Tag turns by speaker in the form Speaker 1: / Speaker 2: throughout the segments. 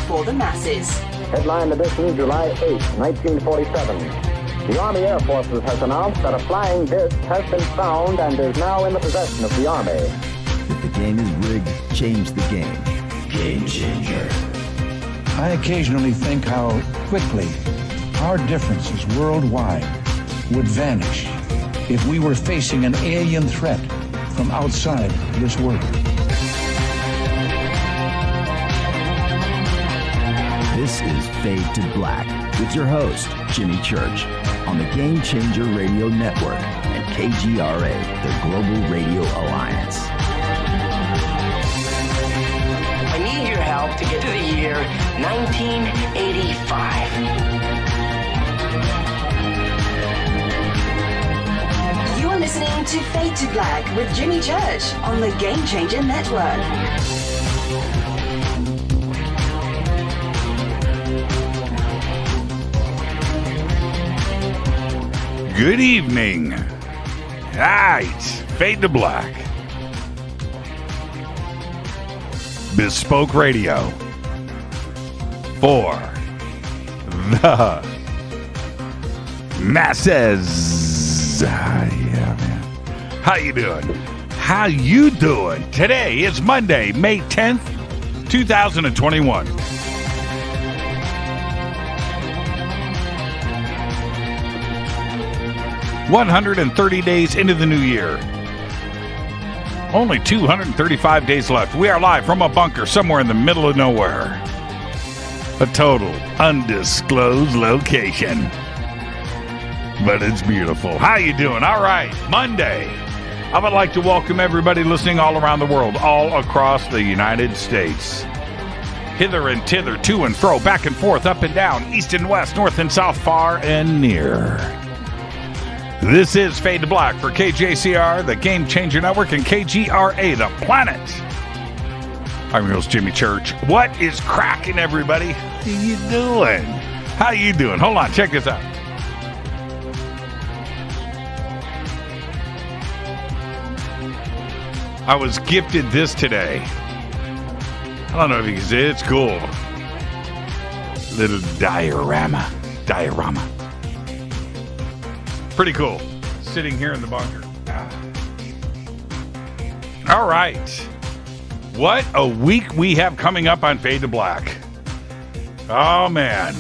Speaker 1: for the masses.
Speaker 2: Headline edition, July 8, 1947. The Army Air Forces has announced that a flying disc has been found and is now in the possession of the Army.
Speaker 3: If the game is rigged, change the game. Game changer.
Speaker 4: I occasionally think how quickly our differences worldwide would vanish if we were facing an alien threat from outside this world.
Speaker 3: This is Fade to Black with your host, Jimmy Church, on the Game Changer Radio Network and KGRA, the Global Radio Alliance.
Speaker 5: I need your help to get to the year 1985.
Speaker 1: You are listening to Fade to Black with Jimmy Church on the Game Changer Network.
Speaker 6: Good evening. Right, Fade to Black. Bespoke Radio for the masses. Yeah, man. How you doing? How you doing? Today is Monday, May 10th, 2021. 130 days into the new year. Only 235 days left. We are live from a bunker somewhere in the middle of nowhere. A total undisclosed location. But it's beautiful. How you doing? All right, Monday. I would like to welcome everybody listening all around the world, all across the United States. Hither and thither, to and fro, back and forth, up and down, east and west, north and south, far and near. This is Fade to Black for KJCR, the Game Changer Network, and KGRA, the planet. I'm your host, Jimmy Church. What is cracking, everybody? How you doing? How you doing? Hold on, check this out. I was gifted this today. I don't know if you can see it. It's cool. Little diorama. Pretty cool. Sitting here in the bunker. All right. What a week we have coming up on Fade to Black. Oh, man.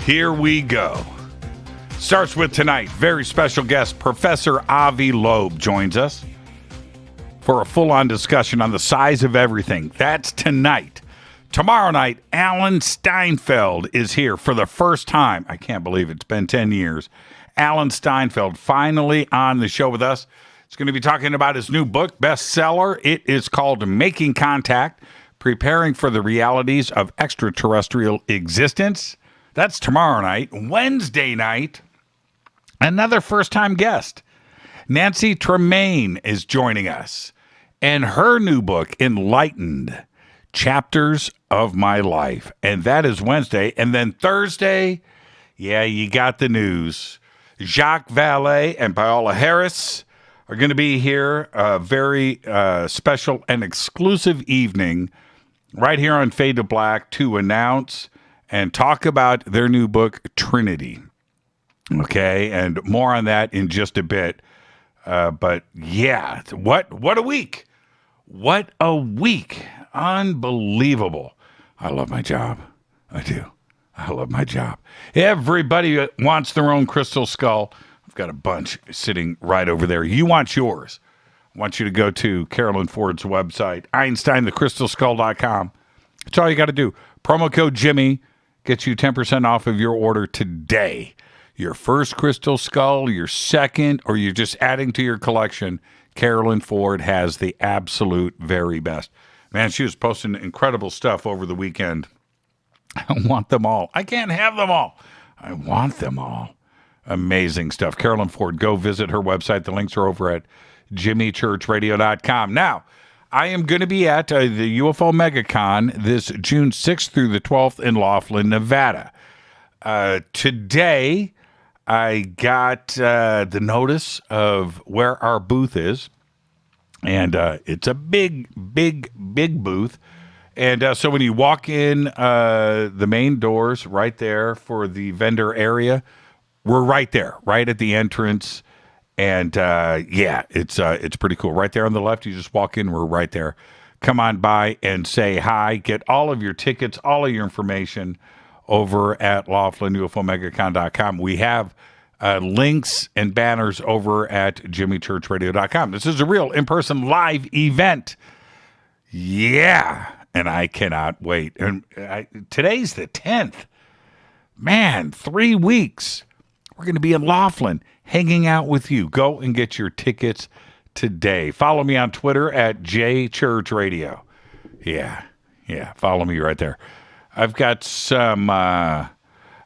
Speaker 6: Here we go. Starts with tonight. Very special guest, Professor Avi Loeb joins us for a full-on discussion on the size of everything. That's tonight. Tomorrow night, Alan Steinfeld is here for the first time. I can't believe it's been 10 years. Alan Steinfeld finally on the show with us. He's going to be talking about his new book, bestseller. It is called Making Contact, Preparing for the Realities of Extraterrestrial Existence. That's tomorrow night. Wednesday night, another first-time guest. Nancy Tremaine is joining us. And her new book, Enlightened, Chapters of My Life. And that is Wednesday. And then Thursday, yeah, you got the news. Jacques Vallée and Paola Harris are going to be here. A very special and exclusive evening right here on Fade to Black to announce and talk about their new book, Trinity. Okay, and more on that in just a bit. But yeah, what a week. What a week. Unbelievable. I love my job. I do. I love my job. Everybody wants their own crystal skull. I've got a bunch sitting right over there. You want yours. I want you to go to Carolyn Ford's website, EinsteinTheCrystalSkull.com. That's all you got to do. Promo code Jimmy gets you 10% off of your order today. Your first crystal skull, your second, or you're just adding to your collection, Carolyn Ford has the absolute very best. Man, she was posting incredible stuff over the weekend. I want them all. I can't have them all. I want them all. Amazing stuff. Carolyn Ford, go visit her website. The links are over at jimmychurchradio.com. Now, I am going to be at the UFO MegaCon this June 6th through the 12th in Laughlin, Nevada. Today, I got the notice of where our booth is, and it's a big booth. And so when you walk in the main doors right there for the vendor area, we're right there, right at the entrance. And it's pretty cool. Right there on the left, you just walk in, we're right there. Come on by and say hi. Get all of your tickets, all of your information over at LaughlinUFOMegaCon.com. We have links and banners over at JimmyChurchRadio.com. This is a real in-person live event. Yeah. And I cannot wait. And today's the 10th. Man, 3 weeks. We're going to be in Laughlin hanging out with you. Go and get your tickets today. Follow me on Twitter at JChurchRadio. Yeah. Follow me right there. I've got some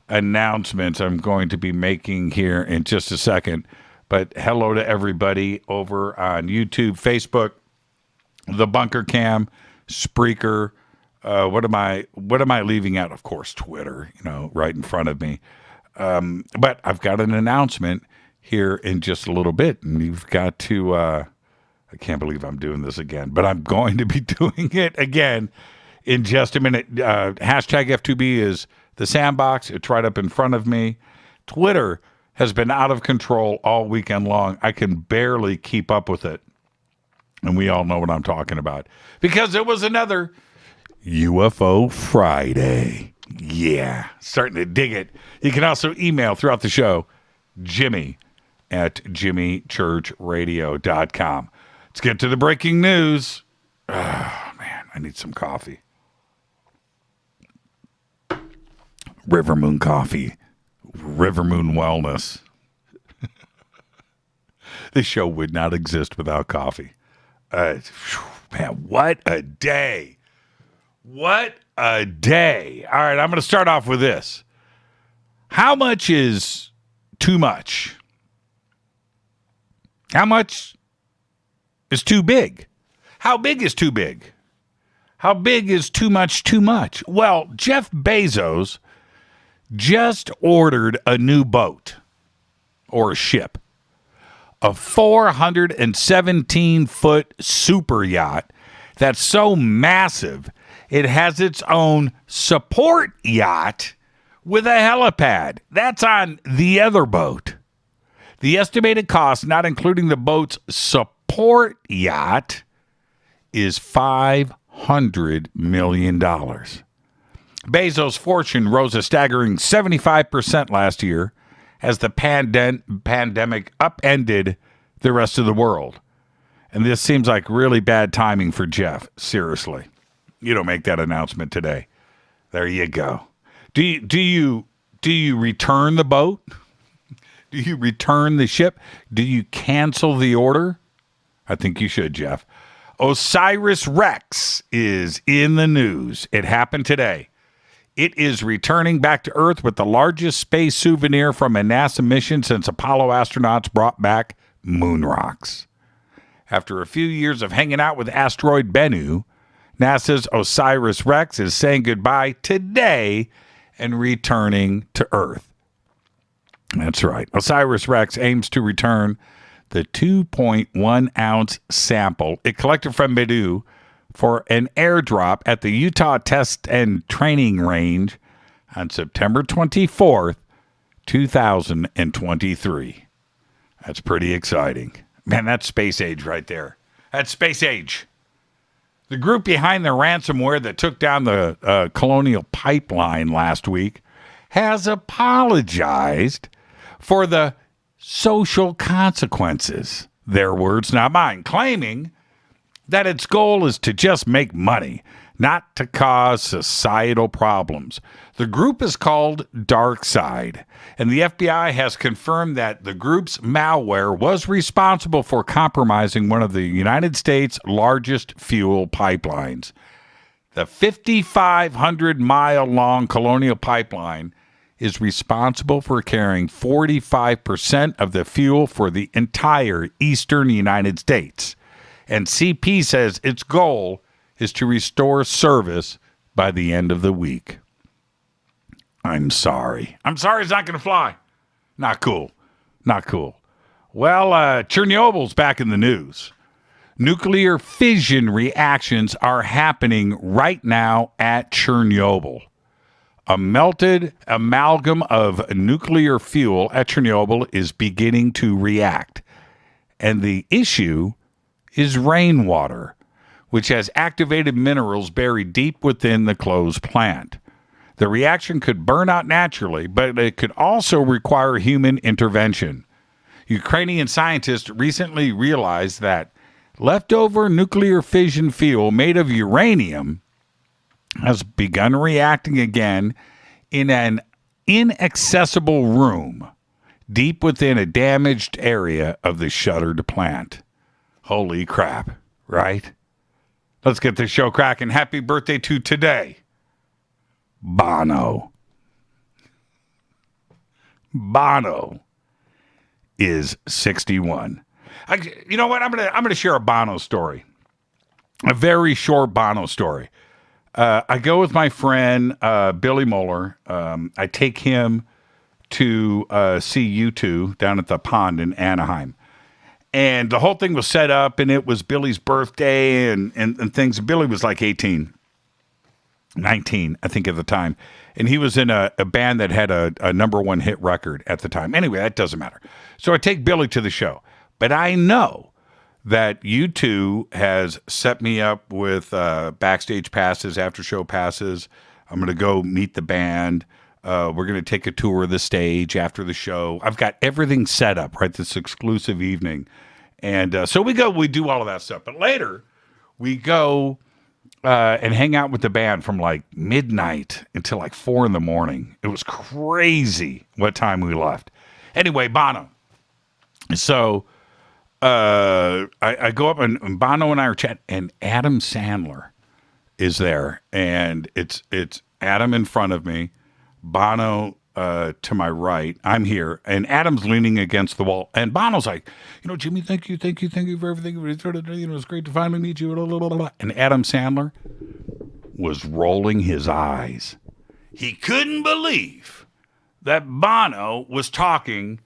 Speaker 6: announcements I'm going to be making here in just a second. But hello to everybody over on YouTube, Facebook, the Bunker Cam, Spreaker. What am I leaving out? Of course, Twitter, right in front of me. But I've got an announcement here in just a little bit, and you've got to, I can't believe I'm doing this again, but I'm going to be doing it again in just a minute. Hashtag F2B is the sandbox. It's right up in front of me. Twitter has been out of control all weekend long. I can barely keep up with it. And we all know what I'm talking about. Because it was another UFO Friday. Yeah, starting to dig it. You can also email throughout the show, Jimmy at JimmyChurchRadio.com. Let's get to the breaking news. Oh, man, I need some coffee. River Moon Coffee. River Moon Wellness. This show would not exist without coffee. Man, what a day. What a day. All right, I'm going to start off with this. How much is too much? How much is too big? How big is too big? How big is too much too much? Well, Jeff Bezos just ordered a new boat or a ship. A 417-foot super yacht that's so massive, it has its own support yacht with a helipad. That's on the other boat. The estimated cost, not including the boat's support yacht, is $500 million. Bezos' fortune rose a staggering 75% last year as the pandemic upended the rest of the world. And this seems like really bad timing for Jeff. Seriously. You don't make that announcement today. There you go. Do you return the boat? Do you return the ship? Do you cancel the order? I think you should, Jeff. OSIRIS-REx is in the news. It happened today. It is returning back to Earth with the largest space souvenir from a NASA mission since Apollo astronauts brought back moon rocks. After a few years of hanging out with asteroid Bennu, NASA's OSIRIS-REx is saying goodbye today and returning to Earth. That's right. OSIRIS-REx aims to return the 2.1-ounce sample it collected from Bennu for an airdrop at the Utah Test and Training Range on September 24th, 2023. That's pretty exciting. Man, that's space age right there. That's space age. The group behind the ransomware that took down the Colonial Pipeline last week has apologized for the social consequences. Their words, not mine, claiming that its goal is to just make money, not to cause societal problems. The group is called DarkSide, and the FBI has confirmed that the group's malware was responsible for compromising one of the United States' largest fuel pipelines. The 5,500-mile-long Colonial Pipeline is responsible for carrying 45% of the fuel for the entire eastern United States. And CP says its goal is to restore service by the end of the week. I'm sorry. I'm sorry it's not going to fly. Not cool. Not cool. Well, Chernobyl's back in the news. Nuclear fission reactions are happening right now at Chernobyl. A melted amalgam of nuclear fuel at Chernobyl is beginning to react. And the issue is rainwater, which has activated minerals buried deep within the closed plant. The reaction could burn out naturally, but it could also require human intervention. Ukrainian scientists recently realized that leftover nuclear fission fuel made of uranium has begun reacting again in an inaccessible room deep within a damaged area of the shuttered plant. Holy crap, right? Let's get this show cracking. Happy birthday to today, Bono. Bono is 61. You know what? I'm gonna share a Bono story, a very short Bono story. I go with my friend Billy Moeller. I take him to see U2 down at the pond in Anaheim, and the whole thing was set up, and it was Billy's birthday and things. Billy was like 19, I think, at the time, and he was in a band that had a number one hit record at the time. Anyway, that doesn't matter. So I take Billy to the show. But I know that U2 has set me up with backstage passes, after show passes. I'm going to go meet the band. We're going to take a tour of the stage after the show. I've got everything set up, right, this exclusive evening. And so we do all of that stuff. But later, we go and hang out with the band from like midnight until like 4 a.m. It was crazy what time we left. Anyway, Bono. So I go up and Bono and I are chatting, and Adam Sandler is there, and it's Adam in front of me, Bono to my right. I'm here, and Adam's leaning against the wall, and Bono's like, Jimmy, thank you for everything. It's great to finally meet you. And Adam Sandler was rolling his eyes. He couldn't believe that Bono was talking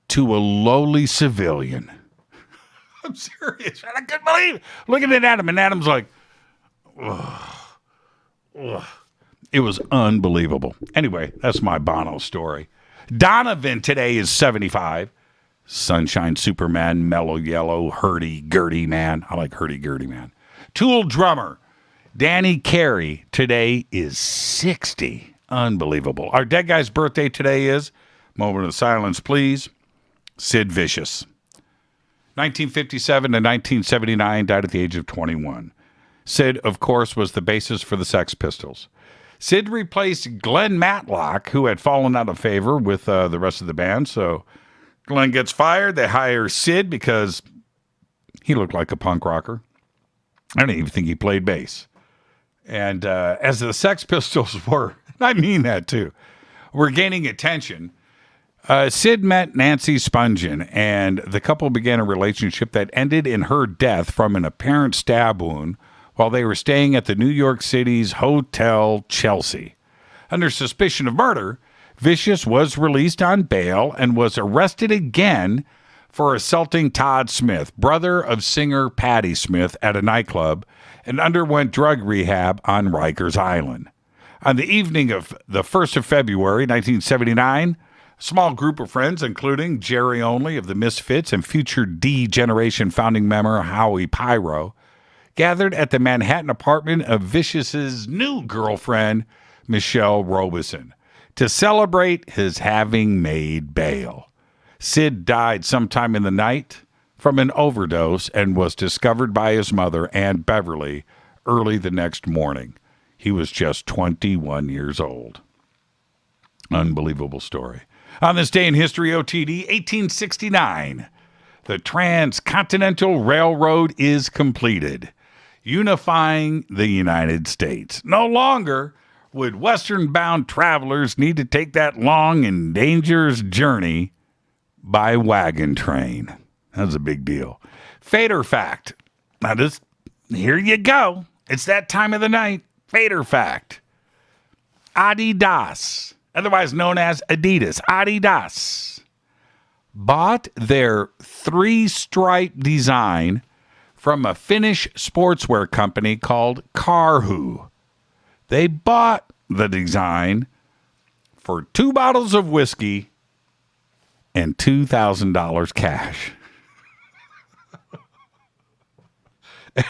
Speaker 6: to a lowly civilian. I'm serious. I couldn't believe it. Looking at Adam, and Adam's like, ugh. It was unbelievable. Anyway, that's my Bono story. Donovan today is 75. Sunshine Superman, mellow yellow, hurdy-gurdy man. I like hurdy-gurdy man. Tool drummer Danny Carey today is 60. Unbelievable. Our dead guy's birthday today is, moment of silence, please, Sid Vicious. 1957 to 1979, died at the age of 21. Sid, of course, was the bassist for the Sex Pistols. Sid replaced Glenn Matlock, who had fallen out of favor with the rest of the band. So Glenn gets fired. They hire Sid because he looked like a punk rocker. I don't even think he played bass. And as the Sex Pistols were, I mean that too, were gaining attention, Sid met Nancy Spungen, and the couple began a relationship that ended in her death from an apparent stab wound while they were staying at the New York City's Hotel Chelsea. Under suspicion of murder, Vicious was released on bail and was arrested again for assaulting Todd Smith, brother of singer Patti Smith, at a nightclub, and underwent drug rehab on Rikers Island. On the evening of the 1st of February, 1979, a small group of friends, including Jerry Only of the Misfits and future D Generation founding member Howie Pyro, gathered at the Manhattan apartment of Vicious's new girlfriend, Michelle Robison, to celebrate his having made bail. Sid died sometime in the night from an overdose and was discovered by his mother, Ann Beverly, early the next morning. He was just 21 years old. Unbelievable story. On this day in history, OTD, 1869, the Transcontinental Railroad is completed, unifying the United States. No longer would western-bound travelers need to take that long and dangerous journey by wagon train. That's a big deal. Fader fact. Now, here you go. It's that time of the night. Fader fact. Adidas, otherwise known as Adidas, Adidas, bought their 3-stripe design from a Finnish sportswear company called Karhu. They bought the design for 2 bottles of whiskey and $2,000 cash.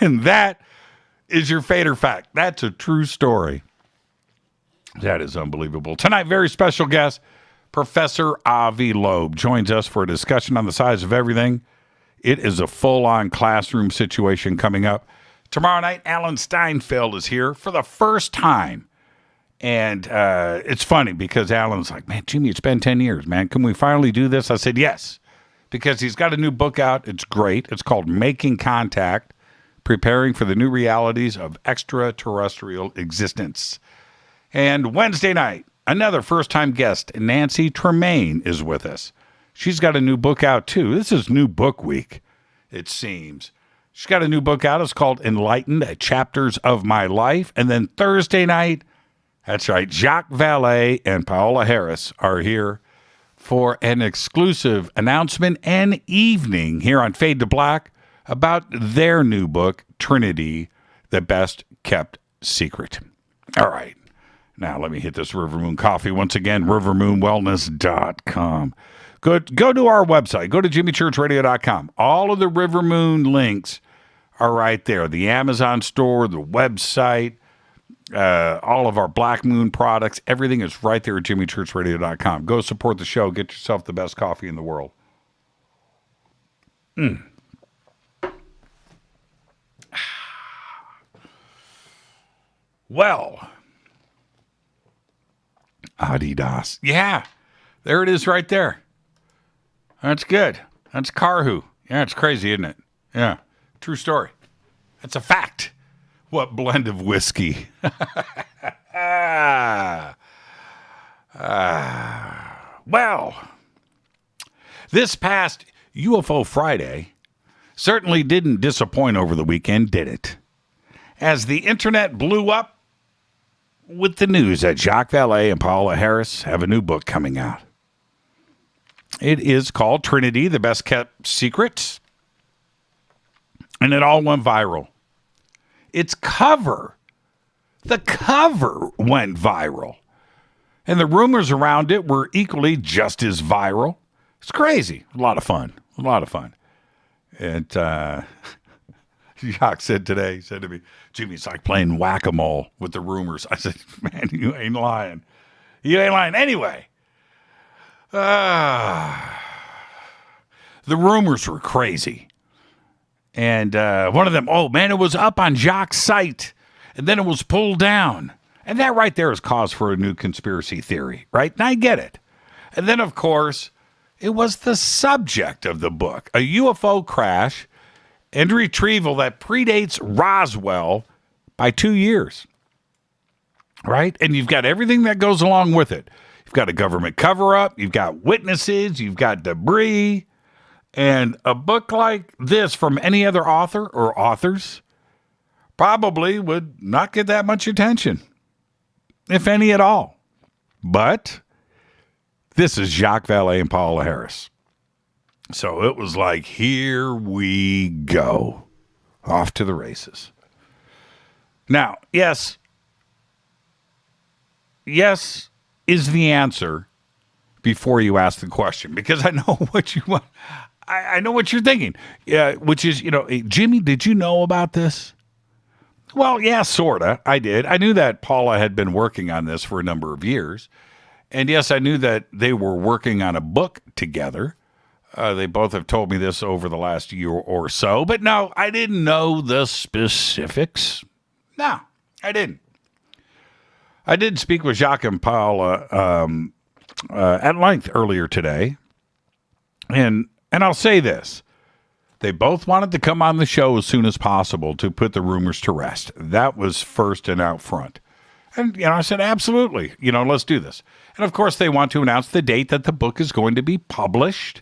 Speaker 6: And that is your Fate or Fact. That's a true story. That is unbelievable. Tonight, very special guest, Professor Avi Loeb, joins us for a discussion on the size of everything. It is a full-on classroom situation coming up. Tomorrow night, Alan Steinfeld is here for the first time. And it's funny because Alan's like, man, Jimmy, it's been 10 years, man. Can we finally do this? I said, yes, because he's got a new book out. It's great. It's called Making Contact, Preparing for the New Realities of Extraterrestrial Existence. And Wednesday night, another first-time guest, Nancy Tremaine, is with us. She's got a new book out, too. This is New Book Week, it seems. She's got a new book out. It's called Enlightened, Chapters of My Life. And then Thursday night, that's right, Jacques Vallée and Paola Harris are here for an exclusive announcement and evening here on Fade to Black about their new book, Trinity, The Best Kept Secret. All right. Now, let me hit this River Moon Coffee once again, rivermoonwellness.com. Go to our website. Go to jimmychurchradio.com. All of the River Moon links are right there. The Amazon store, the website, all of our Black Moon products, everything is right there at jimmychurchradio.com. Go support the show. Get yourself the best coffee in the world. Well, Adidas. Yeah, there it is right there. That's good. That's Karhu. Yeah, it's crazy, isn't it? Yeah, true story. That's a fact. What blend of whiskey? Well, this past UFO Friday certainly didn't disappoint over the weekend, did it? As the internet blew up with the news that Jacques Vallée and Paola Harris have a new book coming out. It is called Trinity, The Best Kept Secret. And it all went viral. The cover went viral. And the rumors around it were equally just as viral. It's crazy. A lot of fun. And Jacques said today, he said to me, Jimmy, it's like playing whack-a-mole with the rumors. I said, man, you ain't lying. Anyway, the rumors were crazy. And one of them, oh, man, it was up on Jacques' site, and then it was pulled down. And that right there is cause for a new conspiracy theory, right? And I get it. And then, of course, it was the subject of the book, a UFO crash and retrieval that predates Roswell by 2 years, right? And you've got everything that goes along with it. You've got a government cover-up. You've got witnesses. You've got debris. And a book like this from any other author or authors probably would not get that much attention, if any at all. But this is Jacques Vallée and Paola Harris. So it was like, here we go. Off to the races. Now, yes is the answer before you ask the question, because I know what you want. I know what you're thinking, which is, Jimmy, did you know about this? Well, yeah, sort of. I did. I knew that Paula had been working on this for a number of years. And yes, I knew that they were working on a book together. They both have told me this over the last year or so. But no, I didn't know the specifics. No, I didn't. I did speak with Jacques and Paula at length earlier today. And I'll say this. They both wanted to come on the show as soon as possible to put the rumors to rest. That was first and out front. And, I said, absolutely, let's do this. And, of course, they want to announce the date that the book is going to be published.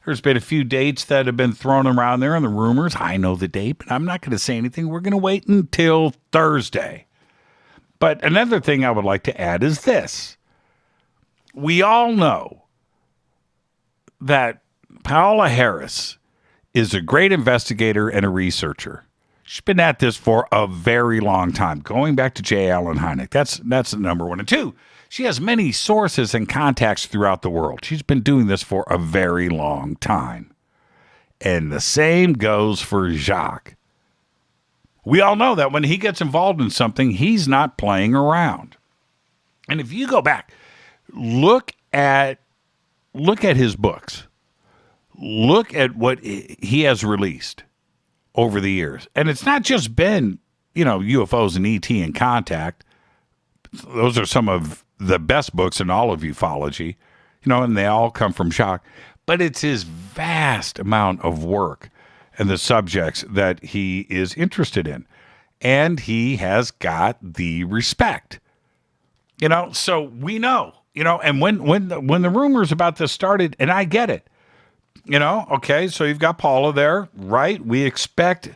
Speaker 6: There's been a few dates that have been thrown around there in the rumors. I know the date, but I'm not going to say anything. We're going to wait until Thursday. But another thing I would like to add is this. We all know that Paola Harris is a great investigator and a researcher. She's been at this for a very long time, going back to J. Allen Hynek. That's the number one. And two, she has many sources and contacts throughout the world. She's been doing this for a very long time. And the same goes for Jacques. We all know that when he gets involved in something, he's not playing around. And if you go back, look at his books. Look at what he has released over the years. And it's not just been, UFOs and ET in contact. Those are some of the best books in all of ufology, and they all come from Jacques. But it's his vast amount of work and the subjects that he is interested in. And he has got the respect. So we know, and when the rumors about this started, and I get it, okay, so you've got Paula there, right? We expect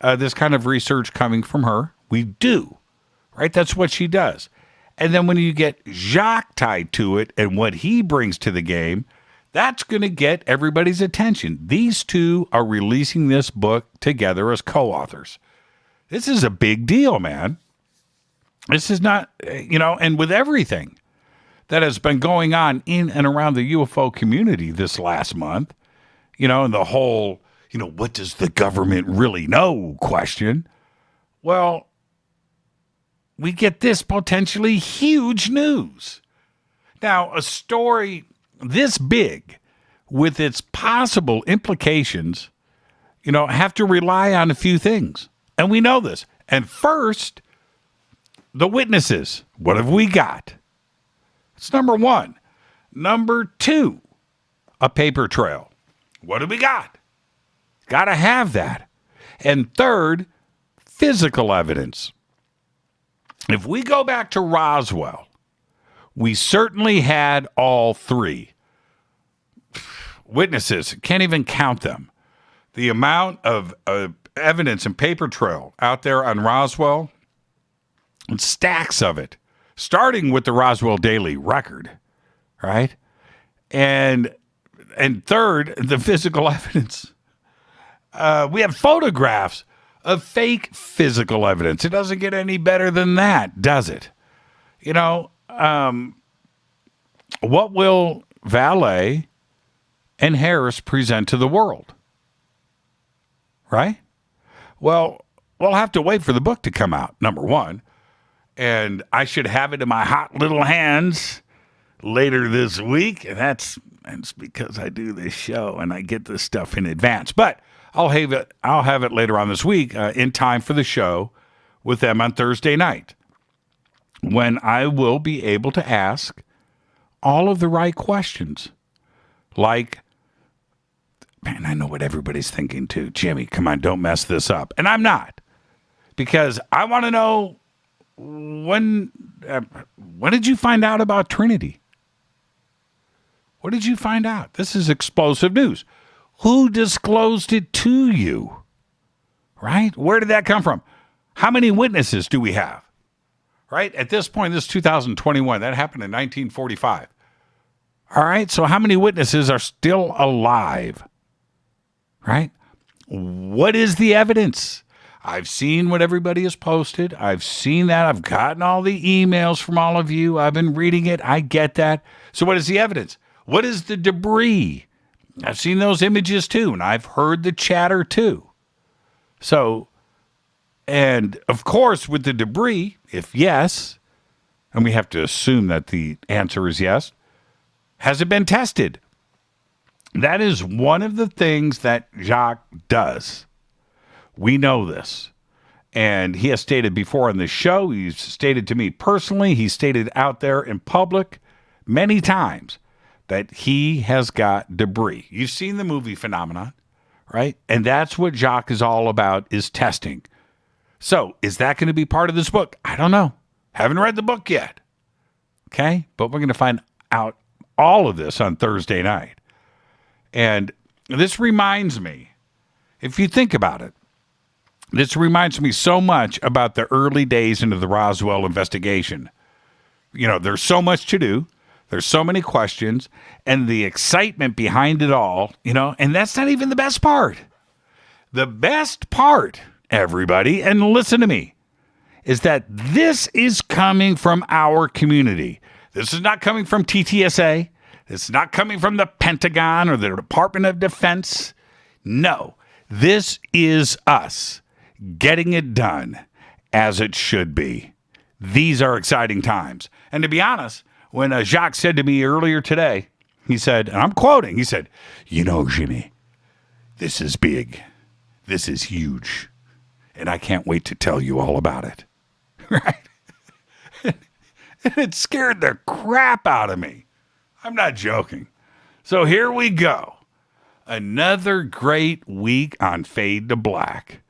Speaker 6: this kind of research coming from her. We do, right? That's what she does. And then when you get Jacques tied to it and what he brings to the game, that's going to get everybody's attention. These two are releasing this book together as co-authors. This is a big deal, man. This is not, and with everything that has been going on in and around the UFO community this last month, and the whole, what does the government really know question? Well, we get this potentially huge news. Now, a story this big with its possible implications, have to rely on a few things. And we know this. And first, the witnesses. What have we got? It's number one. Number two, a paper trail. What do we got? Got to have that. And third, physical evidence. If we go back to Roswell, we certainly had all three. Witnesses, can't even count them. The amount of evidence and paper trail out there on Roswell, and stacks of it, starting with the Roswell Daily Record, right? And third, the physical evidence. We have photographs of fake physical evidence. It doesn't get any better than that, does it? What will Vallée and Harris present to the world? Right? Well, we'll have to wait for the book to come out, number one. And I should have it in my hot little hands later this week. And that's because I do this show and I get this stuff in advance. But I'll have it later on this week in time for the show with them on Thursday night, when I will be able to ask all of the right questions. Like, man, I know what everybody's thinking too. Jimmy, come on, don't mess this up. And I'm not. Because I want to know, when did you find out about Trinity? What did you find out? This is explosive news. Who disclosed it to you? Right? Where did that come from? How many witnesses do we have? Right? At this point, this is 2021. That happened in 1945. All right? So how many witnesses are still alive? Right? What is the evidence? I've seen what everybody has posted. I've seen that. I've gotten all the emails from all of you. I've been reading it. I get that. So what is the evidence? What is the debris? I've seen those images too, and I've heard the chatter too. So, and of course, with the debris, if yes, and we have to assume that the answer is yes, has it been tested? That is one of the things that Jacques does. We know this. And he has stated before on this show, he's stated to me personally, he's stated out there in public many times that he has got debris. You've seen the movie Phenomenon, right? And that's what Jacques is all about, is testing. So is that going to be part of this book? I don't know. Haven't read the book yet. Okay? But we're going to find out all of this on Thursday night. And this reminds me, if you think about it, this reminds me so much about the early days into the Roswell investigation. You know, there's so much to do. There's so many questions and the excitement behind it all, you know, and that's not even the best part. The best part, everybody, and listen to me, is that this is coming from our community. This is not coming from TTSA. It's not coming from the Pentagon or the Department of Defense. No, this is us getting it done as it should be. These are exciting times. And to be honest, when Jacques said to me earlier today, he said, and I'm quoting, he said, "You know, Jimmy, this is big. This is huge. And I can't wait to tell you all about it." Right? And it scared the crap out of me. I'm not joking. So here we go. Another great week on Fade to Black.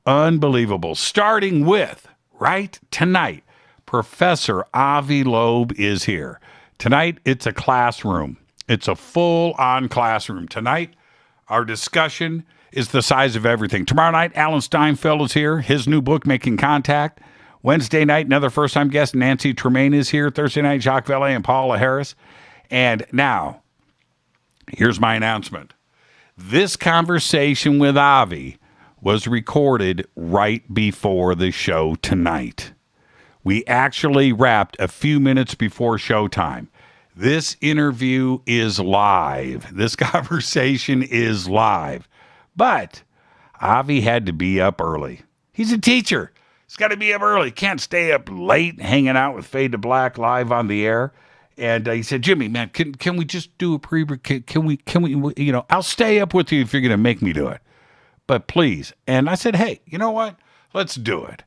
Speaker 6: Unbelievable. Starting with, right tonight, Professor Avi Loeb is here. Tonight, it's a classroom. It's a full-on classroom. Tonight, our discussion is the size of everything. Tomorrow night, Alan Steinfeld is here. His new book, Making Contact. Wednesday night, another first-time guest, Nancy Tremaine, is here. Thursday night, Jacques Vallée and Paula Harris. And now, here's my announcement. This conversation with Avi was recorded right before the show tonight. We actually wrapped a few minutes before showtime. This interview is live. This conversation is live. But Avi had to be up early. He's a teacher. He's got to be up early. Can't stay up late hanging out with Fade to Black live on the air. And he said, "Jimmy, man, can we just do a can we, you know, I'll stay up with you if you're going to make me do it. But please." And I said, "Hey, you know what? Let's do it.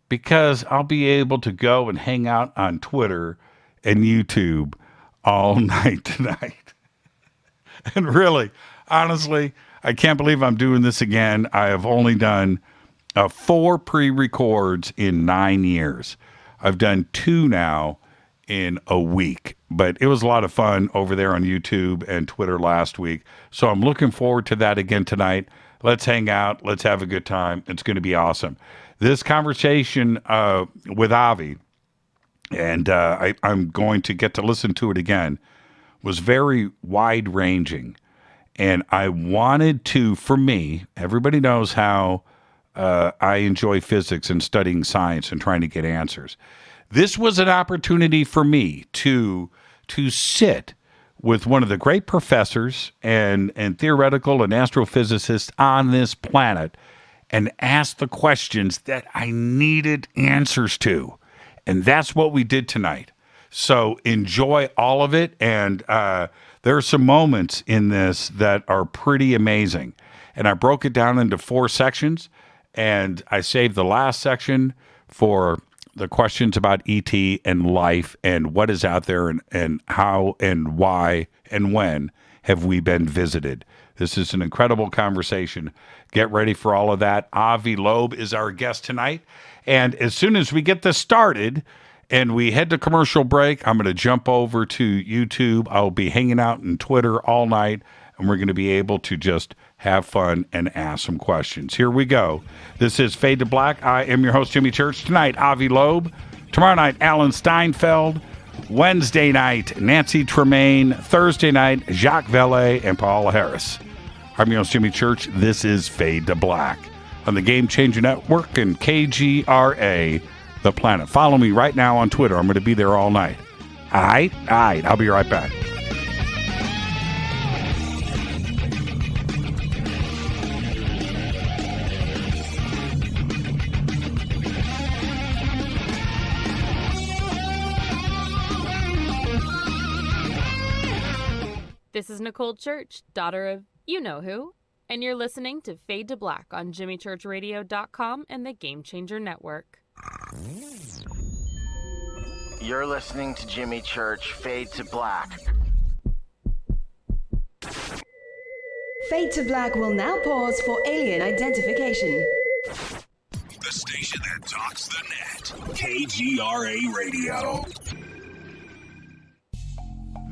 Speaker 6: Because I'll be able to go and hang out on Twitter and YouTube all night tonight." And really, honestly, I can't believe I'm doing this again. I have only done 4 pre-records in 9 years. I've done 2 now in a week, but it was a lot of fun over there on YouTube and Twitter last week. So I'm looking forward to that again tonight. Let's hang out. Let's have a good time. It's going to be awesome. This conversation with Avi, and I'm going to get to listen to it again, was very wide-ranging. And I wanted to, for me, everybody knows how I enjoy physics and studying science and trying to get answers. This was an opportunity for me to sit with one of the great professors and theoretical and astrophysicists on this planet and ask the questions that I needed answers to. And that's what we did tonight. So enjoy all of it. And there are some moments in this that are pretty amazing. And I broke it down into 4 sections. And I saved the last section for the questions about ET and life and what is out there and how and why and when have we been visited. This is an incredible conversation. Get ready for all of that. Avi Loeb is our guest tonight. And as soon as we get this started and we head to commercial break, I'm going to jump over to YouTube. I'll be hanging out on Twitter all night, and we're going to be able to just have fun and ask some questions. Here we go. This is Fade to Black. I am your host, Jimmy Church. Tonight, Avi Loeb. Tomorrow night, Alan Steinfeld. Wednesday night, Nancy Tremaine. Thursday night, Jacques Vallée and Paula Harris. I'm your host, Jimmy Church. This is Fade to Black on the Game Changer Network and KGRA, The Planet. Follow me right now on Twitter. I'm going to be there all night. All right? I'll be right back.
Speaker 7: This is Nicole Church, daughter of you-know-who, and you're listening to Fade to Black on JimmyChurchRadio.com and the Game Changer Network.
Speaker 5: You're listening to Jimmy Church, Fade to Black.
Speaker 1: Fade to Black will now pause for alien identification.
Speaker 3: The station that talks the net. KGRA Radio.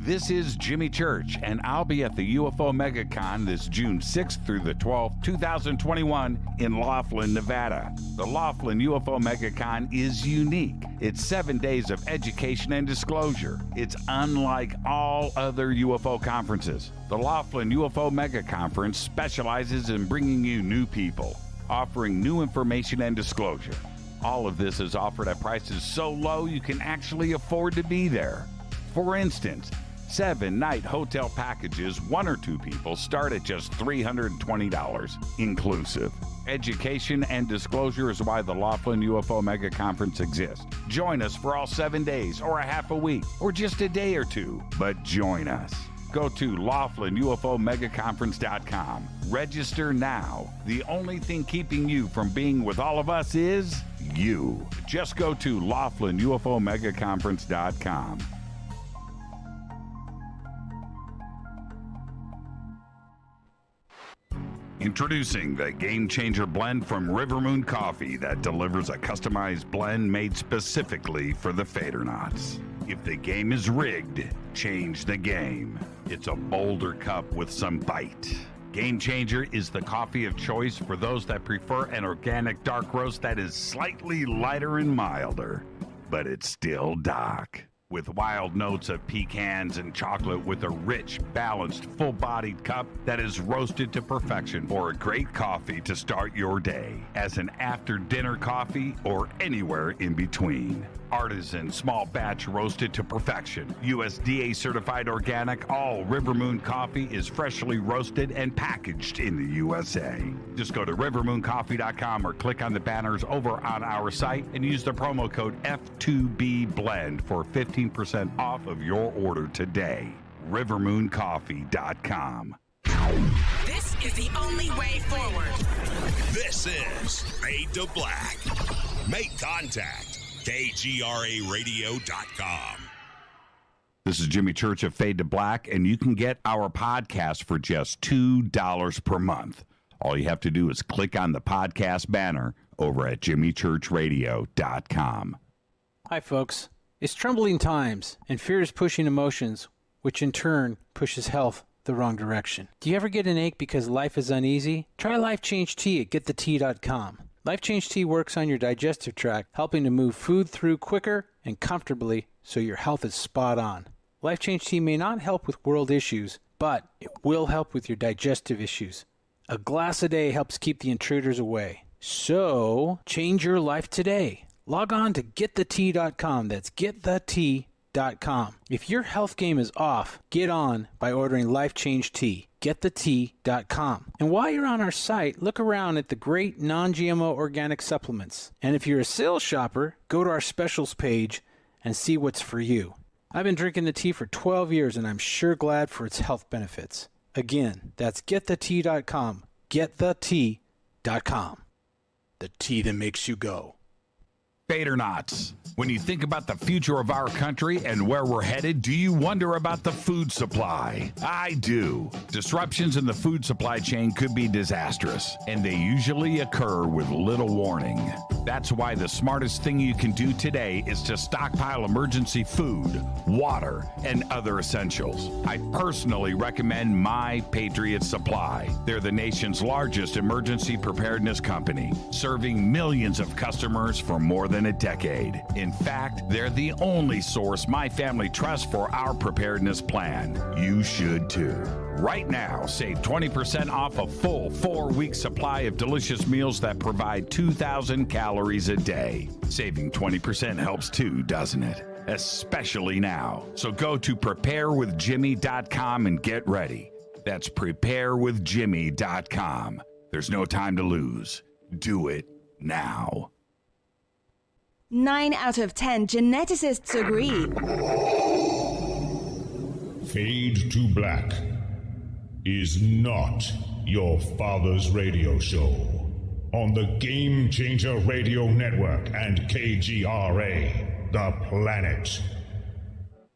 Speaker 6: This is Jimmy Church, and I'll be at the UFO MegaCon this June 6th through the 12th, 2021 in Laughlin, Nevada. The Laughlin UFO MegaCon is unique. It's 7 days of education and disclosure. It's unlike all other UFO conferences. The Laughlin UFO Mega Conference specializes in bringing you new people, offering new information and disclosure. All of this is offered at prices so low you can actually afford to be there. For instance, 7-night hotel packages, 1 or 2 people, start at just $320 inclusive. Education and disclosure is why the Laughlin UFO Mega Conference exists. Join us for all 7 days, or a half a week, or just a day or 2, but join us. Go to LaughlinUFOMegaConference.com. Register now. The only thing keeping you from being with all of us is you. Just go to LaughlinUFOMegaConference.com. Introducing the Game Changer blend from Rivermoon Coffee that delivers a customized blend made specifically for the Fadernauts. If the game is rigged, change the game. It's a bolder cup with some bite. Game Changer is the coffee of choice for those that prefer an organic dark roast that is slightly lighter and milder, but it's still dark. With wild notes of pecans and chocolate with a rich, balanced, full-bodied cup that is roasted to perfection for a great coffee to start your day, as an after-dinner coffee or anywhere in between. Artisan, small batch roasted to perfection. USDA certified organic, all Rivermoon coffee is freshly roasted and packaged in the USA. Just go to rivermooncoffee.com or click on the banners over on our site and use the promo code F2BBLEND for 15% off of your order today. rivermooncoffee.com.
Speaker 8: This is the only way forward.
Speaker 9: This is Fade to Black. Make contact. KGRAradio.com.
Speaker 6: This is Jimmy Church of Fade to Black, and you can get our podcast for just $2 per month. All you have to do is click on the podcast banner over at jimmychurchradio.com.
Speaker 10: Hi, folks. It's troubling times, and fear is pushing emotions, which in turn pushes health the wrong direction. Do you ever get an ache because life is uneasy? Try Life Change Tea at getthetea.com. Life Change Tea works on your digestive tract, helping to move food through quicker and comfortably so your health is spot on. Life Change Tea may not help with world issues, but it will help with your digestive issues. A glass a day helps keep the intruders away. So, change your life today. Log on to getthetea.com. That's getthetea.com. If your health game is off, get on by ordering Life Change Tea. Getthetea.com. And while you're on our site, look around at the great non-GMO organic supplements. And if you're a sales shopper, go to our specials page and see what's for you. I've been drinking the tea for 12 years and I'm sure glad for its health benefits. Again, that's getthetea.com. Getthetea.com. The tea that makes you go.
Speaker 6: Fadernauts. When you think about the future of our country and where we're headed, do you wonder about the food supply? I do. Disruptions in the food supply chain could be disastrous, and they usually occur with little warning. That's why the smartest thing you can do today is to stockpile emergency food, water, and other essentials. I personally recommend My Patriot Supply. They're the nation's largest emergency preparedness company, serving millions of customers for more than a decade. In fact, they're the only source my family trusts for our preparedness plan. You should too. Right now, save 20% off a full 4-week supply of delicious meals that provide 2,000 calories a day. Saving 20% helps too, doesn't it? Especially now. So go to preparewithjimmy.com and get ready. That's preparewithjimmy.com. There's no time to lose. Do it now.
Speaker 1: 9 out of 10 geneticists agree.
Speaker 11: Fade to Black is not your father's radio show on the Game Changer Radio Network and KGRA, the planet.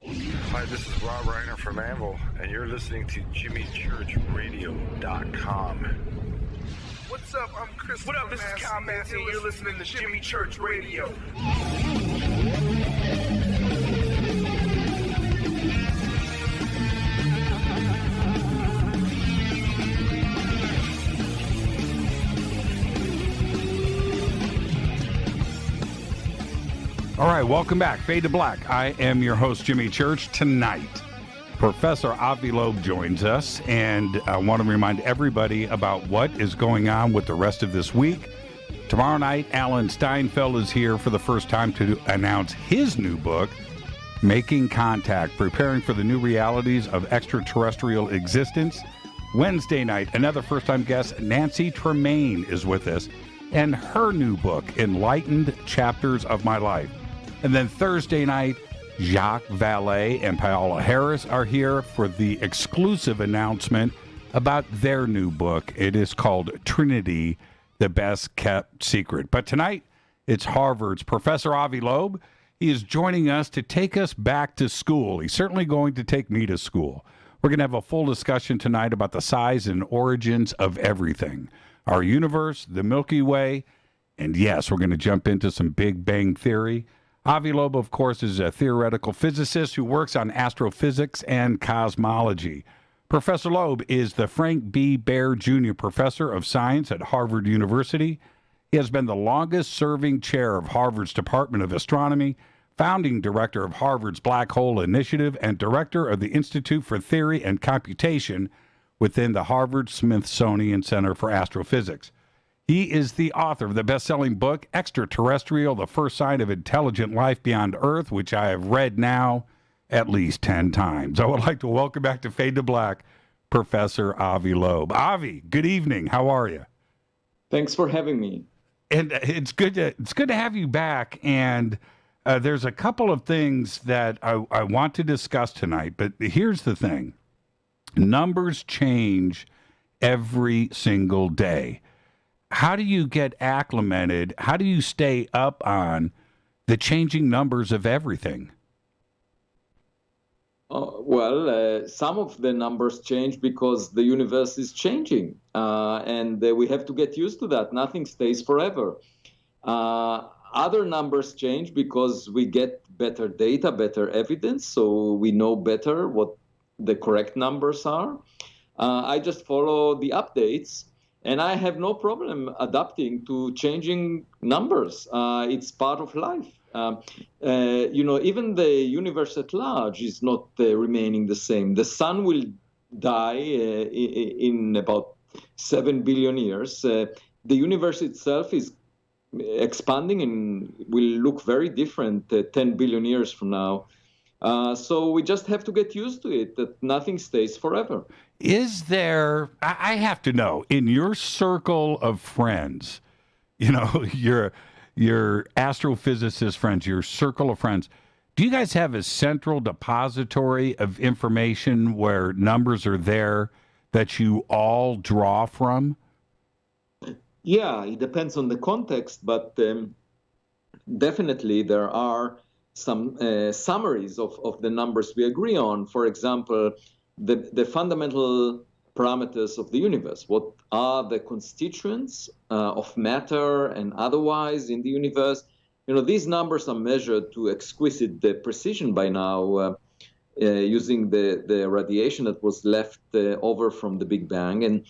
Speaker 12: Hi, this is Rob Reiner from Anvil, and you're listening to JimmyChurchRadio.com.
Speaker 13: What's up? I'm Chris. What up? This is Kyle Massey, and you're listening to Jimmy Church Radio.
Speaker 6: All right, welcome back. Fade to Black. I am your host, Jimmy Church. Tonight, Professor Avi Loeb joins us, and I want to remind everybody about what is going on with the rest of this week. Tomorrow night, Alan Steinfeld is here for the first time to announce his new book, Making Contact, Preparing for the New Realities of Extraterrestrial Existence. Wednesday night, another first-time guest, Nancy Tremaine, is with us, and her new book, Enlightened Chapters of My Life. And then Thursday night, Jacques Vallée and Paola Harris are here for the exclusive announcement about their new book. It is called Trinity, the Best Kept Secret. But tonight, it's Harvard's Professor Avi Loeb. He is joining us to take us back to school. He's certainly going to take me to school. We're going to have a full discussion tonight about the size and origins of everything. Our universe, the Milky Way, and yes, we're going to jump into some Big Bang Theory. Avi Loeb, of course, is a theoretical physicist who works on astrophysics and cosmology. Professor Loeb is the Frank B. Baird Jr. Professor of Science at Harvard University. He has been the longest-serving chair of Harvard's Department of Astronomy, founding director of Harvard's Black Hole Initiative, and director of the Institute for Theory and Computation within the Harvard-Smithsonian Center for Astrophysics. He is the author of the best-selling book, Extraterrestrial, The First Sign of Intelligent Life Beyond Earth, which I have read now at least 10 times. I would like to welcome back to Fade to Black, Professor Avi Loeb. Avi, good evening. How are you?
Speaker 14: Thanks for having me.
Speaker 6: And it's good to have you back. And there's a couple of things that I want to discuss tonight. But here's the thing. Numbers change every single day. How do you get acclimated? How do you stay up on the changing numbers of everything?
Speaker 14: Some of the numbers change because the universe is changing, and we have to get used to that. Nothing stays forever. Other numbers change because we get better data, better evidence, so we know better what the correct numbers are. I just follow the updates. And I have no problem adapting to changing numbers. It's part of life. Even the universe at large is not remaining the same. The sun will die in about 7 billion years. The universe itself is expanding and will look very different 10 billion years from now. So we just have to get used to it, that nothing stays forever.
Speaker 6: Is there, I have to know, in your circle of friends, your astrophysicist friends, your circle of friends, do you guys have a central depository of information where numbers are there that you all draw from?
Speaker 14: Yeah, it depends on the context, but definitely there are some summaries of the numbers we agree on. For example, the fundamental parameters of the universe. What are the constituents of matter and otherwise in the universe? These numbers are measured to exquisite precision by now using the radiation that was left over from the Big Bang. And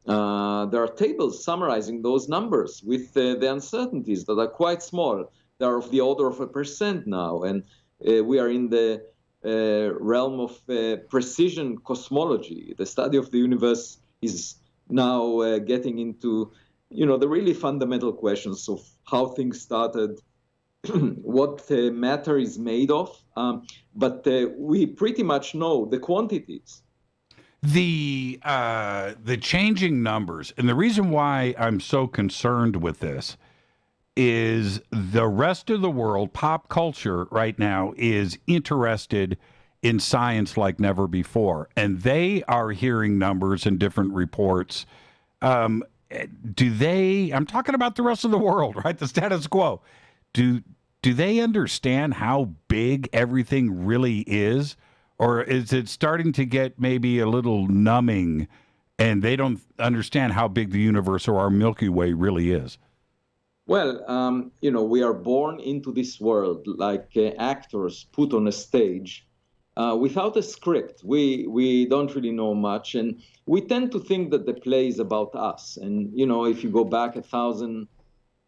Speaker 14: there are tables summarizing those numbers with the uncertainties that are quite small. They are of the order of 1% now. And we are in the realm of precision cosmology. The study of the universe is now getting into, the really fundamental questions of how things started, what matter is made of, but we pretty much know the quantities.
Speaker 6: The changing numbers, and the reason why I'm so concerned with this is the rest of the world, pop culture right now, is interested in science like never before. And they are hearing numbers and different reports. I'm talking about the rest of the world, right? The status quo. Do they understand how big everything really is? Or is it starting to get maybe a little numbing and they don't understand how big the universe or our Milky Way really is?
Speaker 14: Well, we are born into this world like actors put on a stage without a script. We don't really know much, and we tend to think that the play is about us. And, if you go back 1,000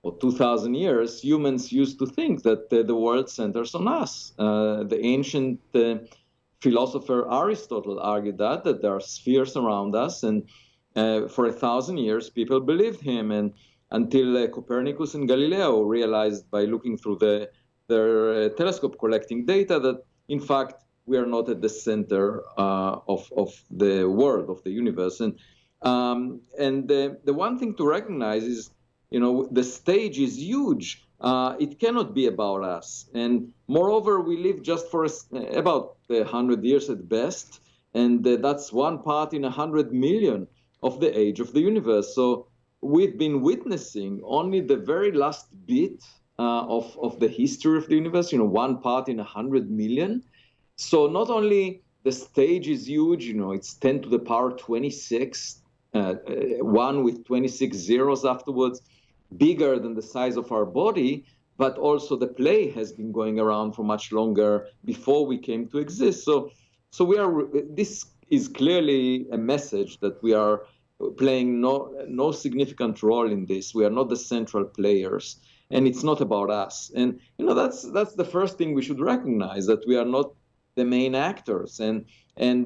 Speaker 14: or 2,000 years, humans used to think that the world centers on us. The ancient philosopher Aristotle argued that there are spheres around us, and for 1,000 years, people believed him, and until Copernicus and Galileo realized by looking through their telescope collecting data that, in fact, we are not at the center of the world, of the universe. And the one thing to recognize is, the stage is huge. It cannot be about us. And moreover, we live just for about 100 years at best, and that's one part in 100 million of the age of the universe. So we've been witnessing only the very last bit of the history of the universe, one part in 100 million. So not only the stage is huge, it's 10 to the power 26, one with 26 zeros afterwards, bigger than the size of our body, but also the play has been going around for much longer before we came to exist. So this is clearly a message that we are playing no significant role in this. We are not the central players, and it's not about us. And that's the first thing we should recognize, that we are not the main actors. And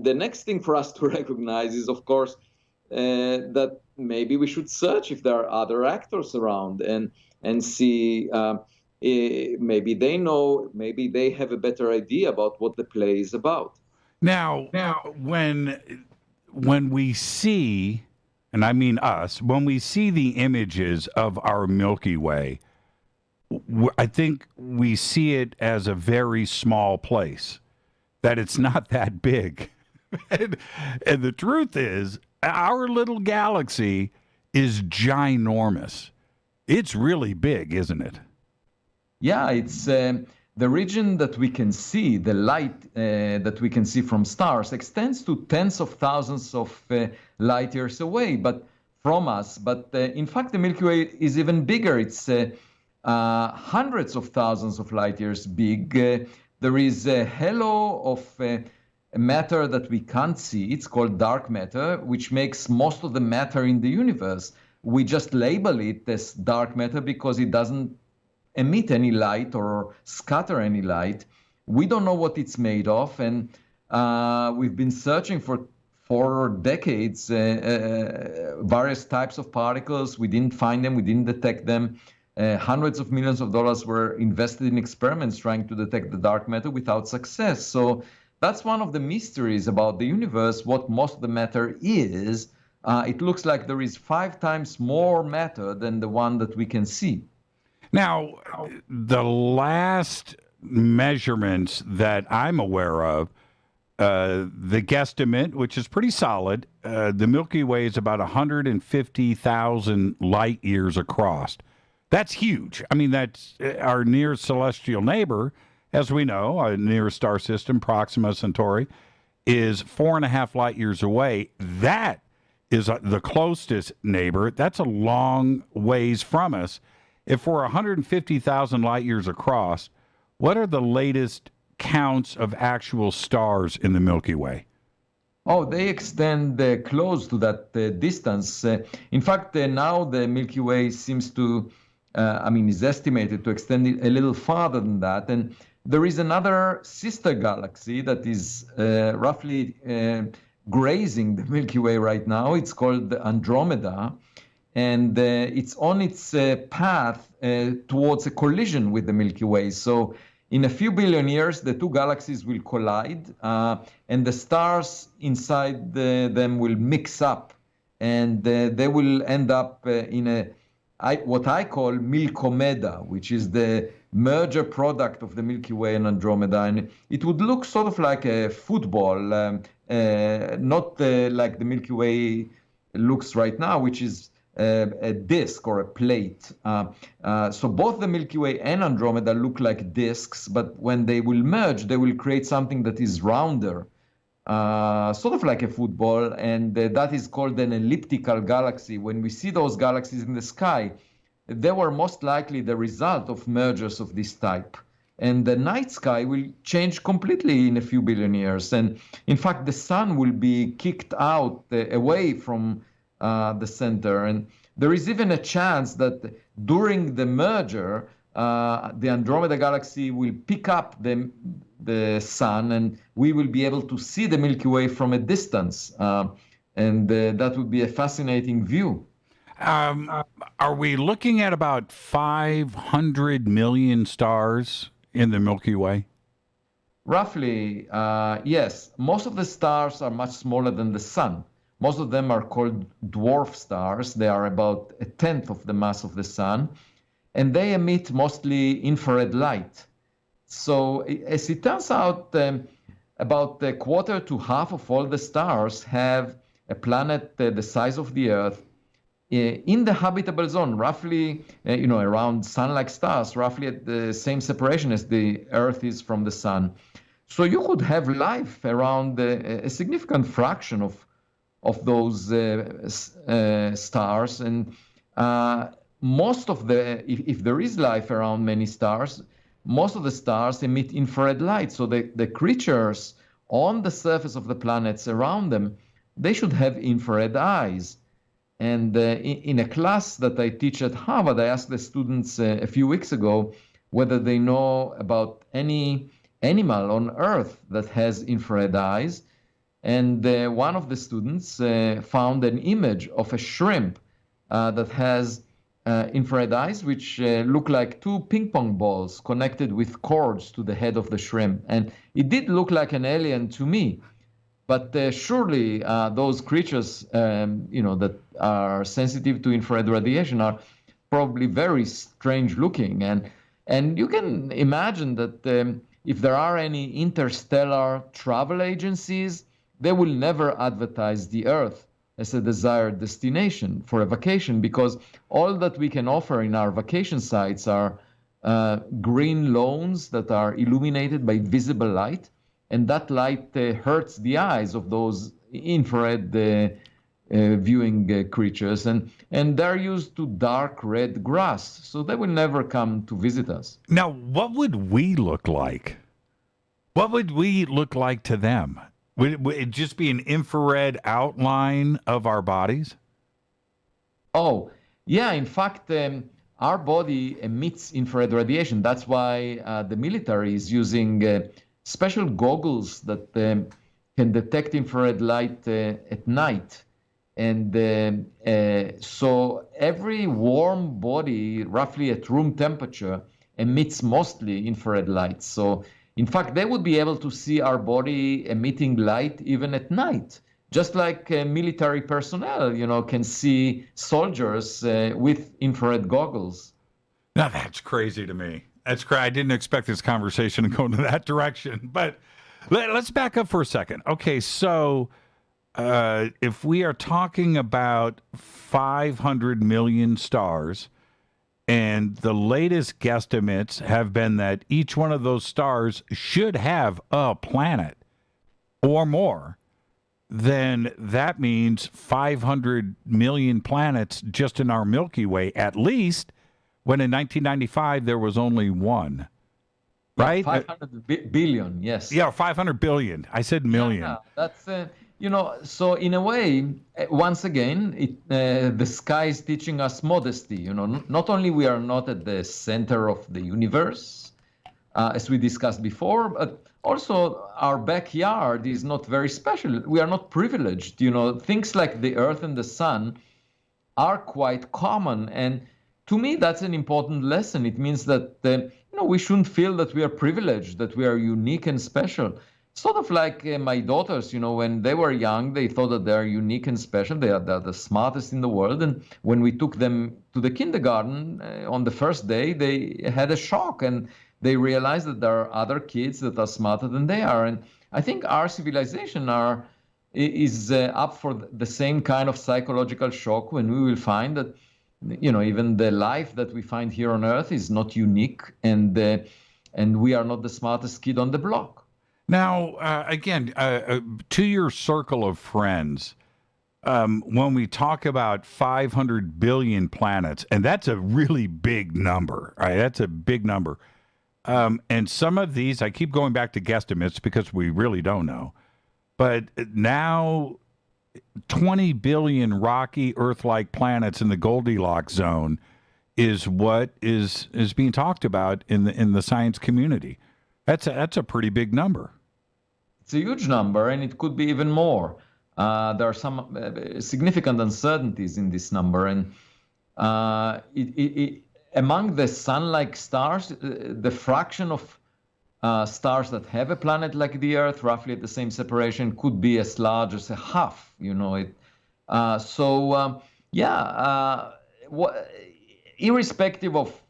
Speaker 14: the next thing for us to recognize is, of course, that maybe we should search if there are other actors around and see maybe they know, maybe they have a better idea about what the play is about.
Speaker 6: Now when we see, and I mean us, when we see the images of our Milky Way, I think we see it as a very small place, that it's not that big. and the truth is, our little galaxy is ginormous. It's really big, isn't it?
Speaker 15: Yeah, it's the region that we can see, the light that we can see from stars, extends to tens of thousands of light years away, but from us. But in fact, the Milky Way is even bigger. It's hundreds of thousands of light years big. There is a halo of matter that we can't see. It's called dark matter, which makes most of the matter in the universe. We just label it as dark matter because it doesn't emit any light or scatter any light. We don't know what it's made of, and we've been searching for decades various types of particles. We didn't find them, we didn't detect them. Hundreds of millions of dollars were invested in experiments trying to detect the dark matter without success. So that's one of the mysteries about the universe, what most of the matter is. It looks like there is 5 times more matter than the one that we can see.
Speaker 6: Now, the last measurements that I'm aware of, the guesstimate, which is pretty solid, the Milky Way is about 150,000 light years across. That's huge. I mean, that's our nearest celestial neighbor, as we know, our nearest star system, Proxima Centauri, is 4.5 light years away. That is the closest neighbor. That's a long ways from us. If we're 150,000 light years across, what are the latest counts of actual stars in the Milky Way?
Speaker 15: Oh, they extend close to that distance. In fact, now the Milky Way seems to, is estimated to extend it a little farther than that. And there is another sister galaxy that is roughly grazing the Milky Way right now. It's called Andromeda. And it's on its path towards a collision with the Milky Way. So in a few billion years, the two galaxies will collide, and the stars inside them will mix up, and they will end up in what I call Milkomeda, which is the merger product of the Milky Way and Andromeda. And it would look sort of like a football, not like the Milky Way looks right now, which is a disk or a plate. So both the Milky Way and Andromeda look like disks, but when they will merge, they will create something that is rounder, sort of like a football, and that is called an elliptical galaxy. When we see those galaxies in the sky, they were most likely the result of mergers of this type. And the night sky will change completely in a few billion years. And in fact, the sun will be kicked out away from the center. And there is even a chance that during the merger, the Andromeda Galaxy will pick up the sun, and we will be able to see the Milky Way from a distance. And that would be a fascinating view.
Speaker 6: Are we looking at about 500 million stars in the Milky Way?
Speaker 15: Roughly, yes. Most of the stars are much smaller than the sun. Most of them are called dwarf stars. They are about a tenth of the mass of the sun, and they emit mostly infrared light. So as it turns out, about a quarter to half of all the stars have a planet the size of the Earth in the habitable zone, roughly, around sun-like stars, roughly at the same separation as the Earth is from the sun. So you could have life around a significant fraction of those stars, and most of if there is life around many stars, most of the stars emit infrared light. So the creatures on the surface of the planets around them, they should have infrared eyes. And in a class that I teach at Harvard, I asked the students a few weeks ago whether they know about any animal on Earth that has infrared eyes. And one of the students found an image of a shrimp that has infrared eyes, which look like two ping pong balls connected with cords to the head of the shrimp. And it did look like an alien to me. But surely those creatures, that are sensitive to infrared radiation are probably very strange looking. And you can imagine that if there are any interstellar travel agencies, they will never advertise the Earth as a desired destination for a vacation, because all that we can offer in our vacation sites are green lawns that are illuminated by visible light. And that light hurts the eyes of those infrared viewing creatures. And they're used to dark red grass. So they will never come to visit us.
Speaker 6: Now, what would we look like? What would we look like to them? Would it just be an infrared outline of our bodies?
Speaker 15: Oh, yeah. In fact, our body emits infrared radiation. That's why the military is using special goggles that can detect infrared light at night. And so every warm body, roughly at room temperature, emits mostly infrared light. So in fact, they would be able to see our body emitting light even at night, just like military personnel, can see soldiers with infrared goggles.
Speaker 6: Now that's crazy to me. That's crazy. I didn't expect this conversation to go in that direction. But let's back up for a second. Okay, so if we are talking about 500 million stars, and the latest guesstimates have been that each one of those stars should have a planet or more, then that means 500 million planets just in our Milky Way, at least, when in 1995 there was only one. Right?
Speaker 15: 500 billion, yes.
Speaker 6: Yeah, 500 billion. I said million.
Speaker 15: Yeah, that's... so in a way, once again, the sky is teaching us modesty. Not only we are not at the center of the universe, as we discussed before, but also our backyard is not very special. We are not privileged. Things like the Earth and the sun are quite common. And to me, that's an important lesson. It means that, we shouldn't feel that we are privileged, that we are unique and special. Sort of like my daughters, when they were young, they thought that they're unique and special. They're the smartest in the world. And when we took them to the kindergarten on the first day, they had a shock and they realized that there are other kids that are smarter than they are. And I think our civilization is up for the same kind of psychological shock when we will find that, even the life that we find here on Earth is not unique, and we are not the smartest kid on the block.
Speaker 6: Now, again, to your circle of friends, when we talk about 500 billion planets, and that's a really big number, right? That's a big number. And some of these, I keep going back to guesstimates because we really don't know. But now 20 billion rocky Earth-like planets in the Goldilocks zone is what is being talked about in the science community. That's a pretty big number.
Speaker 15: It's a huge number, and it could be even more. There are some significant uncertainties in this number, and among the sun-like stars, the fraction of stars that have a planet like the Earth, roughly at the same separation, could be as large as a half. Irrespective of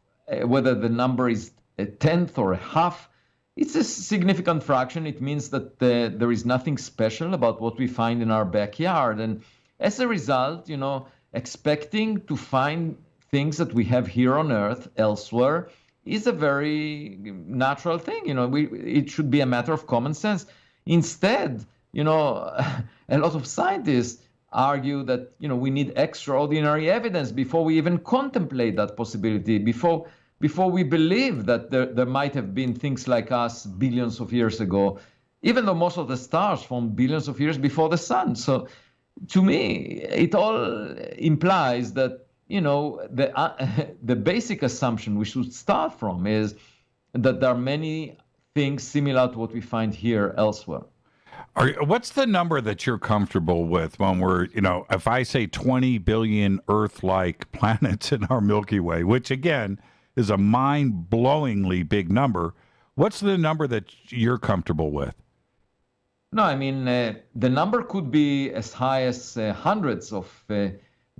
Speaker 15: whether the number is a tenth or a half, it's a significant fraction. It means that there is nothing special about what we find in our backyard. And as a result, expecting to find things that we have here on Earth elsewhere is a very natural thing. It should be a matter of common sense. Instead, a lot of scientists argue that, we need extraordinary evidence before we even contemplate that possibility, before we believe that there might have been things like us billions of years ago, even though most of the stars formed billions of years before the sun. So to me, it all implies that, the basic assumption we should start from is that there are many things similar to what we find here elsewhere.
Speaker 6: What's the number that you're comfortable with when we're, if I say 20 billion Earth-like planets in our Milky Way, which again is a mind-blowingly big number, what's the number that you're comfortable with?
Speaker 15: No, I mean, the number could be as high as hundreds of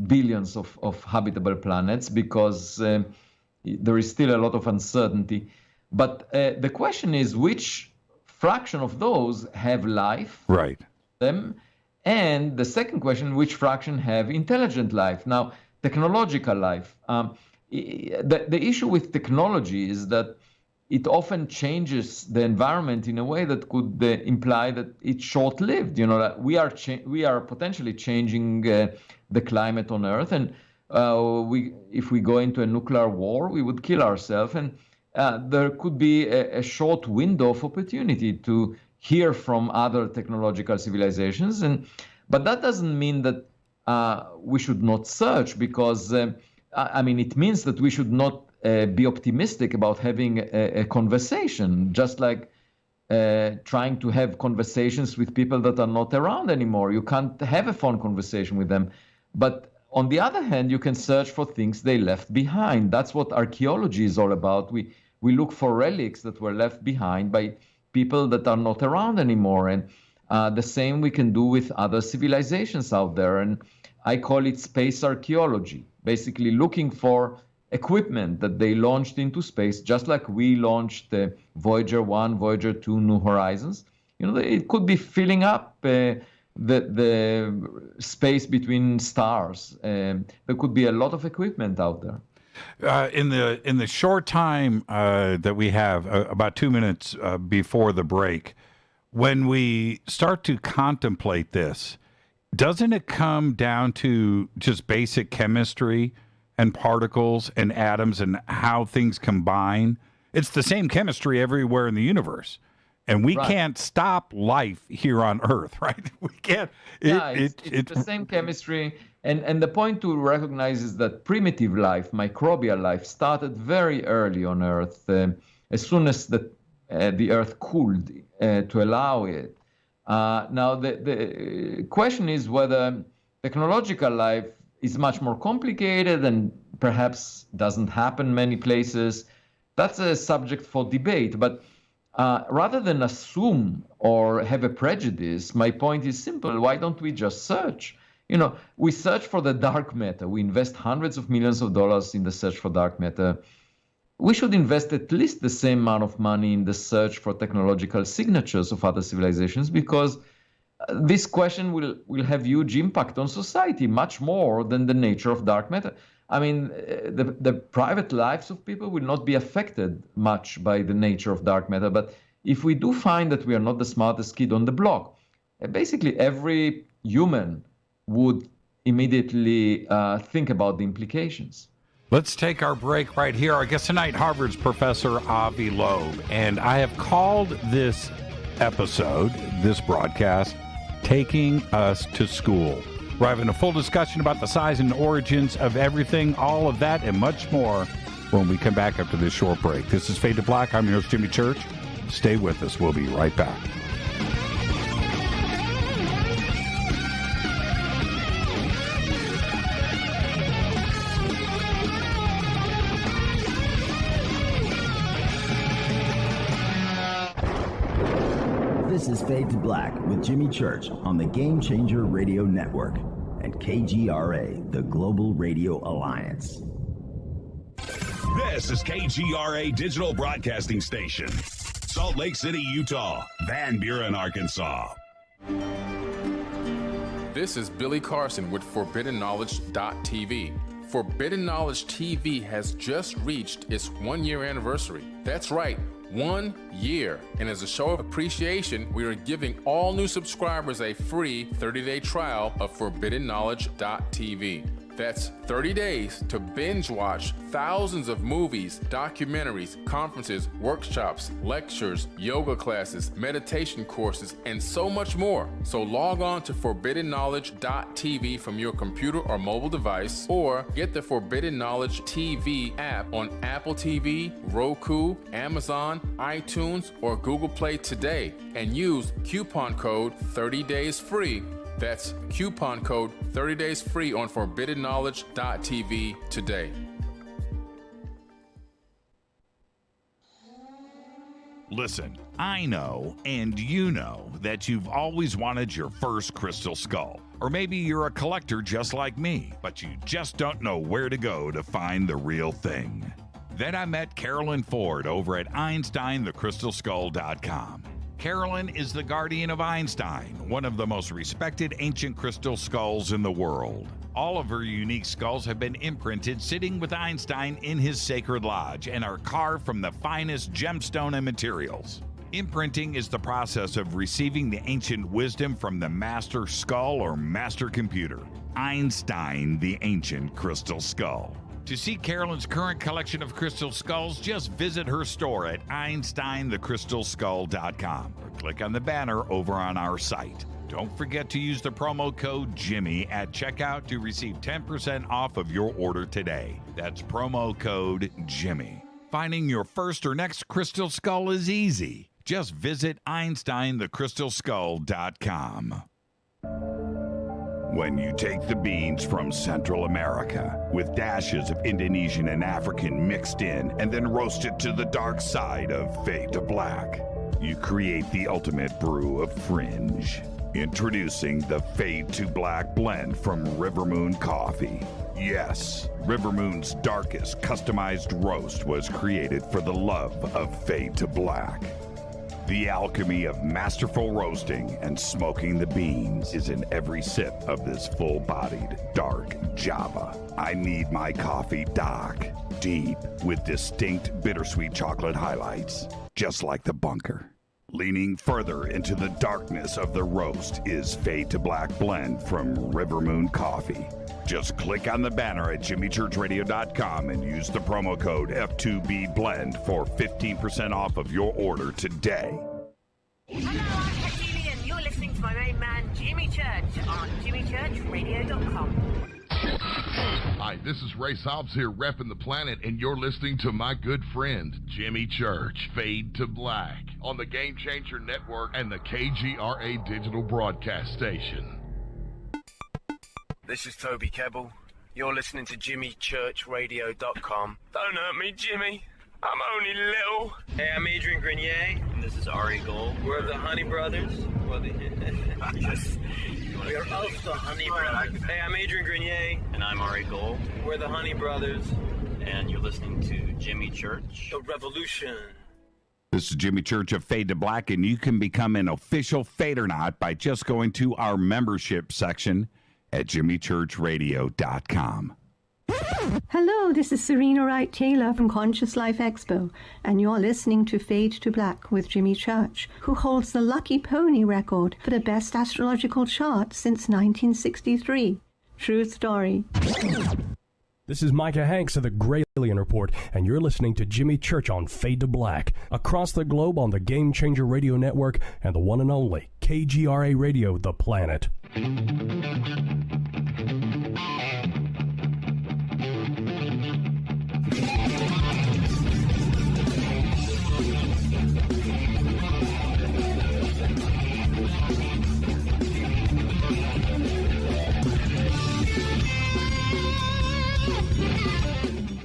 Speaker 15: billions of habitable planets, because there is still a lot of uncertainty. But the question is, which fraction of those have life?
Speaker 6: Right.
Speaker 15: And the second question, which fraction have intelligent life? Now, technological life. The issue with technology is that it often changes the environment in a way that could imply that it's short-lived. That we are potentially changing the climate on Earth, and if we go into a nuclear war, we would kill ourselves, and there could be a short window of opportunity to hear from other technological civilizations, but that doesn't mean that we should not search, because it means that we should not be optimistic about having a conversation, just like trying to have conversations with people that are not around anymore. You can't have a phone conversation with them. But on the other hand, you can search for things they left behind. That's what archaeology is all about. We look for relics that were left behind by people that are not around anymore. And the same we can do with other civilizations out there. And I call it space archaeology, basically looking for equipment that they launched into space, just like we launched Voyager 1, Voyager 2, New Horizons. It could be filling up the space between stars. There could be a lot of equipment out there.
Speaker 6: In the short time that we have, about 2 minutes before the break, when we start to contemplate this, doesn't it come down to just basic chemistry and particles and atoms and how things combine? It's the same chemistry everywhere in the universe. And we can't stop life here on Earth, right? We can't.
Speaker 15: It's the same chemistry. And the point to recognize is that primitive life, microbial life, started very early on Earth, as soon as the Earth cooled to allow it. Now, the question is whether technological life is much more complicated and perhaps doesn't happen many places. That's a subject for debate. But rather than assume or have a prejudice, my point is simple. Why don't we just search? We search for the dark matter. We invest hundreds of millions of dollars in the search for dark matter. We should invest at least the same amount of money in the search for technological signatures of other civilizations, because this question will have huge impact on society, much more than the nature of dark matter. The private lives of people will not be affected much by the nature of dark matter. But if we do find that we are not the smartest kid on the block, basically every human would immediately think about the implications.
Speaker 6: Let's take our break right here. Our guest tonight, Harvard's Professor Avi Loeb. And I have called this episode, this broadcast, taking us to school. We're having a full discussion about the size and origins of everything, all of that and much more when we come back after this short break. This is Fade to Black. I'm your host, Jimmy Church. Stay with us. We'll be right back.
Speaker 3: This is Fade to Black with Jimmy Church on the Game Changer Radio Network and KGRA, the Global Radio Alliance.
Speaker 9: This is KGRA Digital Broadcasting Station, Salt Lake City, Utah, Van Buren, Arkansas.
Speaker 16: This is Billy Carson with ForbiddenKnowledge.tv. Forbidden Knowledge TV has just reached its 1-year anniversary. That's right, 1 year. And as a show of appreciation, we are giving all new subscribers a free 30-day trial of ForbiddenKnowledge.tv. That's 30 days to binge watch thousands of movies, documentaries, conferences, workshops, lectures, yoga classes, meditation courses, and so much more. So log on to ForbiddenKnowledge.tv from your computer or mobile device, or get the Forbidden Knowledge TV app on Apple TV, Roku, Amazon, iTunes, or Google Play today, and use coupon code 30daysfree. That's coupon code 30 days free on ForbiddenKnowledge.tv today.
Speaker 6: Listen, I know, and you know, that you've always wanted your first crystal skull. Or maybe you're a collector just like me, but you just don't know where to go to find the real thing. Then I met Carolyn Ford over at EinsteinTheCrystalSkull.com. Carolyn is the guardian of Einstein, one of the most respected ancient crystal skulls in the world. All of her unique skulls have been imprinted sitting with Einstein in his sacred lodge and are carved from the finest gemstone and materials. Imprinting is the process of receiving the ancient wisdom from the master skull or master computer, Einstein, the ancient crystal skull. To see Carolyn's current collection of crystal skulls, just visit her store at EinsteinTheCrystalSkull.com or click on the banner over on our site. Don't forget to use the promo code Jimmy at checkout to receive 10% off of your order today. That's promo code Jimmy. Finding your first or next crystal skull is easy. Just visit EinsteinTheCrystalSkull.com. When you take the beans from Central America with dashes of Indonesian and African mixed in and then roast it to the dark side of Fade to Black, you create the ultimate brew of fringe. Introducing the Fade to Black blend from River Moon Coffee. Yes, River Moon's darkest customized roast was created for the love of Fade to Black. The alchemy of masterful roasting and smoking the beans is in every sip of this full-bodied, dark Java. I need my coffee dark, deep, with distinct bittersweet chocolate highlights, just like the bunker. Leaning further into the darkness of the roast is Fade to Black blend from River Moon Coffee. Just click on the banner at jimmychurchradio.com and use the promo code F2BBLEND for 15% off of your order today.
Speaker 17: Hello, I'm Katie, and you're listening to my main man, Jimmy Church, on jimmychurchradio.com.
Speaker 18: Hi, this is Ray Hobbs here, repping the planet, and you're listening to my good friend, Jimmy Church, Fade to Black, on the Game Changer Network and the KGRA Digital Broadcast Station.
Speaker 19: This is Toby Kebbell. You're listening to JimmyChurchRadio.com. Don't hurt me, Jimmy. I'm only little.
Speaker 20: Hey, I'm Adrian Grenier. And this is Ari Gold. We're the Honey Brothers. We're of the Honey Brothers. Hey, I'm Adrian Grenier.
Speaker 21: And I'm Ari Gold.
Speaker 20: We're the Honey Brothers.
Speaker 21: And you're listening to Jimmy Church.
Speaker 20: The Revolution.
Speaker 6: This is Jimmy Church of Fade to Black, and you can become an official Fadernaut by just going to our membership section at jimmychurchradio.com.
Speaker 22: Hello, this is Serena Wright Taylor from Conscious Life Expo, and you're listening to Fade to Black with Jimmy Church, who holds the Lucky Pony record for the best astrological chart since 1963. True story.
Speaker 23: This is Micah Hanks of the Gralien Report, and you're listening to Jimmy Church on Fade to Black, across the globe on the Game Changer Radio Network and the one and only KGRA. KGRA Radio, The Planet.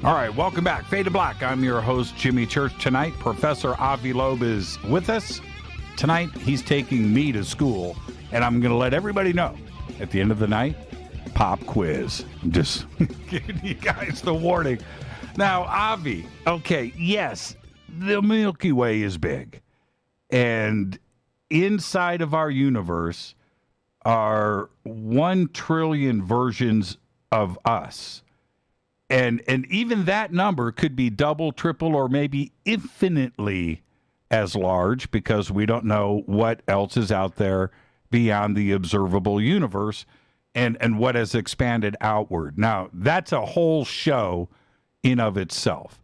Speaker 6: All right, welcome back. Fade to Black. I'm your host, Jimmy Church. Tonight, Professor Avi Loeb is with us. Tonight, he's taking me to school, and I'm going to let everybody know at the end of the night, pop quiz. I'm just giving you guys the warning. Now, Avi, okay, yes, the Milky Way is big, and inside of our universe are 1 trillion versions of us. And even that number could be double, triple, or maybe infinitely as large because we don't know what else is out there beyond the observable universe and what has expanded outward. Now, that's a whole show in of itself.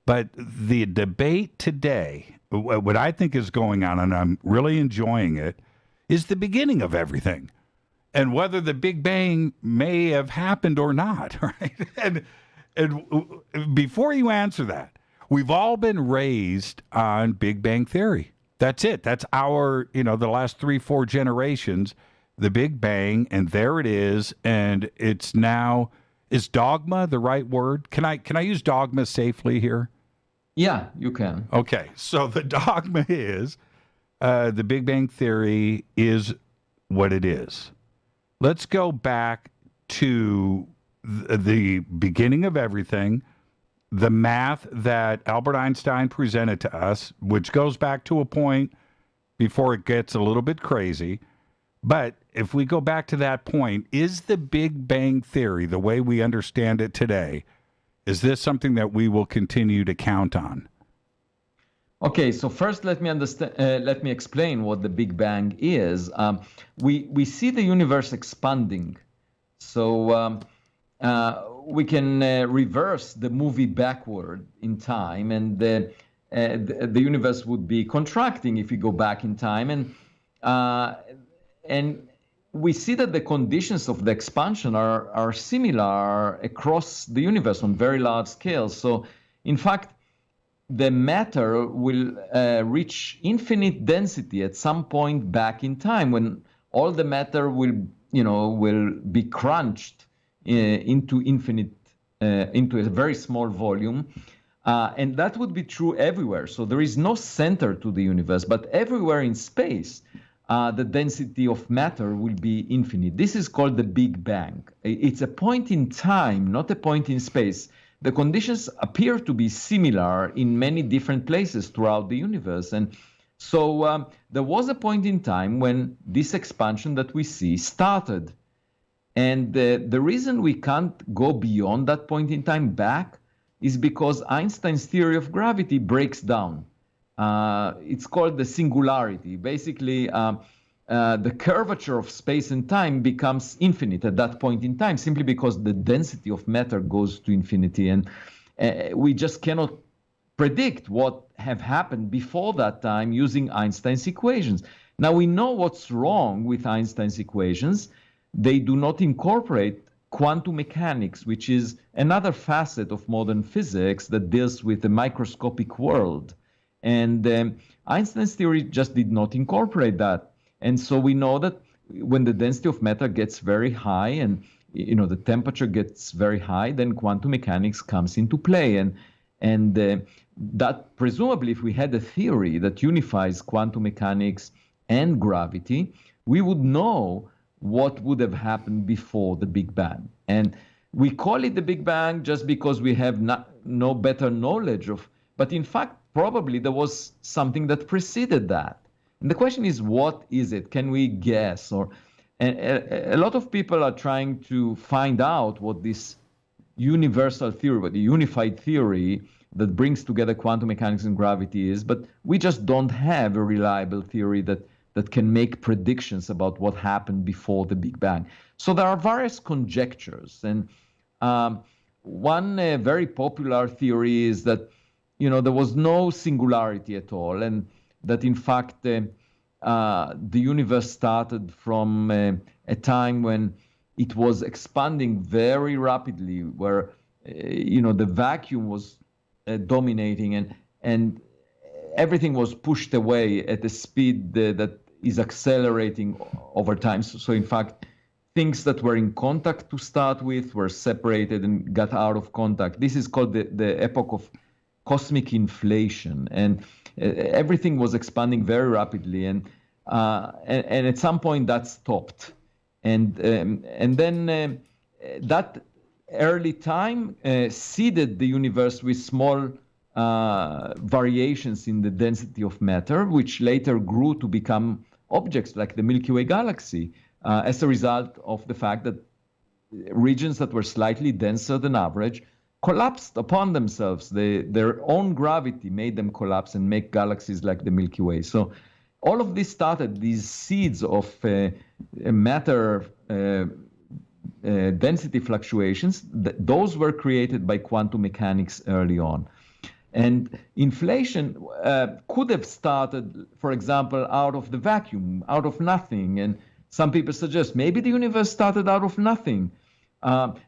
Speaker 6: But the debate today, what I think is going on, and I'm really enjoying it, is the beginning of everything. And whether the Big Bang may have happened or not, right? And before you answer that, we've all been raised on Big Bang Theory. That's it. That's our, the last 3-4 generations, the Big Bang, and there it is. And it's now, is dogma the right word? Can I use dogma safely here?
Speaker 15: Yeah, you can.
Speaker 6: Okay, so the dogma is the Big Bang Theory is what it is. Let's go back to the beginning of everything, the math that Albert Einstein presented to us, which goes back to a point before it gets a little bit crazy. But if we go back to that point, is the Big Bang Theory, the way we understand it today, is this something that we will continue to count on?
Speaker 15: Okay, so first let me explain what the Big Bang is. We see the universe expanding, so we can reverse the movie backward in time, and the universe would be contracting if we go back in time, and we see that the conditions of the expansion are similar across the universe on very large scales. So, in fact, the matter will reach infinite density at some point back in time when all the matter will be crunched into a very small volume. And that would be true everywhere. So there is no center to the universe, but everywhere in space, the density of matter will be infinite. This is called the Big Bang. It's a point in time, not a point in space. The conditions appear to be similar in many different places throughout the universe. And so there was a point in time when this expansion that we see started. And the reason we can't go beyond that point in time back is because Einstein's theory of gravity breaks down. It's called the singularity. Basically, the curvature of space and time becomes infinite at that point in time, simply because the density of matter goes to infinity. And we just cannot predict what have happened before that time using Einstein's equations. Now, we know what's wrong with Einstein's equations. They do not incorporate quantum mechanics, which is another facet of modern physics that deals with the microscopic world. And Einstein's theory just did not incorporate that. And so we know that when the density of matter gets very high and the temperature gets very high, then quantum mechanics comes into play. And that presumably, if we had a theory that unifies quantum mechanics and gravity, we would know what would have happened before the Big Bang. And we call it the Big Bang just because we have no better knowledge of, but in fact, probably there was something that preceded that. And the question is, what is it? Can we guess? And a lot of people are trying to find out what this universal theory, what the unified theory that brings together quantum mechanics and gravity is, but we just don't have a reliable theory that can make predictions about what happened before the Big Bang. So there are various conjectures. And one very popular theory is that, there was no singularity at all, and that in fact the universe started from a time when it was expanding very rapidly, where the vacuum was dominating, and everything was pushed away at a speed that is accelerating over time. So in fact, things that were in contact to start with were separated and got out of contact. This is called the epoch of cosmic inflation, and everything was expanding very rapidly, and at some point that stopped, and then that early time seeded the universe with small variations in the density of matter, which later grew to become objects like the Milky Way galaxy, as a result of the fact that regions that were slightly denser than average collapsed upon themselves. Their own gravity made them collapse and make galaxies like the Milky Way. So all of this started, these seeds of matter density fluctuations, those were created by quantum mechanics early on. And inflation could have started, for example, out of the vacuum, out of nothing. And some people suggest maybe the universe started out of nothing.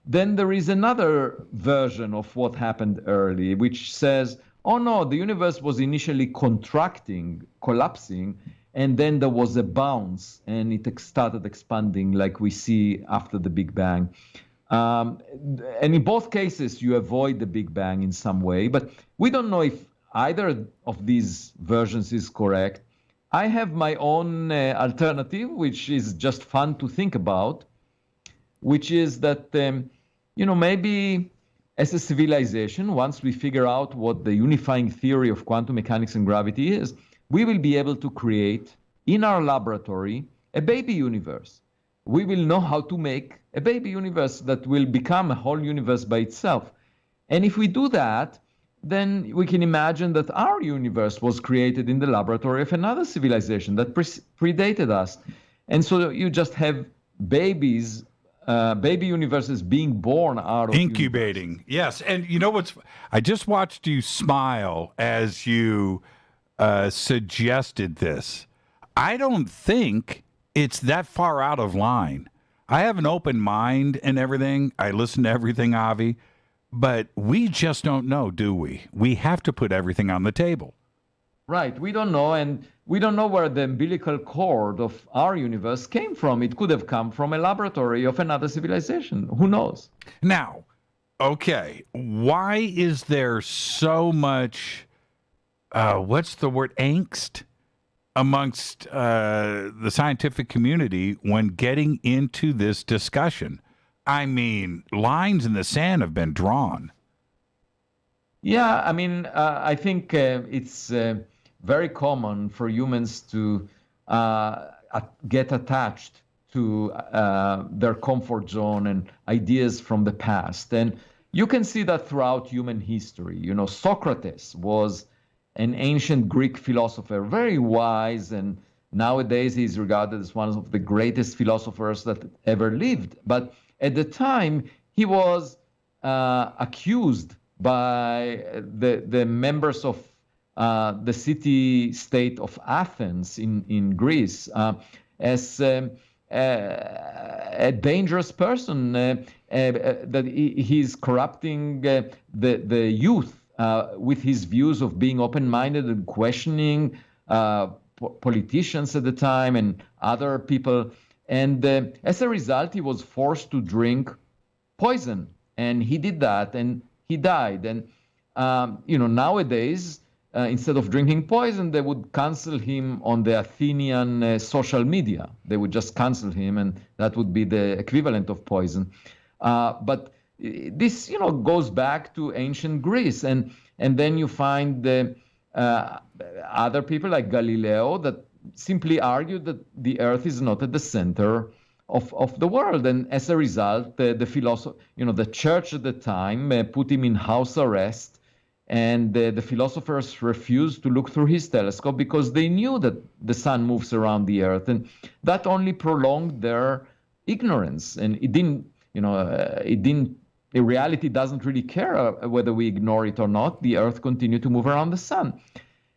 Speaker 15: Then there is another version of what happened early, which says, oh no, the universe was initially contracting, collapsing, and then there was a bounce, and it started expanding like we see after the Big Bang. And in both cases, you avoid the Big Bang in some way, but we don't know if either of these versions is correct. I have my own alternative, which is just fun to think about, which is that, maybe as a civilization, once we figure out what the unifying theory of quantum mechanics and gravity is, we will be able to create in our laboratory a baby universe. We will know how to make a baby universe that will become a whole universe by itself. And if we do that, then we can imagine that our universe was created in the laboratory of another civilization that predated us. And so you just have babies, baby universes being born out of
Speaker 6: incubating.
Speaker 15: Universe.
Speaker 6: Yes. And you know what's, I just watched you smile as you suggested this. I don't think it's that far out of line. I have an open mind and everything. I listen to everything, Avi, but we just don't know, do we? We have to put everything on the table.
Speaker 15: Right. We don't know, and we don't know where the umbilical cord of our universe came from. It could have come from a laboratory of another civilization. Who knows?
Speaker 6: Now, okay, why is there so much, what's the word, angst amongst the scientific community when getting into this discussion? I mean, lines in the sand have been drawn.
Speaker 15: Yeah, I mean, I think it's very common for humans to get attached to their comfort zone and ideas from the past. And you can see that throughout human history. You know, Socrates was an ancient Greek philosopher, very wise, and nowadays he's regarded as one of the greatest philosophers that ever lived. But at the time, he was accused by the members of the city-state of Athens in Greece as a dangerous person, that he's corrupting the youth with his views of being open-minded and questioning politicians at the time and other people. And as a result, he was forced to drink poison. And he did that, and he died. And, nowadays, instead of drinking poison, they would cancel him on the Athenian social media. They would just cancel him, and that would be the equivalent of poison. But this, goes back to ancient Greece. And then you find other people like Galileo that simply argued that the Earth is not at the center of the world. And as a result, the philosopher, the church at the time put him in house arrest. And the philosophers refused to look through his telescope because they knew that the sun moves around the Earth. And that only prolonged their ignorance. And reality doesn't really care whether we ignore it or not. The Earth continued to move around the sun.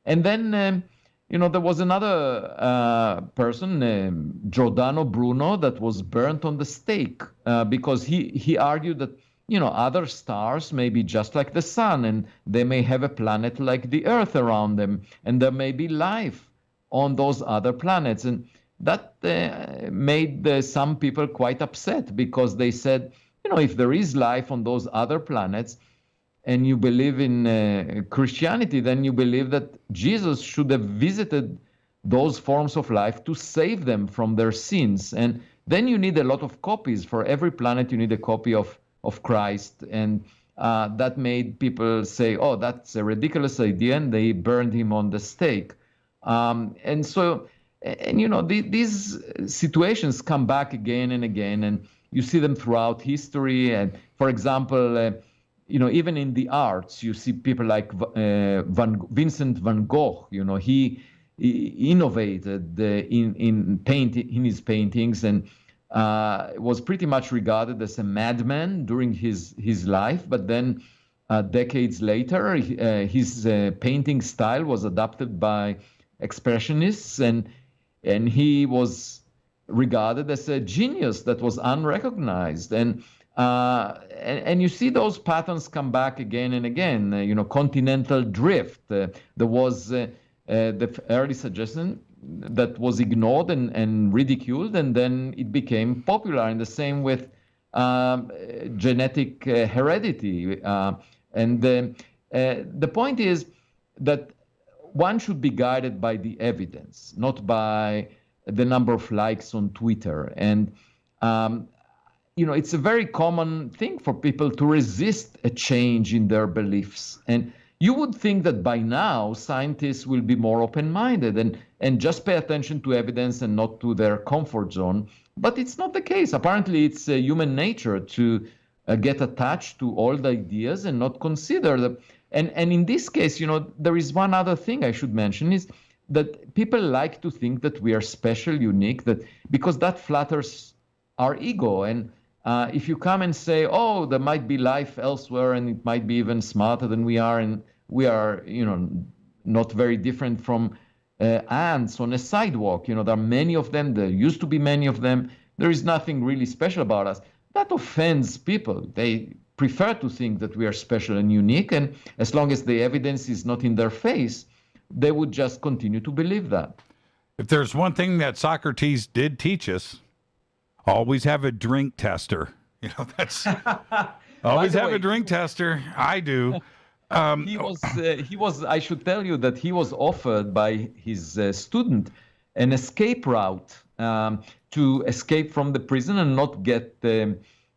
Speaker 15: And then there was another person, Giordano Bruno, that was burnt on the stake because he argued that, other stars may be just like the sun, and they may have a planet like the Earth around them, and there may be life on those other planets. And that made some people quite upset because they said, if there is life on those other planets, and you believe in Christianity, then you believe that Jesus should have visited those forms of life to save them from their sins. And then you need a lot of copies. For every planet, you need a copy of Christ. And that made people say, oh, that's a ridiculous idea, and they burned him on the stake. These situations come back again and again, and you see them throughout history. And for example, even in the arts, you see people like Vincent van Gogh. He innovated in his paintings, and was pretty much regarded as a madman during his life. But then decades later, his painting style was adopted by expressionists, and he was regarded as a genius that was unrecognized. And you see those patterns come back again and again. Continental drift. There was the early suggestion that was ignored and ridiculed, and then it became popular. And the same with genetic heredity. The point is that one should be guided by the evidence, not by the number of likes on Twitter. And it's a very common thing for people to resist a change in their beliefs. And you would think that by now scientists will be more open-minded and just pay attention to evidence and not to their comfort zone. But it's not the case. Apparently, it's human nature to get attached to old ideas and not consider them. And in this case, there is one other thing I should mention, is that people like to think that we are special, unique, because that flatters our ego. And if you come and say, oh, there might be life elsewhere, and it might be even smarter than we are, and we are, not very different from ants on a sidewalk. There are many of them. There used to be many of them. There is nothing really special about us. That offends people. They prefer to think that we are special and unique, and as long as the evidence is not in their face, they would just continue to believe that.
Speaker 6: If there's one thing that Socrates did teach us, always have a drink tester. That's always have a drink tester. I do.
Speaker 15: He was. I should tell you that he was offered by his student an escape route to escape from the prison and not get,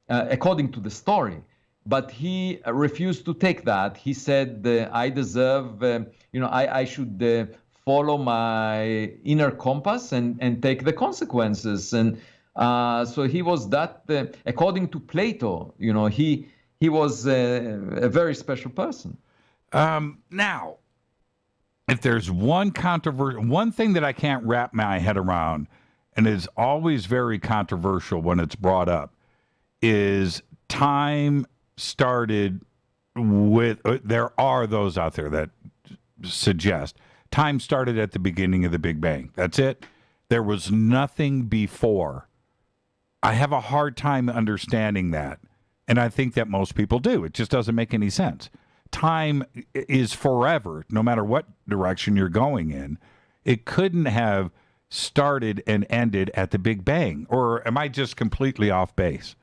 Speaker 15: according to the story. But he refused to take that. He said, I deserve, I should follow my inner compass and take the consequences. And so he was that, according to Plato, he was a very special person.
Speaker 6: Now, if there's one thing that I can't wrap my head around, and is always very controversial when it's brought up, is time started with, there are those out there that suggest time started at the beginning of the Big Bang. That's it. There was nothing before. I have a hard time understanding that. And I think that most people do. It just doesn't make any sense. Time is forever, no matter what direction you're going in. It couldn't have started and ended at the Big Bang. Or am I just completely off base?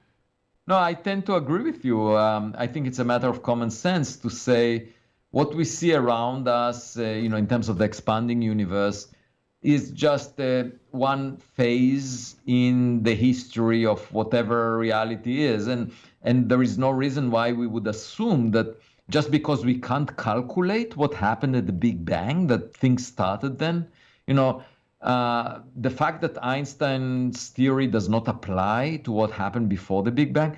Speaker 15: No, I tend to agree with you. I think it's a matter of common sense to say what we see around us, in terms of the expanding universe, is just one phase in the history of whatever reality is. And there is no reason why we would assume that just because we can't calculate what happened at the Big Bang, that things started then. The fact that Einstein's theory does not apply to what happened before the Big Bang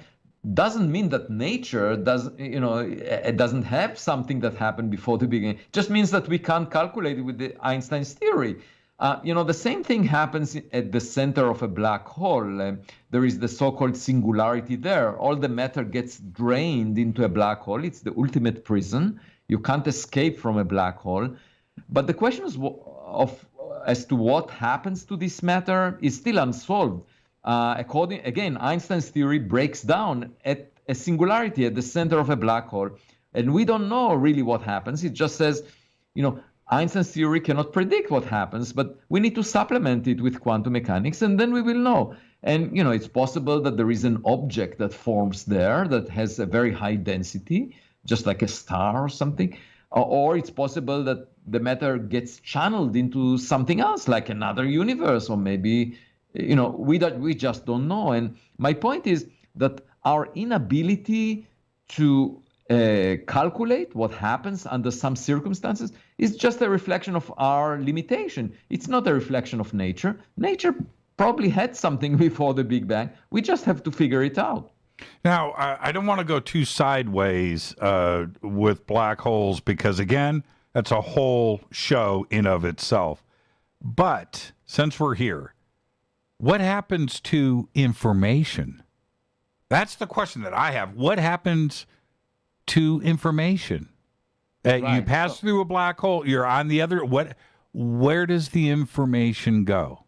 Speaker 15: doesn't mean that nature it doesn't have something that happened before the Big Bang. It just means that we can't calculate it with Einstein's theory. The same thing happens at the center of a black hole. There is the so-called singularity there. All the matter gets drained into a black hole. It's the ultimate prison. You can't escape from a black hole. But the question is, as to what happens to this matter is still unsolved. Einstein's theory breaks down at a singularity at the center of a black hole, and we don't know really what happens. It just says, Einstein's theory cannot predict what happens, but we need to supplement it with quantum mechanics, and then we will know. And, it's possible that there is an object that forms there that has a very high density, just like a star or something. Or it's possible that the matter gets channeled into something else, like another universe, or maybe, we just don't know. And my point is that our inability to calculate what happens under some circumstances is just a reflection of our limitation. It's not a reflection of nature. Nature probably had something before the Big Bang. We just have to figure it out.
Speaker 6: Now, I don't want to go too sideways with black holes because, again, that's a whole show in of itself. But since we're here, what happens to information? That's the question that I have. What happens to information? Right. You pass through a black hole, you're on the other. Where does the information go?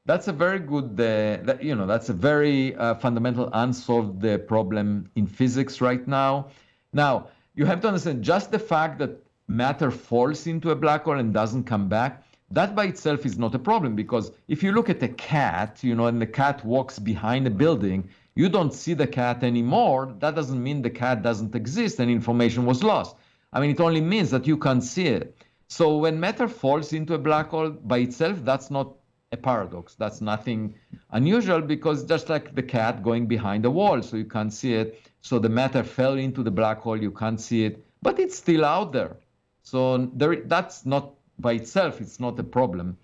Speaker 15: That's a very good, that's a very fundamental unsolved problem in physics right now. Now, you have to understand just the fact that matter falls into a black hole and doesn't come back, that by itself is not a problem, because if you look at a cat, and the cat walks behind a building, you don't see the cat anymore. That doesn't mean the cat doesn't exist and information was lost. It only means that you can't see it. So when matter falls into a black hole by itself, that's not a paradox. That's nothing unusual, because just like the cat going behind a wall, so you can't see it. So the matter fell into the black hole, you can't see it, but it's still out there. So that's not by itself, it's not a problem.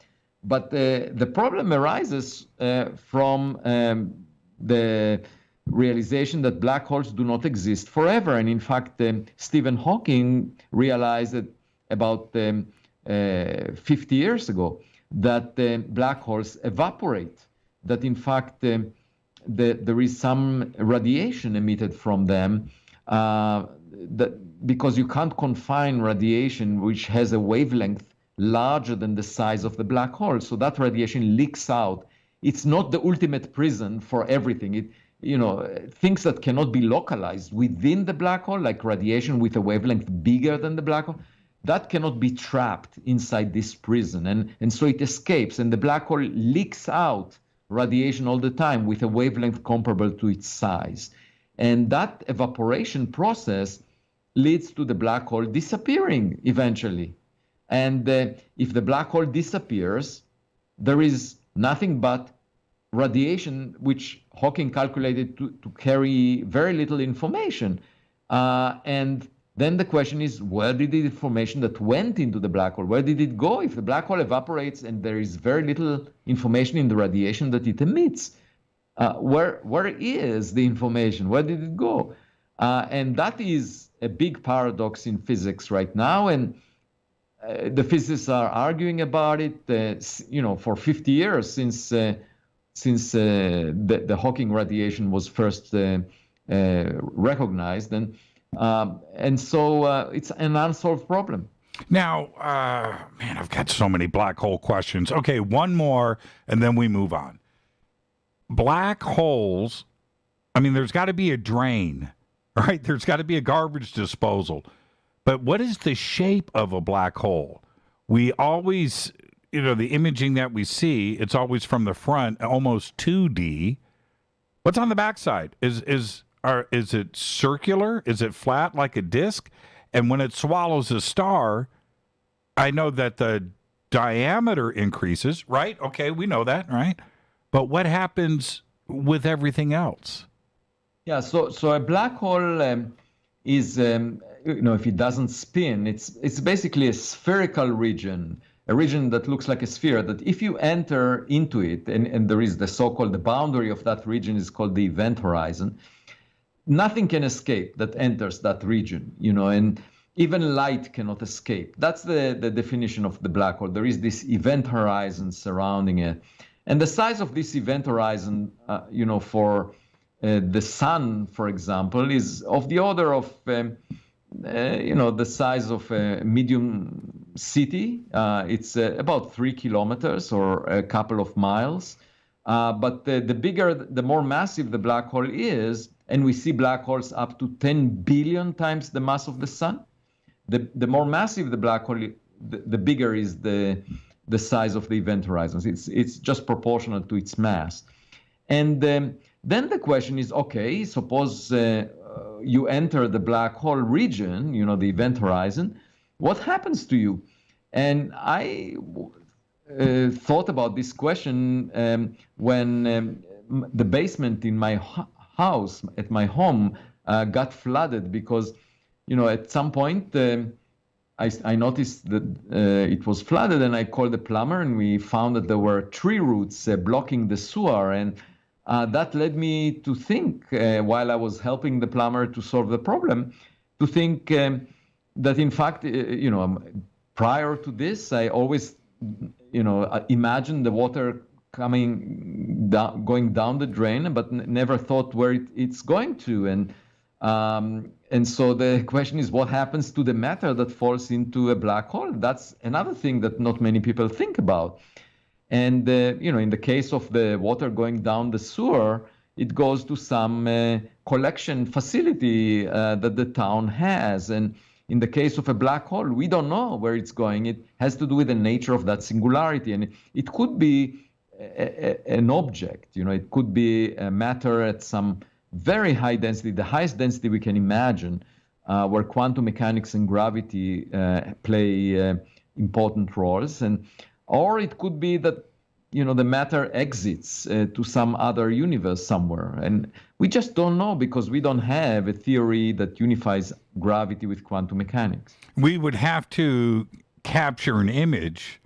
Speaker 15: But the problem arises from the realization that black holes do not exist forever. And in fact, Stephen Hawking realized it about 50 years ago, that black holes evaporate, that in fact there is some radiation emitted from them, because you can't confine radiation which has a wavelength larger than the size of the black hole. So that radiation leaks out. It's not the ultimate prison for everything. Things that cannot be localized within the black hole, like radiation with a wavelength bigger than the black hole, that cannot be trapped inside this prison. And so it escapes, and the black hole leaks out radiation all the time with a wavelength comparable to its size. And that evaporation process leads to the black hole disappearing eventually. And if the black hole disappears, there is nothing but radiation, which Hawking calculated to carry very little information. And then the question is, where did the information that went into the black hole, where did it go? If the black hole evaporates and there is very little information in the radiation that it emits, where is the information? Where did it go? And that is a big paradox in physics right now. And the physicists are arguing about it, for 50 years since the Hawking radiation was first recognized. And so it's an unsolved problem.
Speaker 6: Now, I've got so many black hole questions. Okay, one more, and then we move on. Black holes, there's got to be a drain, right? There's got to be a garbage disposal. But what is the shape of a black hole? We always, the imaging that we see, it's always from the front, almost 2D. What's on the backside? Is it circular? Is it flat like a disc? And when it swallows a star, I know that the diameter increases, right? Okay, we know that, right? But what happens with everything else?
Speaker 15: Yeah, so a black hole is, if it doesn't spin, it's basically a spherical region, a region that looks like a sphere, that if you enter into it, and there is the so-called, the boundary of that region is called the event horizon, nothing can escape that enters that region, and even light cannot escape. That's the definition of the black hole. There is this event horizon surrounding it. And the size of this event horizon, for the sun, for example, is of the order of, the size of a medium city. It's about 3 kilometers or a couple of miles. But the bigger, the more massive the black hole is, and we see black holes up to 10 billion times the mass of the sun, the more massive the black hole, the bigger is the size of the event horizons. It's just proportional to its mass. And then the question is, okay, suppose you enter the black hole region, the event horizon, what happens to you? And I thought about this question when the basement in my house, at my home, got flooded because, at some point I noticed that it was flooded, and I called the plumber, and we found that there were tree roots blocking the sewer, and that led me to think, while I was helping the plumber to solve the problem, to think that in fact, prior to this, I always, imagined the water going down the drain, but never thought where it's going to. And so the question is, what happens to the matter that falls into a black hole? That's another thing that not many people think about. And, in the case of the water going down the sewer, it goes to some collection facility that the town has. And in the case of a black hole, we don't know where it's going. It has to do with the nature of that singularity. And it could be an object, it could be a matter at some very high density, the highest density we can imagine, where quantum mechanics and gravity play important roles. Or it could be that, the matter exits to some other universe somewhere. And we just don't know because we don't have a theory that unifies gravity with quantum mechanics.
Speaker 6: We would have to capture an image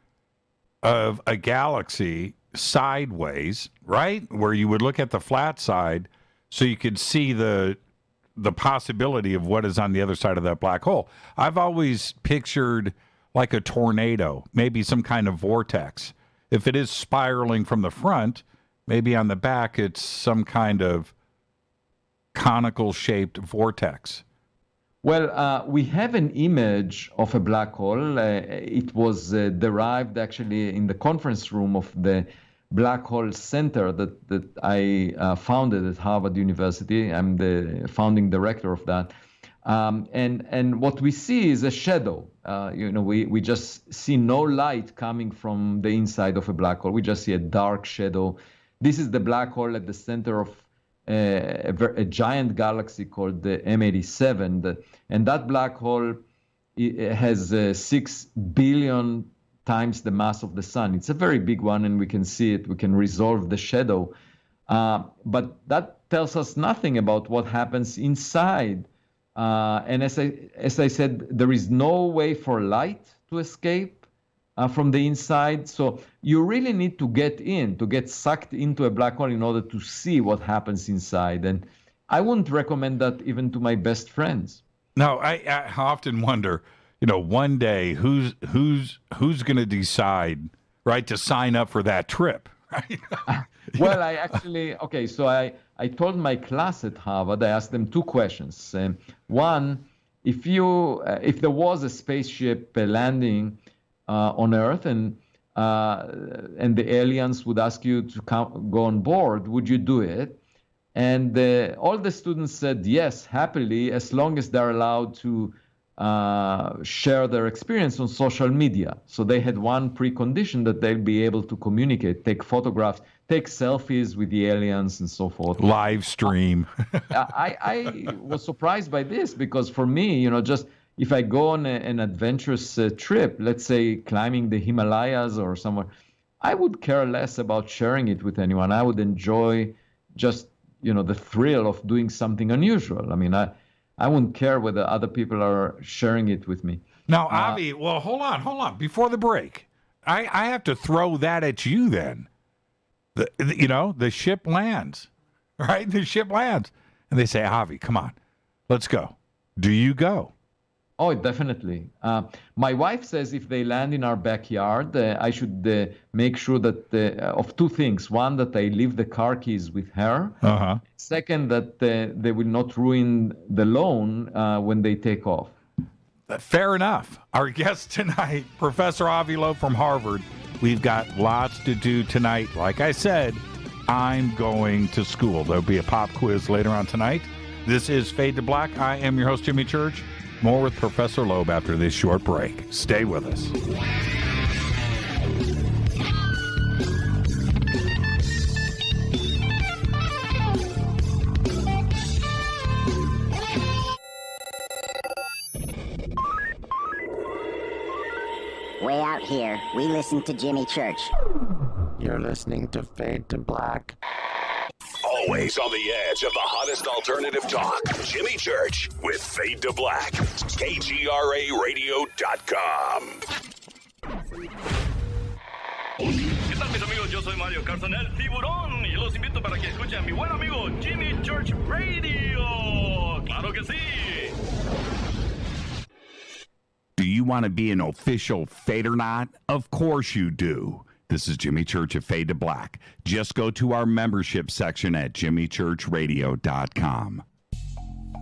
Speaker 6: of a galaxy sideways, right? Where you would look at the flat side so you could see the possibility of what is on the other side of that black hole. I've always pictured like a tornado, maybe some kind of vortex. If it is spiraling from the front, maybe on the back it's some kind of conical shaped vortex.
Speaker 15: Well, we have an image of a black hole. It was derived actually in the conference room of the Black Hole Center that I founded at Harvard University. I'm the founding director of that. And what we see is a shadow. We just see no light coming from the inside of a black hole. We just see a dark shadow. This is the black hole at the center of a giant galaxy called the M87. And that black hole has 6 billion times the mass of the sun. It's a very big one, and we can see it. We can resolve the shadow. But that tells us nothing about what happens inside. And as I said, there is no way for light to escape from the inside. So you really need to get sucked into a black hole in order to see what happens inside. And I wouldn't recommend that even to my best friends.
Speaker 6: No, I often wonder, one day who's going to decide, right, to sign up for that trip, right?
Speaker 15: Well, so I told my class at Harvard, I asked them 2 questions. One, if there was a spaceship landing on Earth and the aliens would ask you to go on board, would you do it? And all the students said yes, happily, as long as they're allowed to share their experience on social media. So they had one precondition, that they'll be able to communicate, take photographs, take selfies with the aliens and so forth.
Speaker 6: Live stream.
Speaker 15: I was surprised by this because for me, just if I go on an adventurous trip, let's say climbing the Himalayas or somewhere, I would care less about sharing it with anyone. I would enjoy just, the thrill of doing something unusual. I mean, I wouldn't care whether other people are sharing it with me.
Speaker 6: Now, Avi, well, hold on. Before the break, I have to throw that at you then. The ship lands, right? The ship lands. And they say, Avi, come on, let's go. Do you go?
Speaker 15: Oh, definitely. My wife says if they land in our backyard, I should make sure that of 2 things. One, that I leave the car keys with her.
Speaker 6: Uh-huh.
Speaker 15: Second, that they will not ruin the lawn when they take off.
Speaker 6: Fair enough. Our guest tonight, Professor Avi Loeb from Harvard. We've got lots to do tonight. Like I said, I'm going to school. There'll be a pop quiz later on tonight. This is Fade to Black. I am your host, Jimmy Church. More with Professor Loeb after this short break. Stay with us.
Speaker 2: Way out here, we listen to Jimmy Church.
Speaker 4: You're listening to Fade to Black.
Speaker 9: Always on the edge of the hottest alternative talk. Jimmy Church with Fade to Black. KGRARadio.com.
Speaker 7: ¿Qué tal, mis amigos? Yo soy Mario Carson, el tiburón, y los invito para que escuchen a mi buen amigo Jimmy Church Radio. ¡Claro que sí!
Speaker 6: Do you want to be an official Fadernaut? Of course you do. This is Jimmy Church of Fade to Black. Just go to our membership section at jimmychurchradio.com.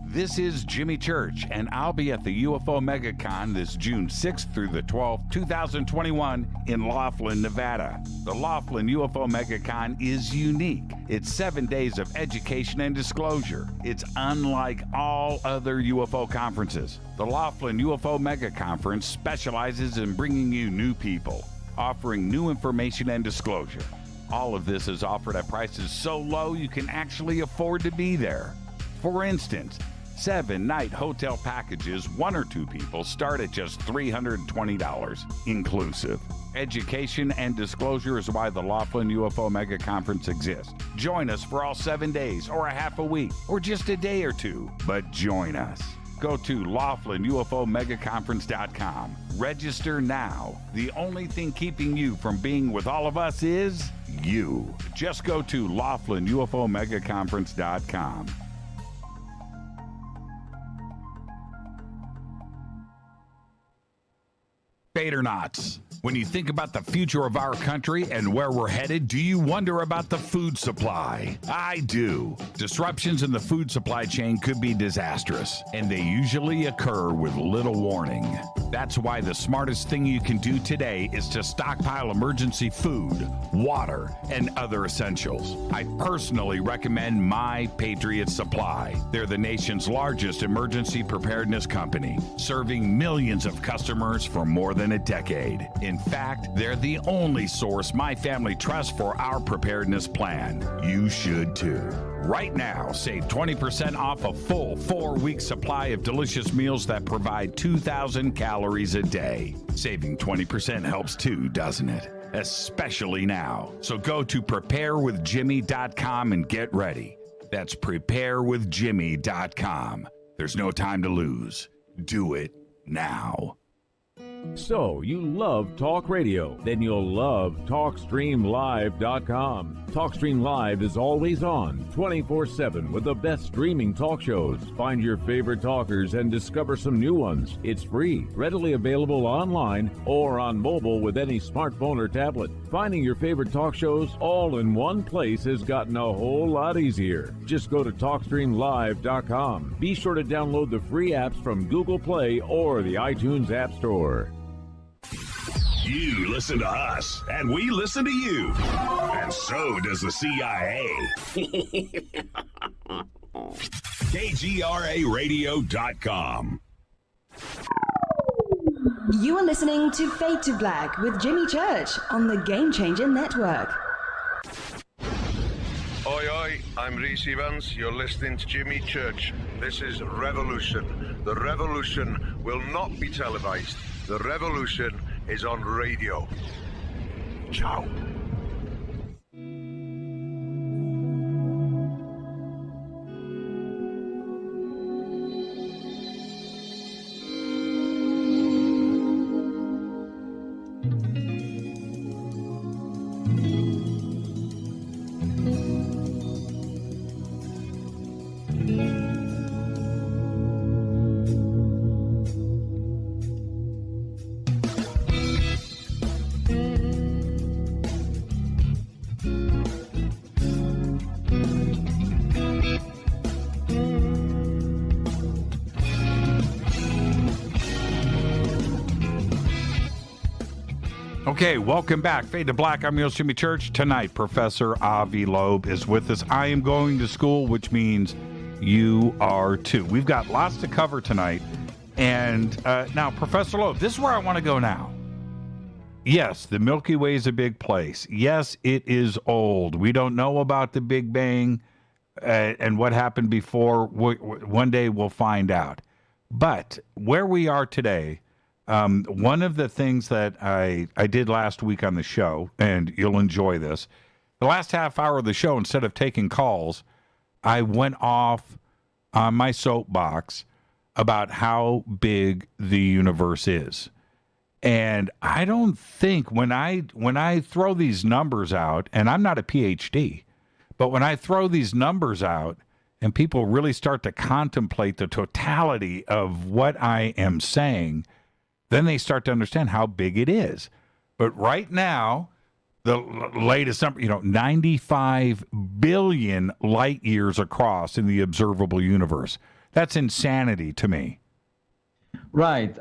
Speaker 6: This is Jimmy Church, and I'll be at the UFO MegaCon this June 6th through the 12th, 2021 in Laughlin, Nevada. The Laughlin UFO MegaCon is unique. It's 7 days of education and disclosure. It's unlike all other UFO conferences. The Laughlin UFO MegaConference specializes in bringing you new people, offering new information and disclosure. All of this is offered at prices so low you can actually afford to be there. For instance, 7-night hotel packages, 1 or 2 people, start at just $320 inclusive. Education and disclosure is why the Laughlin UFO Mega Conference exists. Join us for all 7 days, or a half a week, or just a day or two, but join us. Go to LaughlinUFOMegaConference.com. Register now. The only thing keeping you from being with all of us is you. Just go to LaughlinUFOMegaConference.com. Badernauts. When you think about the future of our country and where we're headed, do you wonder about the food supply? I do. Disruptions in the food supply chain could be disastrous, and they usually occur with little warning. That's why the smartest thing you can do today is to stockpile emergency food, water, and other essentials. I personally recommend My Patriot Supply. They're the nation's largest emergency preparedness company, serving millions of customers for more than a decade. In fact, they're the only source my family trusts for our preparedness plan. You should too. Right now, save 20% off a full 4-week supply of delicious meals that provide 2,000 calories a day. Saving 20% helps too, doesn't it? Especially now. So go to preparewithjimmy.com and get ready. That's preparewithjimmy.com. There's no time to lose. Do it now.
Speaker 24: So, you love talk radio? Then you'll love TalkStreamLive.com. TalkStream Live is always on, 24/7, with the best streaming talk shows. Find your favorite talkers and discover some new ones. It's free, readily available online or on mobile with any smartphone or tablet. Finding your favorite talk shows all in one place has gotten a whole lot easier. Just go to TalkStreamLive.com. Be sure to download the free apps from Google Play or the iTunes App Store.
Speaker 9: You listen to us, and we listen to you. And so does the CIA. KGRARadio.com.
Speaker 1: You are listening to Fade to Black with Jimmy Church on the Game Changer Network.
Speaker 12: Oi, oi, I'm Reese Evans. You're listening to Jimmy Church. This is Revolution. The revolution will not be televised. The revolution is on radio. Ciao.
Speaker 6: Okay, welcome back. Fade to Black. I'm your host, Jimmy Church. Tonight, Professor Avi Loeb is with us. I am going to school, which means you are too. We've got lots to cover tonight. And now, Professor Loeb, this is where I want to go now. Yes, the Milky Way is a big place. Yes, it is old. We don't know about the Big Bang and what happened before. One day we'll find out. But where we are today, one of the things that I did last week on the show, and you'll enjoy this, the last half hour of the show, instead of taking calls, I went off on my soapbox about how big the universe is. And I don't think when I throw these numbers out, and I'm not a PhD, but when I throw these numbers out and people really start to contemplate the totality of what I am saying, then they start to understand how big it is. But right now, the latest number, 95 billion light years across in the observable universe. That's insanity to me.
Speaker 15: Right.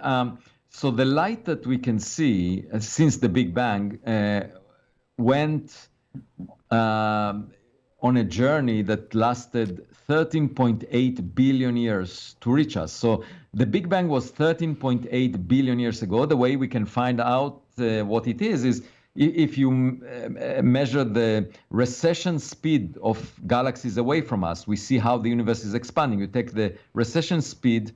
Speaker 15: So the light that we can see since the Big Bang went on a journey that lasted 13.8 billion years to reach us. So the Big Bang was 13.8 billion years ago. The way we can find out what it is if you measure the recession speed of galaxies away from us. We see how the universe is expanding. You take the recession speed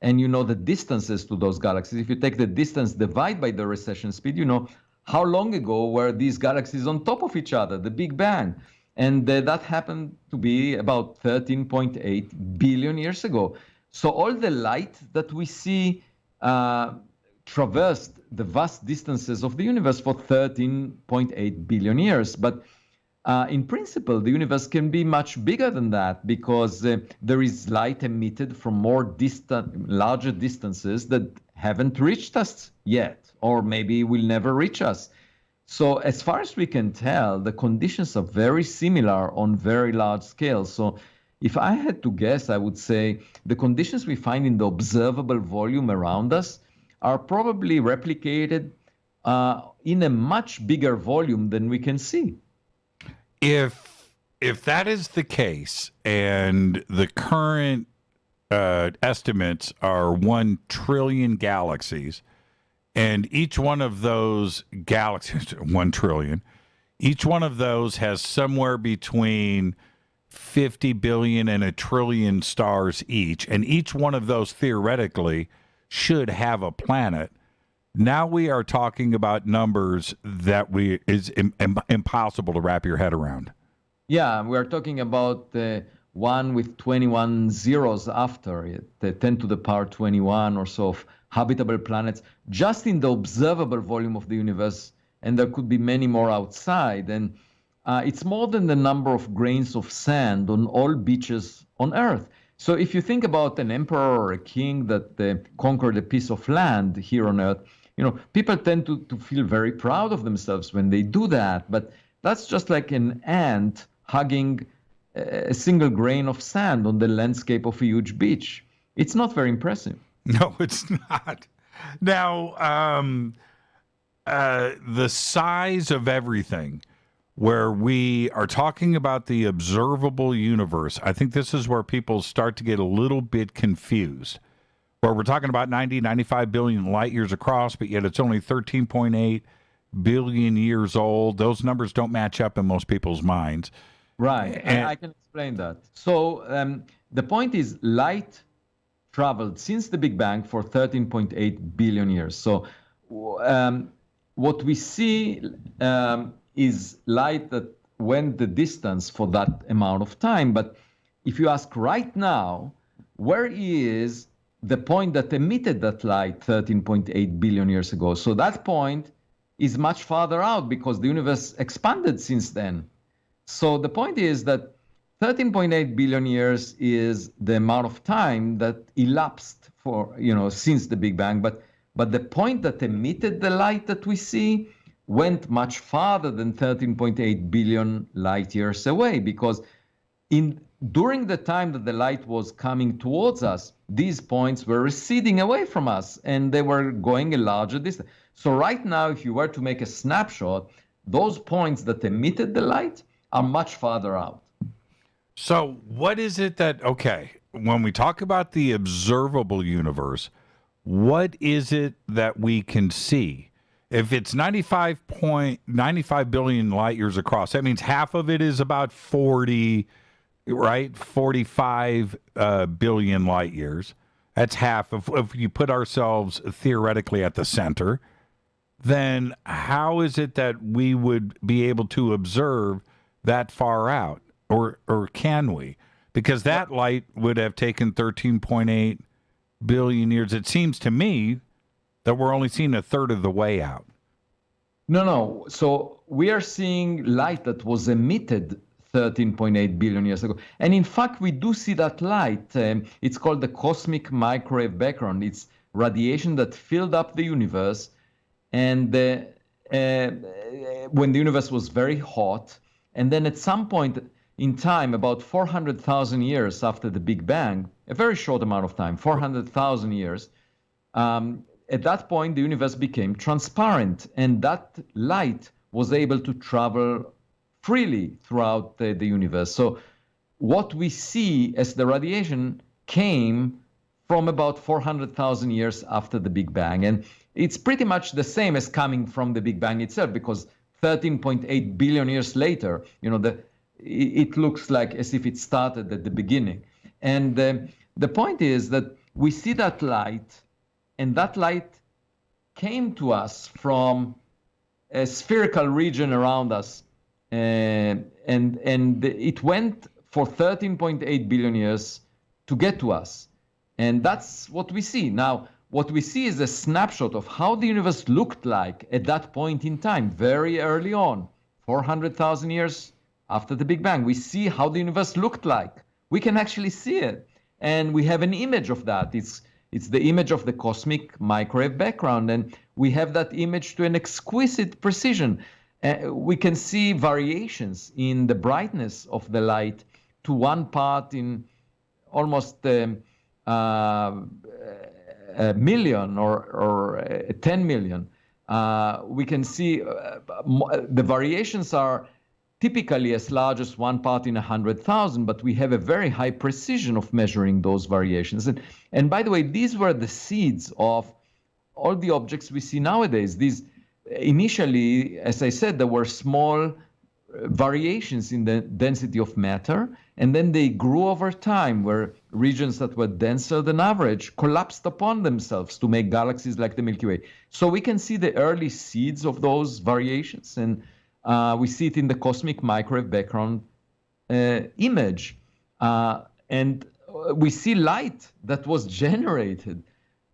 Speaker 15: and you know the distances to those galaxies. If you take the distance, divide by the recession speed, you know how long ago were these galaxies on top of each other, the Big Bang. And that happened to be about 13.8 billion years ago. So all the light that we see traversed the vast distances of the universe for 13.8 billion years. But in principle, the universe can be much bigger than that because there is light emitted from more distant, larger distances that haven't reached us yet, or maybe will never reach us. So as far as we can tell, the conditions are very similar on very large scales. So if I had to guess, I would say the conditions we find in the observable volume around us are probably replicated in a much bigger volume than we can see.
Speaker 6: If that is the case, and the current estimates are 1 trillion galaxies, and each one of those galaxies, 1 trillion, each one of those has somewhere between 50 billion and 1 trillion stars each, and each one of those theoretically should have a planet. Now we are talking about numbers that is impossible to wrap your head around.
Speaker 15: Yeah, we are talking about 1 with 21 zeros after it, the 10 to the power 21 or so of habitable planets, just in the observable volume of the universe, and there could be many more outside. And it's more than the number of grains of sand on all beaches on Earth. So if you think about an emperor or a king that conquered a piece of land here on Earth, people tend to feel very proud of themselves when they do that. But that's just like an ant hugging a single grain of sand on the landscape of a huge beach. It's not very impressive.
Speaker 6: No, it's not. Now, the size of everything, where we are talking about the observable universe, I think this is where people start to get a little bit confused. Where we're talking about 95 billion light years across, but yet it's only 13.8 billion years old. Those numbers don't match up in most people's minds.
Speaker 15: Right, and I can explain that. So the point is light traveled since the Big Bang for 13.8 billion years. So what we see is light that went the distance for that amount of time. But if you ask right now, where is the point that emitted that light 13.8 billion years ago? So that point is much farther out because the universe expanded since then. So the point is that 13.8 billion years is the amount of time that elapsed for, since the Big Bang. But the point that emitted the light that we see went much farther than 13.8 billion light years away, because during the time that the light was coming towards us, these points were receding away from us and they were going a larger distance. So right now, if you were to make a snapshot, those points that emitted the light are much farther out.
Speaker 6: So what is it that, okay, when we talk about the observable universe, what is it that we can see? If it's 95 billion light years across, that means half of it is about 40, right? 45 billion light years. That's half. If you put ourselves theoretically at the center, then how is it that we would be able to observe that far out? Or can we? Because that light would have taken 13.8 billion years. It seems to me that we're only seeing a third of the way out.
Speaker 15: No. So we are seeing light that was emitted 13.8 billion years ago. And in fact, we do see that light. It's called the cosmic microwave background. It's radiation that filled up the universe. And when the universe was very hot, and then at some point in time, about 400,000 years after the Big Bang, a very short amount of time, 400,000 years, at that point, the universe became transparent, and that light was able to travel freely throughout the universe. So what we see as the radiation came from about 400,000 years after the Big Bang. And it's pretty much the same as coming from the Big Bang itself, because 13.8 billion years later, it looks like as if it started at the beginning. And the point is that we see that light, and that light came to us from a spherical region around us. And it went for 13.8 billion years to get to us. And that's what we see. Now, what we see is a snapshot of how the universe looked like at that point in time, very early on, 400,000 years after the Big Bang. We see how the universe looked like. We can actually see it. And we have an image of that. It's the image of the cosmic microwave background. And we have that image to an exquisite precision. We can see variations in the brightness of the light to 1 part in almost a million or 10 million. We can see the variations are typically as large as 1 part in 100,000, but we have a very high precision of measuring those variations. And by the way, these were the seeds of all the objects we see nowadays. These initially, as I said, there were small variations in the density of matter, and then they grew over time, where regions that were denser than average collapsed upon themselves to make galaxies like the Milky Way. So we can see the early seeds of those variations, and we see it in the cosmic microwave background image. And we see light that was generated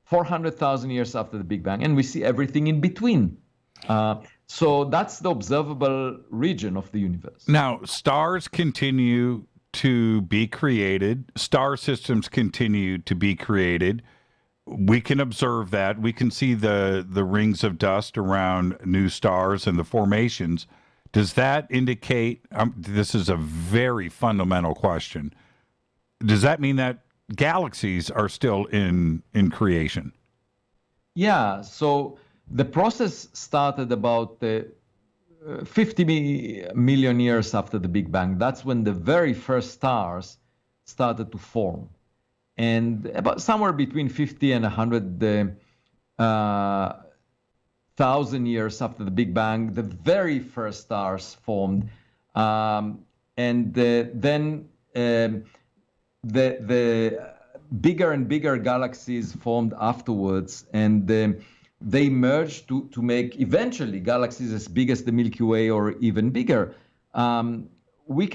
Speaker 15: 400,000 years after the Big Bang, and we see everything in between. So that's the observable region of the universe.
Speaker 6: Now, stars continue to be created. Star systems continue to be created. We can observe that. We can see the rings of dust around new stars and the formations. Does that indicate, this is a very fundamental question, does that mean that galaxies are still in creation?
Speaker 15: Yeah, so the process started about 50 million years after the Big Bang. That's when the very first stars started to form. And about somewhere between 50 and 100,000 years after the Big Bang, the very first stars formed. Then the bigger and bigger galaxies formed afterwards, and they merged to make eventually galaxies as big as the Milky Way or even bigger. We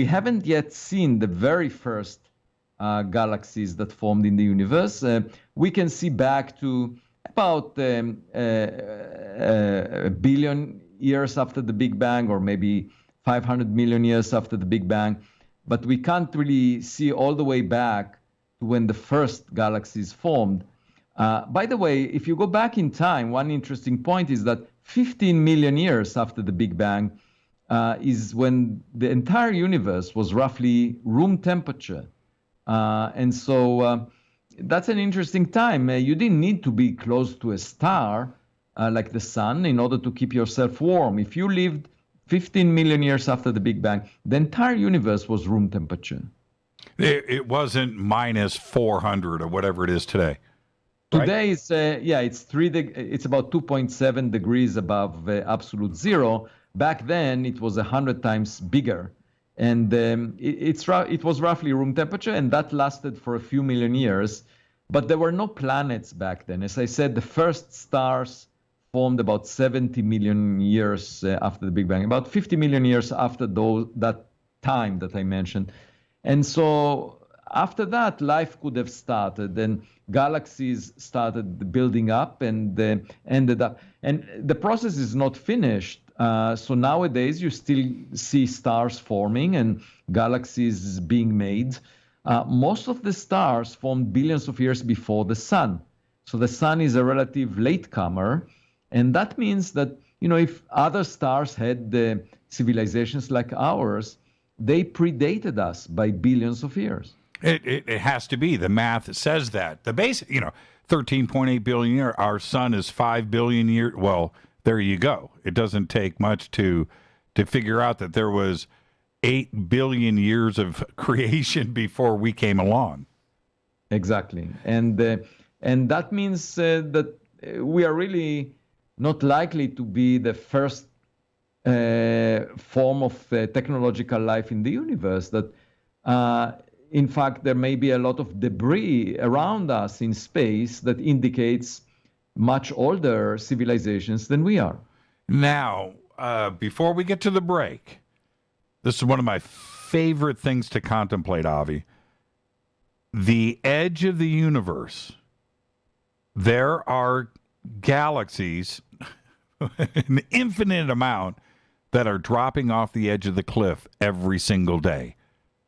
Speaker 15: haven't yet seen the very first galaxies that formed in the universe. We can see back to about a billion years after the Big Bang, or maybe 500 million years after the Big Bang, but we can't really see all the way back to when the first galaxies formed. By the way, if you go back in time, one interesting point is that 15 million years after the Big Bang is when the entire universe was roughly room temperature. And so that's an interesting time. You didn't need to be close to a star like the sun, in order to keep yourself warm. If you lived 15 million years after the Big Bang, the entire universe was room temperature.
Speaker 6: It wasn't minus 400 or whatever it is today. Right?
Speaker 15: Today it's about 2.7 degrees above absolute zero. Back then it was 100 times bigger, and it was roughly room temperature, and that lasted for a few million years. But there were no planets back then. As I said, the first stars formed about 70 million years after the Big Bang, about 50 million years after that time that I mentioned. And so after that, life could have started, and galaxies started building up and ended up. And the process is not finished. So nowadays, you still see stars forming and galaxies being made. Most of the stars formed billions of years before the sun. So the sun is a relative latecomer. And that means that, if other stars had civilizations like ours, they predated us by billions of years.
Speaker 6: It has to be. The math says that. The basic, 13.8 billion years. Our sun is 5 billion years. Well, there you go. It doesn't take much to figure out that there was 8 billion years of creation before we came along.
Speaker 15: Exactly. And that means that we are really not likely to be the first form of technological life in the universe. That, in fact, there may be a lot of debris around us in space that indicates much older civilizations than we are.
Speaker 6: Now, before we get to the break, this is one of my favorite things to contemplate, Avi. The edge of the universe. There are galaxies, an infinite amount, that are dropping off the edge of the cliff every single day.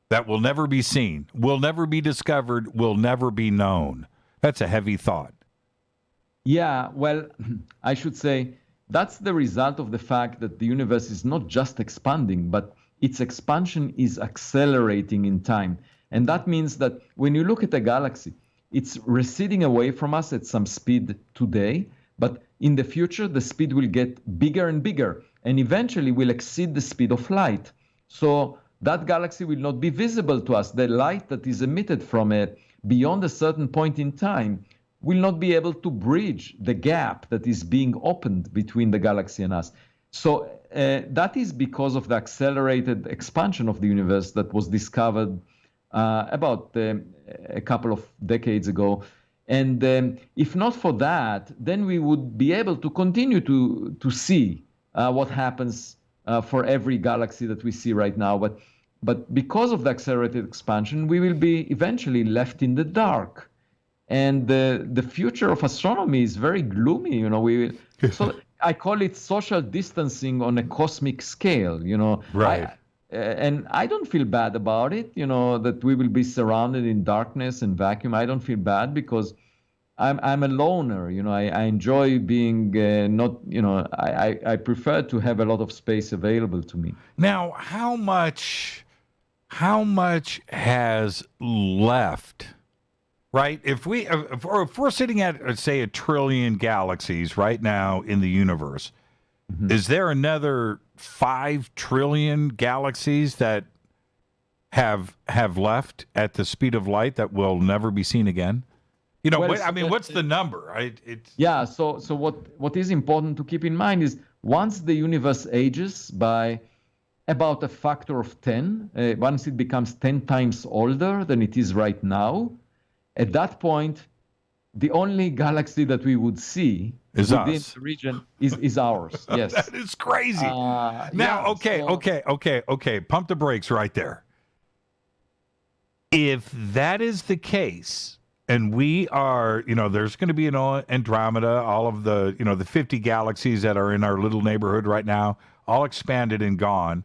Speaker 6: That will never be seen, will never be discovered, will never be known. That's a heavy thought.
Speaker 15: Yeah, well, I should say that's the result of the fact that the universe is not just expanding, but its expansion is accelerating in time. And that means that when you look at a galaxy, it's receding away from us at some speed today, but in the future, the speed will get bigger and bigger, and eventually will exceed the speed of light. So that galaxy will not be visible to us. The light that is emitted from it beyond a certain point in time will not be able to bridge the gap that is being opened between the galaxy and us. So that is because of the accelerated expansion of the universe that was discovered about a couple of decades ago. And if not for that, then we would be able to continue to see what happens for every galaxy that we see right now. But because of the accelerated expansion, we will be eventually left in the dark. And the future of astronomy is very gloomy. So I call it social distancing on a cosmic scale.
Speaker 6: Right.
Speaker 15: And I don't feel bad about it. That we will be surrounded in darkness and vacuum. I don't feel bad because I'm a loner. I enjoy being I prefer to have a lot of space available to me.
Speaker 6: Now, how much has left? Right? If we're sitting at, say, 1 trillion galaxies right now in the universe, is there another 5 trillion galaxies that have left at the speed of light that will never be seen again? What's the number?
Speaker 15: So what is important to keep in mind is once the universe ages by about a factor of 10, once it becomes 10 times older than it is right now, at that point, the only galaxy that we would see within the region is ours. Yes.
Speaker 6: That is crazy. Okay. Pump the brakes right there. If that is the case, and we are, there's going to be an Andromeda, all of the, the 50 galaxies that are in our little neighborhood right now, all expanded and gone.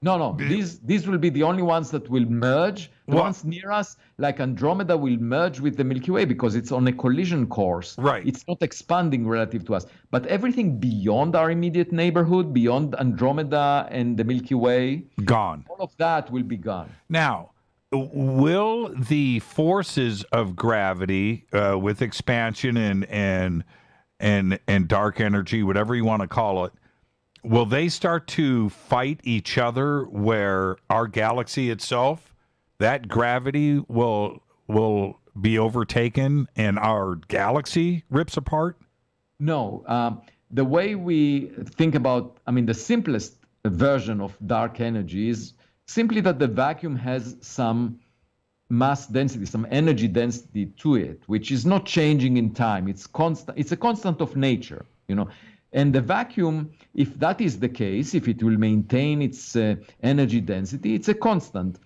Speaker 15: No. These will be the only ones that will merge. The ones near us, like Andromeda, will merge with the Milky Way because it's on a collision course.
Speaker 6: Right.
Speaker 15: It's not expanding relative to us. But everything beyond our immediate neighborhood, beyond Andromeda and the Milky Way,
Speaker 6: gone.
Speaker 15: All of that will be gone.
Speaker 6: Now, will the forces of gravity with expansion and and dark energy, whatever you want to call it, will they start to fight each other where our galaxy itself, that gravity will be overtaken and our galaxy rips apart?
Speaker 15: No. The way we think about, the simplest version of dark energy is simply that the vacuum has some mass density, some energy density to it, which is not changing in time. It's constant. It's a constant of nature, And the vacuum, if that is the case, if it will maintain its energy density, it's a constant.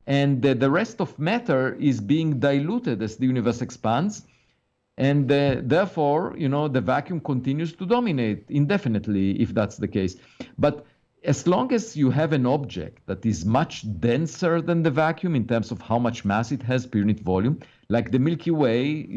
Speaker 15: And the rest of matter is being diluted as the universe expands. And therefore, the vacuum continues to dominate indefinitely, if that's the case. But as long as you have an object that is much denser than the vacuum in terms of how much mass it has per unit volume, like the Milky Way,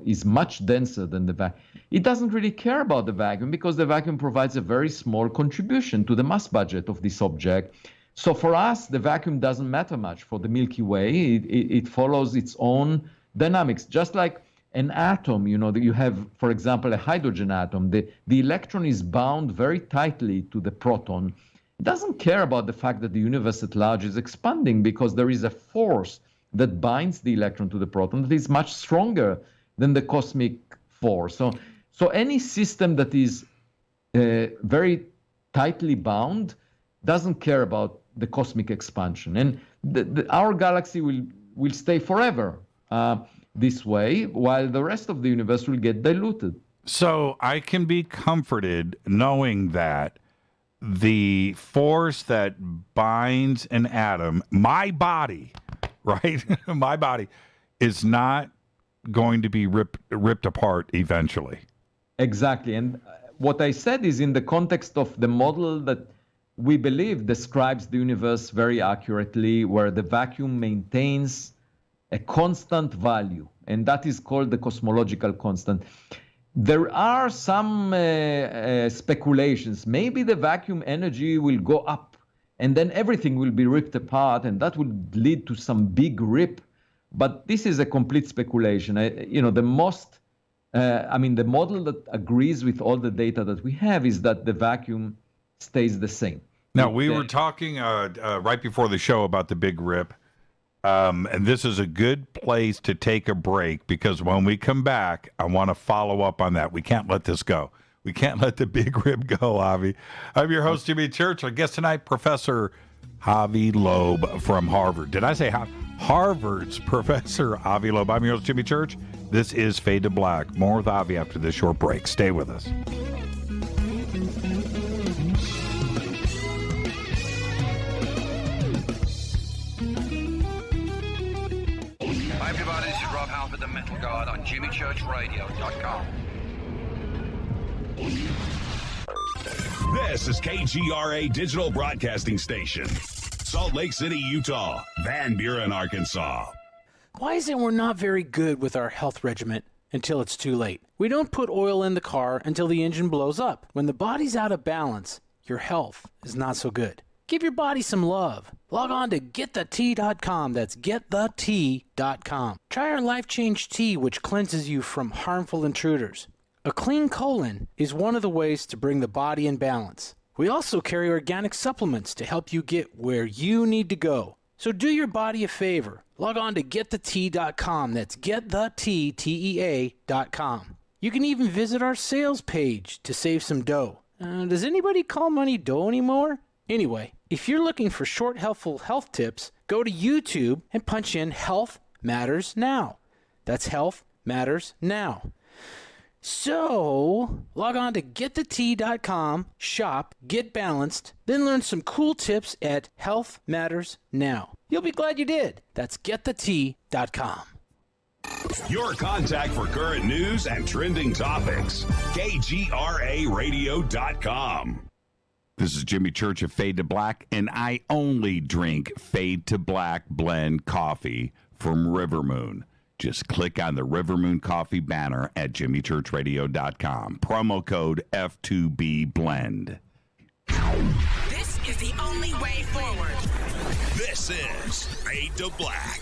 Speaker 15: is much denser than the vacuum, it doesn't really care about the vacuum because the vacuum provides a very small contribution to the mass budget of this object. So for us, the vacuum doesn't matter much. For the Milky Way, it follows its own dynamics, just like an atom, that you have, for example, a hydrogen atom. The electron is bound very tightly to the proton. It doesn't care about the fact that the universe at large is expanding because there is a force that binds the electron to the proton that is much stronger than the cosmic force. So any system that is very tightly bound doesn't care about the cosmic expansion. And our galaxy will stay forever this way, while the rest of the universe will get diluted.
Speaker 6: So I can be comforted knowing that the force that binds an atom, my body, right? My body is not going to be ripped apart eventually.
Speaker 15: Exactly. And what I said is in the context of the model that we believe describes the universe very accurately, where the vacuum maintains a constant value, and that is called the cosmological constant. There are some speculations. Maybe the vacuum energy will go up, and then everything will be ripped apart, and that will lead to some big rip. But this is a complete speculation. The model that agrees with all the data that we have is that the vacuum stays the same.
Speaker 6: Now, we were talking right before the show about the big rip. And this is a good place to take a break because when we come back, I want to follow up on that. We can't let this go. We can't let the big rip go, Avi. I'm your host, Jimmy Church. Our guest tonight, Professor Avi Loeb from Harvard. Did I say Harvard's Professor Avi Loeb? I'm your host, Jimmy Church. This is Fade to Black. More with Avi after this short break. Stay with us.
Speaker 5: The Metal Guard on JimmyChurchRadio.com.
Speaker 9: This is KGRA Digital Broadcasting Station, Salt Lake City, Utah, Van Buren, Arkansas.
Speaker 8: Why is it we're not very good with our health regimen until it's too late? We don't put oil in the car until the engine blows up. When the body's out of balance, your health is not so good. Give your body some love. Log on to GetTheT.com. That's GetTheT.com. Try our Life Change Tea, which cleanses you from harmful intruders. A clean colon is one of the ways to bring the body in balance. We also carry organic supplements to help you get where you need to go. So do your body a favor. Log on to GetTheT.com. That's GetTheT.com. You can even visit our sales page to save some dough. Does anybody call money dough anymore? Anyway, if you're looking for short, helpful health tips, go to YouTube and punch in Health Matters Now. That's Health Matters Now. So, log on to GetTheT.com, shop, get balanced, then learn some cool tips at Health Matters Now. You'll be glad you did. That's GetTheT.com.
Speaker 9: Your contact for current news and trending topics. KGRARadio.com.
Speaker 6: This is Jimmy Church of Fade to Black, and I only drink Fade to Black blend coffee from Rivermoon. Just click on the Rivermoon coffee banner at jimmychurchradio.com. Promo code F2B Blend.
Speaker 17: This is the only way forward.
Speaker 9: This is Fade to Black.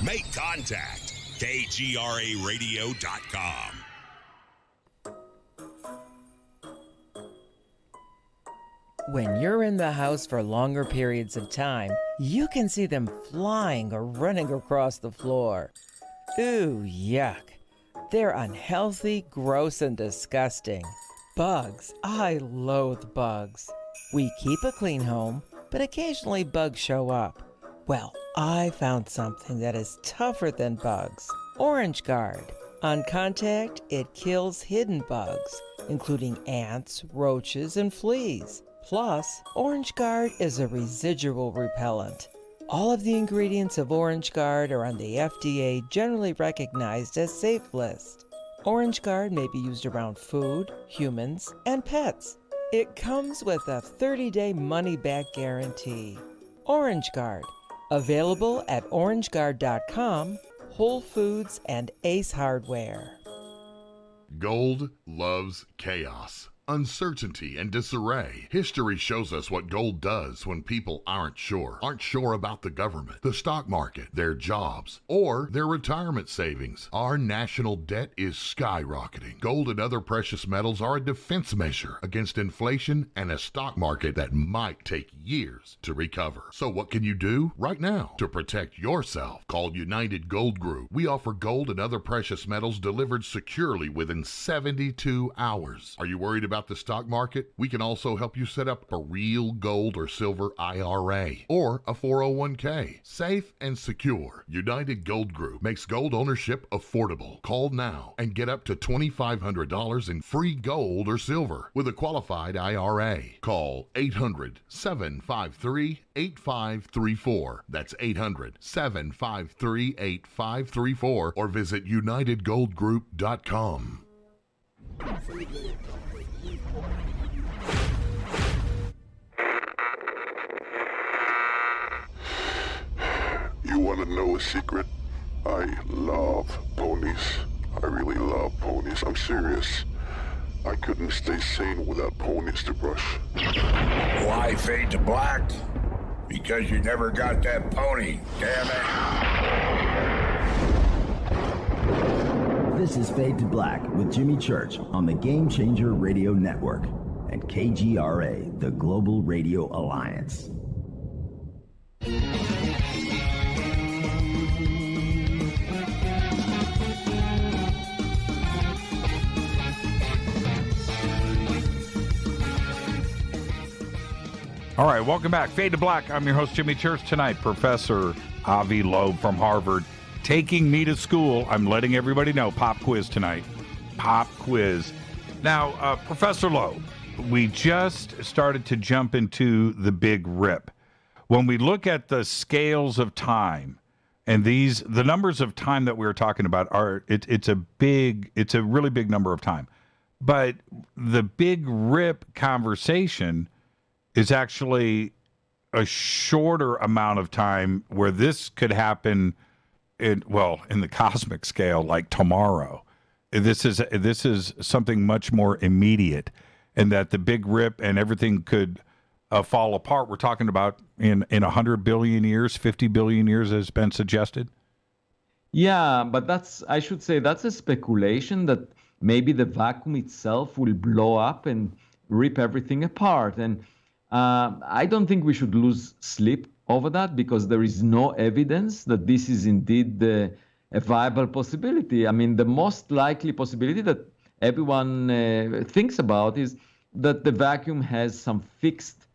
Speaker 9: Make contact. KGRARadio.com.
Speaker 10: When you're in the house for longer periods of time, you can see them flying or running across the floor. Ooh, yuck. They're unhealthy, gross, and disgusting. Bugs. I loathe bugs. We keep a clean home, but occasionally bugs show up. Well, I found something that is tougher than bugs. Orange Guard. On contact, it kills hidden bugs, including ants, roaches, and fleas. Plus, Orange Guard is a residual repellent. All of the ingredients of Orange Guard are on the FDA generally recognized as safe list. Orange Guard may be used around food, humans, and pets. It comes with a 30-day money-back guarantee. Orange Guard, available at orangeguard.com, Whole Foods, and Ace Hardware.
Speaker 18: Gold loves chaos, uncertainty, and disarray. History shows us what gold does when people aren't sure about the government, the stock market, their jobs, or their retirement savings. Our national debt is skyrocketing. Gold and other precious metals are a defense measure against inflation and a stock market that might take years to recover. So what can you do right now to protect yourself? Call United Gold Group. We offer gold and other precious metals delivered securely within 72 hours. Are you worried about the stock market? We can also help you set up a real gold or silver IRA or a 401k. Safe and secure. United Gold Group makes gold ownership affordable. Call now and get up to $2,500 in free gold or silver with a qualified IRA. Call 800-753-8534. That's 800-753-8534 or visit UnitedGoldGroup.com.
Speaker 11: You want to know a secret? I love ponies. I really love ponies. I'm serious. I couldn't stay sane without ponies to brush.
Speaker 13: Why fade to black? Because you never got that pony, damn it.
Speaker 3: This is Fade to Black with Jimmy Church on the Game Changer Radio Network and KGRA, the Global Radio Alliance.
Speaker 6: All right, welcome back. Fade to Black. I'm your host, Jimmy Church. Tonight, Professor Avi Loeb from Harvard taking me to school. I'm letting everybody know, pop quiz tonight. Pop quiz. Now, Professor Loeb, we just started to jump into the big rip. When we look at the scales of time, and the numbers of time that we were talking about it's a really big number of time. But the big rip conversation is actually a shorter amount of time where this could happen in the cosmic scale, like tomorrow. This is something much more immediate, and that the big rip and everything could fall apart. We're talking about in 100 billion years, 50 billion years has been suggested.
Speaker 15: Yeah, but that's a speculation that maybe the vacuum itself will blow up and rip everything apart. And I don't think we should lose sleep over that, because there is no evidence that this is indeed a viable possibility. I mean, the most likely possibility that everyone thinks about is that the vacuum has some fixed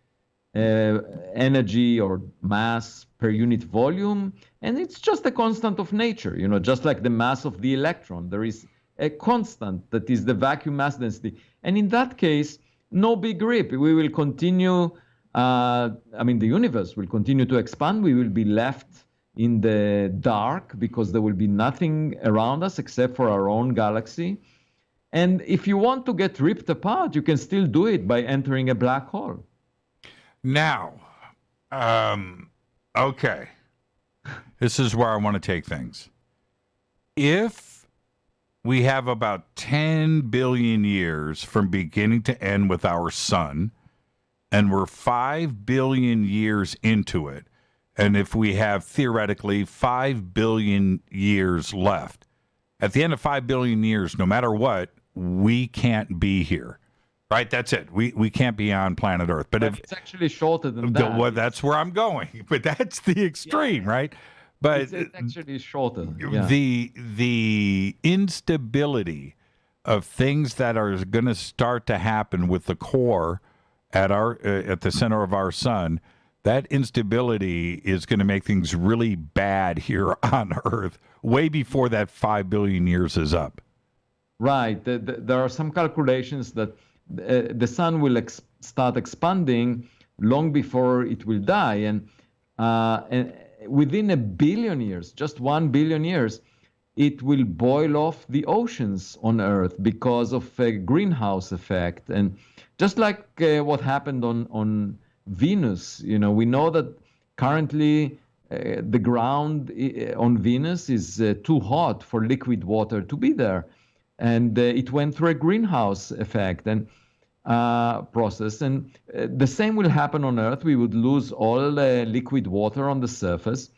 Speaker 15: energy or mass per unit volume, and it's just a constant of nature, just like the mass of the electron. There is a constant that is the vacuum mass density. And in that case, no big rip. We will continue, the universe will continue to expand. We will be left in the dark because there will be nothing around us except for our own galaxy. And if you want to get ripped apart, you can still do it by entering a black hole.
Speaker 6: Now, okay. This is where I want to take things. If we have about 10 billion years from beginning to end with our sun, and we're 5 billion years into it, and if we have theoretically 5 billion years left, at the end of 5 billion years, no matter what, we can't be here. Right, that's it. We can't be on planet Earth. But if
Speaker 15: it's actually shorter than that.
Speaker 6: Well, that's where I'm going. But that's the extreme, right? But
Speaker 15: it's actually shorter.
Speaker 6: The instability of things that are going to start to happen with the core at the center of our sun, that instability is going to make things really bad here on Earth way before that 5 billion years is up.
Speaker 15: Right. There are some calculations that the sun will start expanding long before it will die, and within 1 billion years, just 1 billion years, it will boil off the oceans on Earth because of a greenhouse effect. And just like what happened on Venus, we know that currently the ground on Venus is too hot for liquid water to be there. And it went through a greenhouse effect and process. And the same will happen on Earth. We would lose all liquid water on the surface.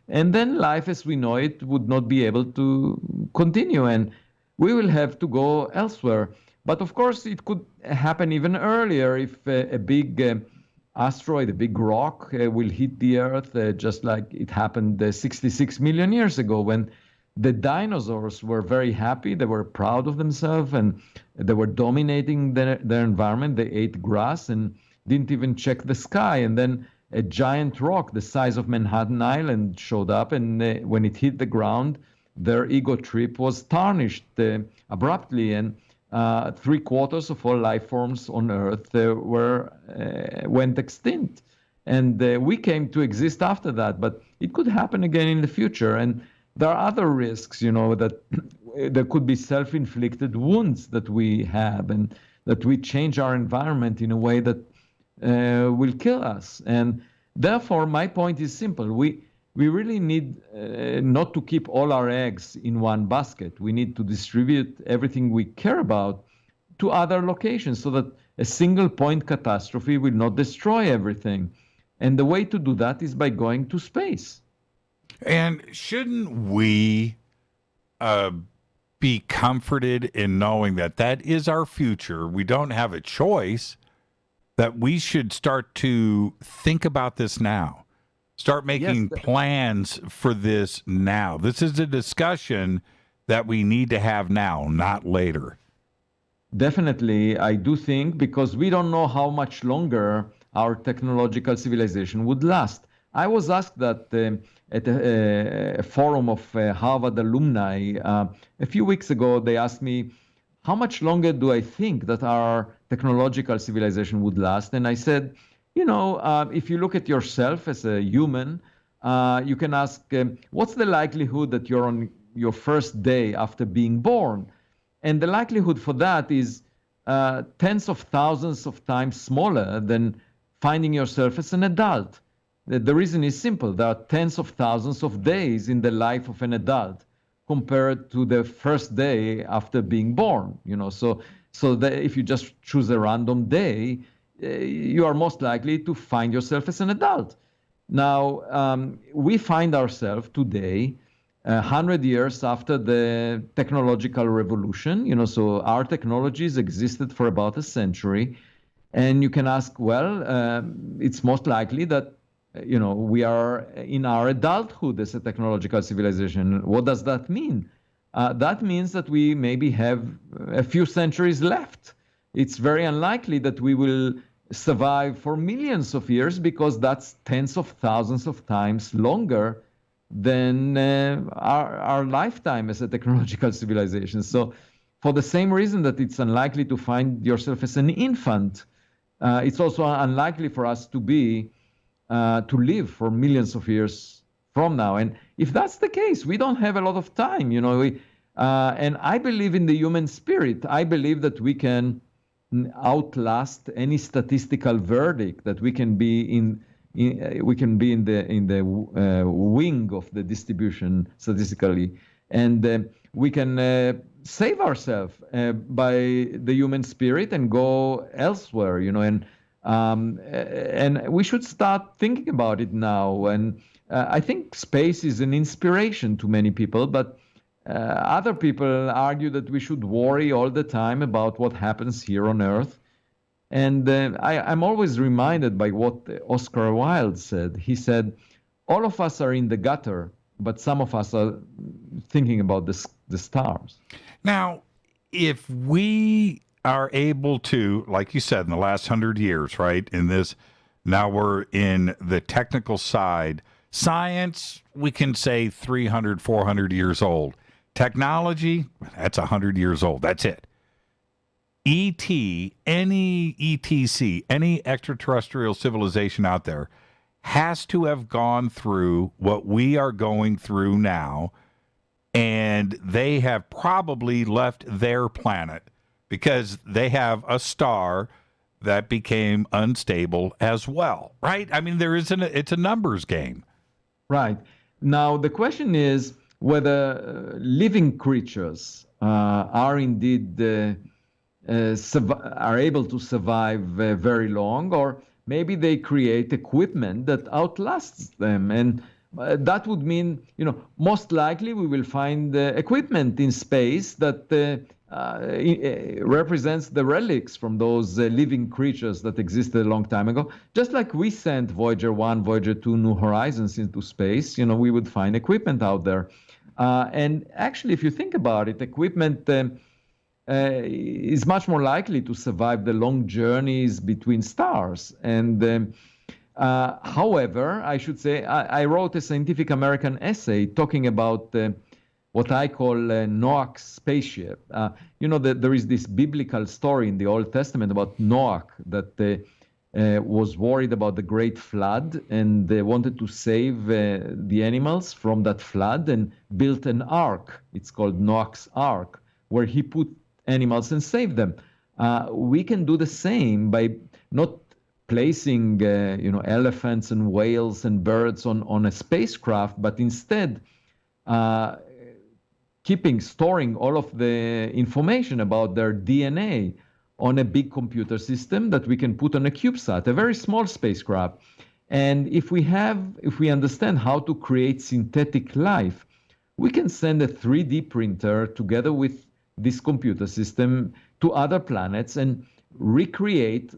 Speaker 15: And then life as we know it would not be able to continue. And we will have to go elsewhere. But of course, it could happen even earlier if a big asteroid, a big rock will hit the Earth, just like it happened 66 million years ago when the dinosaurs were very happy. They were proud of themselves and they were dominating their environment. They ate grass and didn't even check the sky. And then a giant rock the size of Manhattan Island showed up. And when it hit the ground, their ego trip was tarnished abruptly. And 3/4 of all life forms on Earth went extinct. And we came to exist after that. But it could happen again in the future. And there are other risks, that there could be self-inflicted wounds that we have and that we change our environment in a way that will kill us. And therefore, my point is simple. We really need not to keep all our eggs in one basket. We need to distribute everything we care about to other locations so that a single point catastrophe will not destroy everything. And the way to do that is by going to space.
Speaker 6: And shouldn't we be comforted in knowing that that is our future? We don't have a choice, that we should start to think about this now. Start making plans for this now. This is a discussion that we need to have now, not later.
Speaker 15: Definitely, I do think, because we don't know how much longer our technological civilization would last. I was asked that at a forum of Harvard alumni a few weeks ago. They asked me, how much longer do I think that our technological civilization would last? And I said, if you look at yourself as a human, you can ask, what's the likelihood that you're on your first day after being born? And the likelihood for that is tens of thousands of times smaller than finding yourself as an adult. The reason is simple. There are tens of thousands of days in the life of an adult compared to the first day after being born. So that if you just choose a random day, you are most likely to find yourself as an adult. Now, we find ourselves today, 100 years after the technological revolution. So our technologies existed for about a century. And you can ask, well, it's most likely that we are in our adulthood as a technological civilization. What does that mean? That means that we maybe have a few centuries left. It's very unlikely that we will survive for millions of years, because that's tens of thousands of times longer than our lifetime as a technological civilization. So for the same reason that it's unlikely to find yourself as an infant, it's also unlikely for us to live for millions of years from now. And if that's the case, we don't have a lot of time, and I believe in the human spirit. I believe that we can outlast any statistical verdict, that we can be in the wing of the distribution statistically, and we can save ourselves by the human spirit and go elsewhere, and we should start thinking about it now. And I think space is an inspiration to many people, but other people argue that we should worry all the time about what happens here on Earth. And I'm always reminded by what Oscar Wilde said. He said, all of us are in the gutter, but some of us are thinking about the stars.
Speaker 6: Now, if we are able to, like you said, in the last 100 years, right, in this, now we're in the technical side. Science, we can say 300, 400 years old. Technology, that's 100 years old. That's it. Any ETC, any extraterrestrial civilization out there has to have gone through what we are going through now, and they have probably left their planet because they have a star that became unstable as well, right? I mean, it's a numbers game.
Speaker 15: Right. Now, the question is whether living creatures are indeed are able to survive very long, or maybe they create equipment that outlasts them. And that would mean, most likely we will find equipment in space that represents the relics from those living creatures that existed a long time ago. Just like we sent Voyager 1, Voyager 2, New Horizons into space, we would find equipment out there. And actually, if you think about it, equipment is much more likely to survive the long journeys between stars. And however, I should say, I wrote a Scientific American essay talking about what I call Noah's spaceship. There is this biblical story in the Old Testament about Noah that was worried about the great flood, and they wanted to save the animals from that flood and built an ark. It's called Noah's Ark, where he put animals and saved them. We can do the same by not placing elephants and whales and birds on a spacecraft, but instead storing all of the information about their DNA on a big computer system that we can put on a CubeSat, a very small spacecraft. And if we understand how to create synthetic life, we can send a 3D printer together with this computer system to other planets and recreate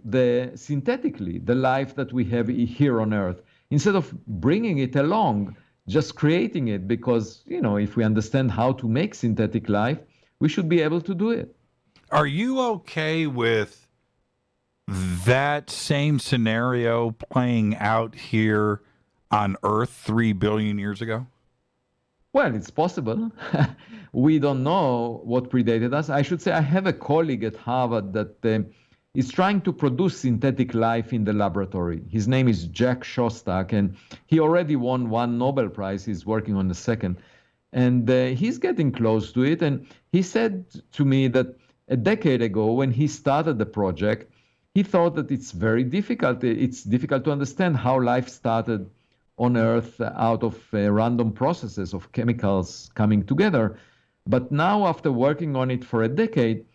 Speaker 15: synthetically the life that we have here on Earth, instead of bringing it along, just creating it, because, if we understand how to make synthetic life, we should be able to do it.
Speaker 6: Are you okay with that same scenario playing out here on Earth 3 billion years ago?
Speaker 15: Well, it's possible. We don't know what predated us. I should say I have a colleague at Harvard that is trying to produce synthetic life in the laboratory. His name is Jack Shostak, and he already won 1 Nobel Prize. He's working on the second. And he's getting close to it. And he said to me that a decade ago, when he started the project, he thought that it's very difficult. It's difficult to understand how life started on Earth out of random processes of chemicals coming together. But now, after working on it for a decade,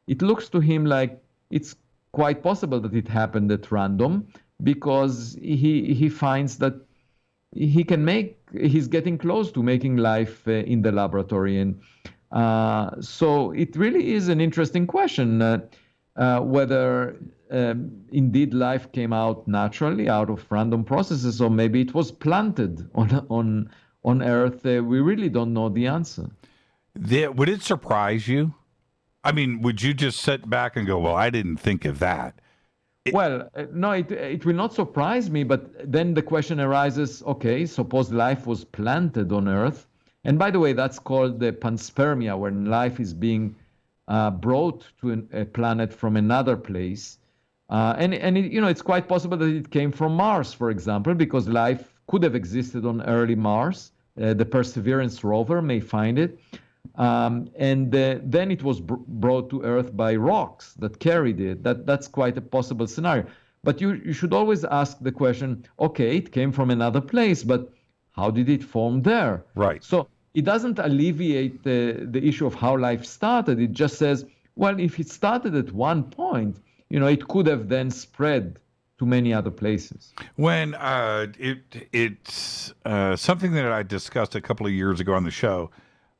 Speaker 15: it looks to him like it's quite possible that it happened at random, because he finds that he's getting close to making life in the laboratory. And so it really is an interesting question whether indeed life came out naturally out of random processes, or maybe it was planted on Earth. We really don't know the answer.
Speaker 6: Would it surprise you? I mean, would you just sit back and go, well, I didn't think of that?
Speaker 15: No, it will not surprise me, but then the question arises, okay, suppose life was planted on Earth. And by the way, that's called the panspermia, when life is being brought to a planet from another place. And it's quite possible that it came from Mars, for example, because life could have existed on early Mars. The Perseverance rover may find it. And then it was brought to Earth by rocks that carried it. That's quite a possible scenario. But you should always ask the question, okay, it came from another place, but how did it form there?
Speaker 6: Right.
Speaker 15: So it doesn't alleviate the issue of how life started. It just says, well, if it started at one point, it could have then spread to many other places.
Speaker 6: When it's something that I discussed a couple of years ago on the show,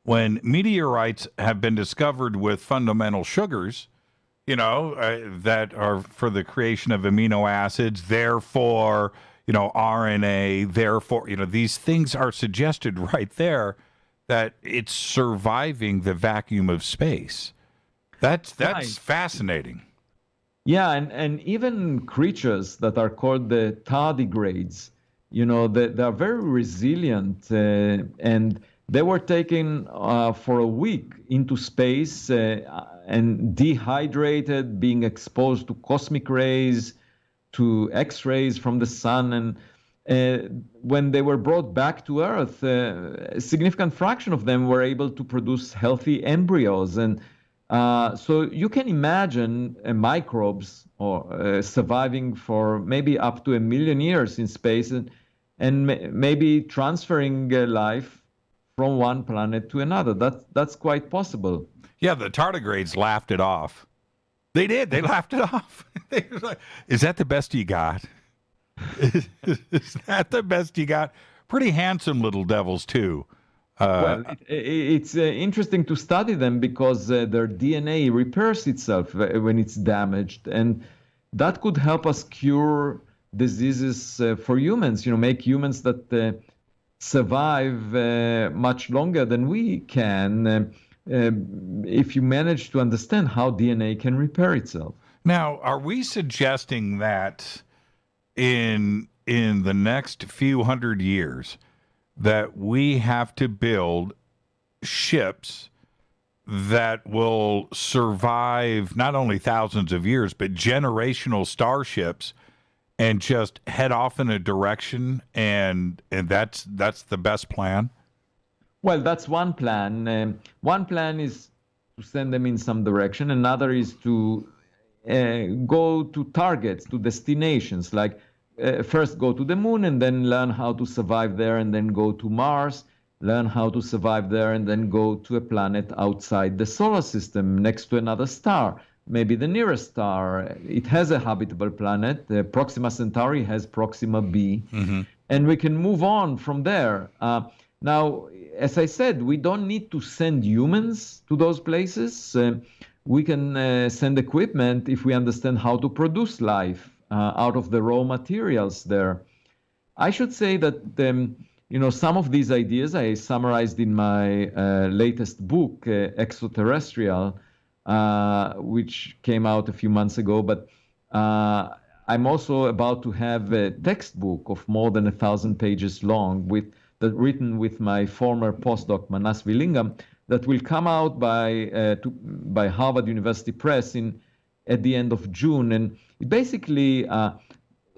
Speaker 6: when meteorites have been discovered with fundamental sugars, that are for the creation of amino acids, therefore, RNA, therefore, these things are suggested right there that it's surviving the vacuum of space. That's
Speaker 15: Right.
Speaker 6: fascinating.
Speaker 15: Yeah, and even creatures that are called the tardigrades, they are very resilient, and they were taken for a week into space and dehydrated, being exposed to cosmic rays, to X-rays from the sun, and when they were brought back to Earth, a significant fraction of them were able to produce healthy embryos. And so you can imagine microbes surviving for maybe up to 1 million years in space, and maybe transferring life from one planet to another. That's quite possible.
Speaker 6: Yeah, the tardigrades laughed it off. They did. They laughed it off. They were like, is that the best you got? Is that the best you got? Pretty handsome little devils, too.
Speaker 15: Well, it's interesting to study them because their DNA repairs itself when it's damaged, and that could help us cure diseases for humans, make humans that survive much longer than we can, if you manage to understand how DNA can repair itself.
Speaker 6: Now, are we suggesting that in the next few hundred years that we have to build ships that will survive not only thousands of years, but generational starships and just head off in a direction, and that's the best plan?
Speaker 15: Well, that's one plan. One plan is to send them in some direction. Another is to go to targets, to destinations, like first go to the moon and then learn how to survive there, and then go to Mars, learn how to survive there, and then go to a planet outside the solar system next to another star, maybe the nearest star. It has a habitable planet. Proxima Centauri has Proxima b, and we can move on from there. Now, as I said, we don't need to send humans to those places. We can send equipment if we understand how to produce life out of the raw materials there. I should say that some of these ideas I summarized in my latest book, Extraterrestrial, which came out a few months ago. But I'm also about to have a textbook of more than 1,000 pages long, written with my former postdoc Manasvi Lingam, that will come out by Harvard University Press at the end of June, and it basically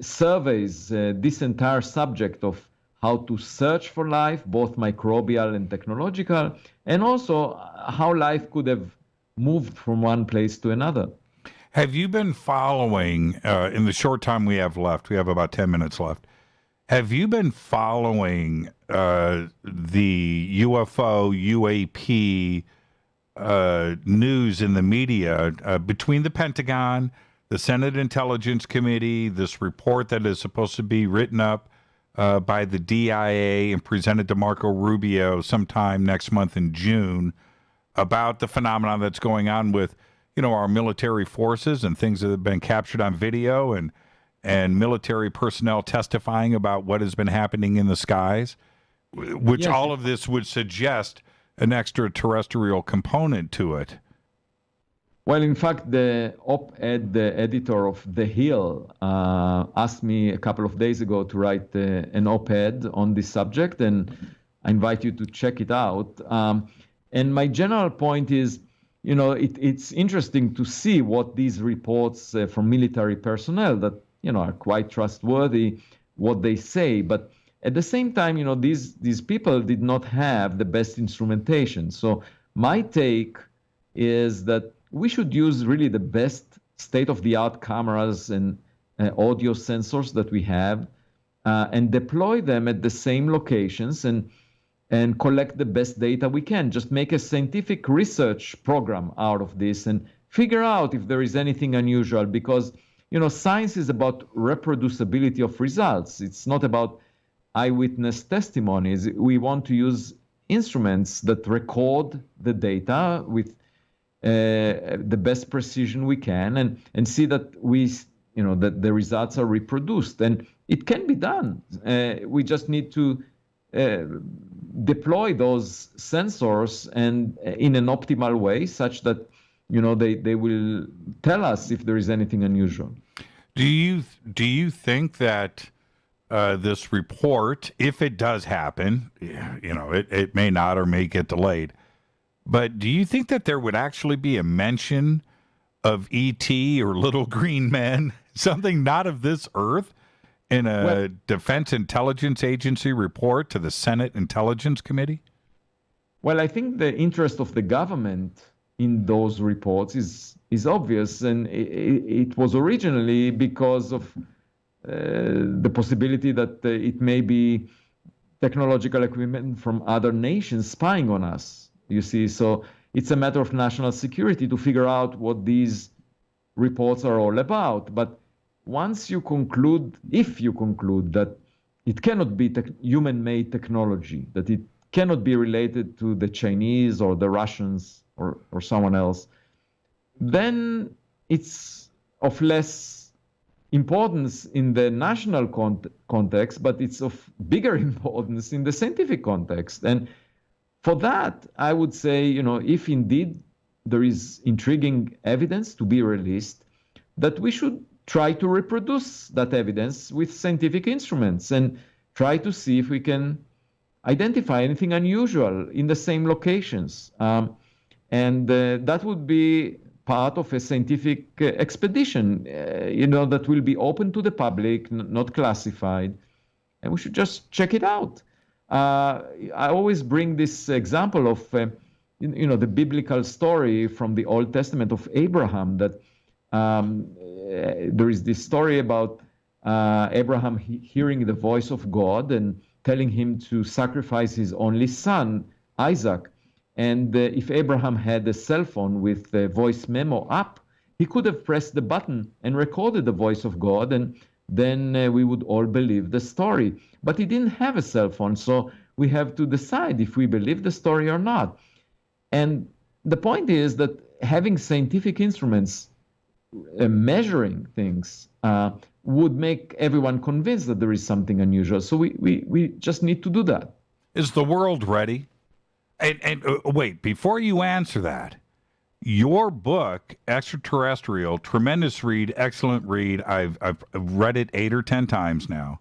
Speaker 15: surveys this entire subject of how to search for life, both microbial and technological, and also how life could have moved from one place to another.
Speaker 6: Have you been following, in the short time we have left, we have about 10 minutes left, have you been following the UFO, UAP news in the media between the Pentagon, the Senate Intelligence Committee, this report that is supposed to be written up by the DIA and presented to Marco Rubio sometime next month in June about the phenomenon that's going on with, our military forces and things that have been captured on video, and military personnel testifying about what has been happening in the skies, which all of this would suggest an extraterrestrial component to it.
Speaker 15: Well, in fact, the op-ed editor of The Hill asked me a couple of days ago to write an op-ed on this subject, and I invite you to check it out. And my general point is, it's interesting to see what these reports from military personnel that, are quite trustworthy, what they say. But at the same time, these people did not have the best instrumentation. So my take is that we should use really the best state-of-the-art cameras and audio sensors that we have, and deploy them at the same locations and collect the best data we can. Just make a scientific research program out of this and figure out if there is anything unusual, because science is about reproducibility of results. It's not about eyewitness testimonies. We want to use instruments that record the data with the best precision we can and see that that the results are reproduced. And it can be done. We just need to deploy those sensors and in an optimal way, such that they will tell us if there is anything unusual.
Speaker 6: Do you think that this report, if it does happen, it may not or may get delayed, but do you think that there would actually be a mention of E.T. or little green men, something not of this earth, in a Defense Intelligence Agency report to the Senate Intelligence Committee?
Speaker 15: Well, I think the interest of the government in those reports is obvious, and it was originally because of the possibility that it may be technological equipment from other nations spying on us. You see, so it's a matter of national security to figure out what these reports are all about. But once you conclude, if you conclude that it cannot be human-made technology, that it cannot be related to the Chinese or the Russians or someone else, then it's of less importance in the national context, but it's of bigger importance in the scientific context. And for that, I would say, if indeed there is intriguing evidence to be released, that we should try to reproduce that evidence with scientific instruments and try to see if we can identify anything unusual in the same locations. And that would be part of a scientific expedition, that will be open to the public, not classified, and we should just check it out. I always bring this example of, the biblical story from the Old Testament of Abraham, that there is this story about Abraham hearing the voice of God and telling him to sacrifice his only son, Isaac. And if Abraham had a cell phone with the voice memo up, he could have pressed the button and recorded the voice of God, and then we would all believe the story. But he didn't have a cell phone, so we have to decide if we believe the story or not. And the point is that having scientific instruments measuring things would make everyone convinced that there is something unusual. So we just need to do that.
Speaker 6: Is the world ready? And wait, before you answer that, your book, Extraterrestrial, tremendous read, excellent read. I've read it 8 or 10 times now,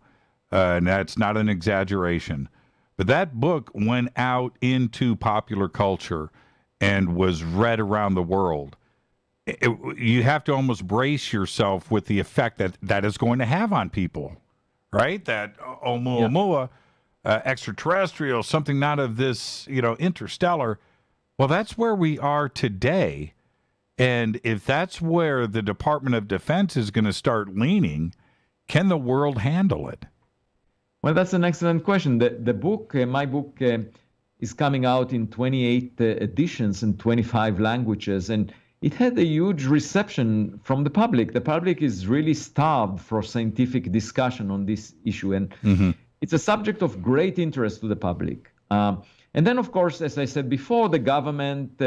Speaker 6: and that's not an exaggeration. But that book went out into popular culture and was read around the world. You have to almost brace yourself with the effect that is going to have on people, right? That Oumuamua, extraterrestrial, something not of this, interstellar. Well, that's where we are today. And if that's where the Department of Defense is going to start leaning, can the world handle it?
Speaker 15: Well, that's an excellent question. The book, my book, is coming out in 28 editions in 25 languages, and it had a huge reception from the public. The public is really starved for scientific discussion on this issue, and it's a subject of great interest to the public. And then, of course, as I said before, the government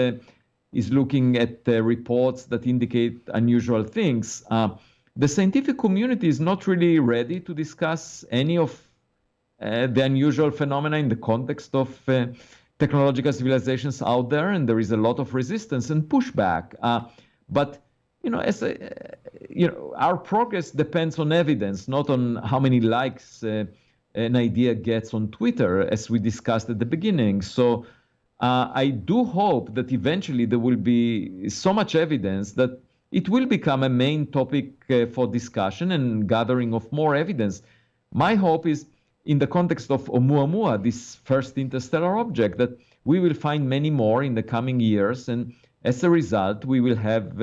Speaker 15: is looking at reports that indicate unusual things. The scientific community is not really ready to discuss any of the unusual phenomena in the context of technological civilizations out there, and there is a lot of resistance and pushback. But our progress depends on evidence, not on how many likes an idea gets on Twitter, as we discussed at the beginning. So I do hope that eventually there will be so much evidence that it will become a main topic for discussion and gathering of more evidence. My hope is, in the context of Oumuamua, this first interstellar object, that we will find many more in the coming years, and as a result, we will have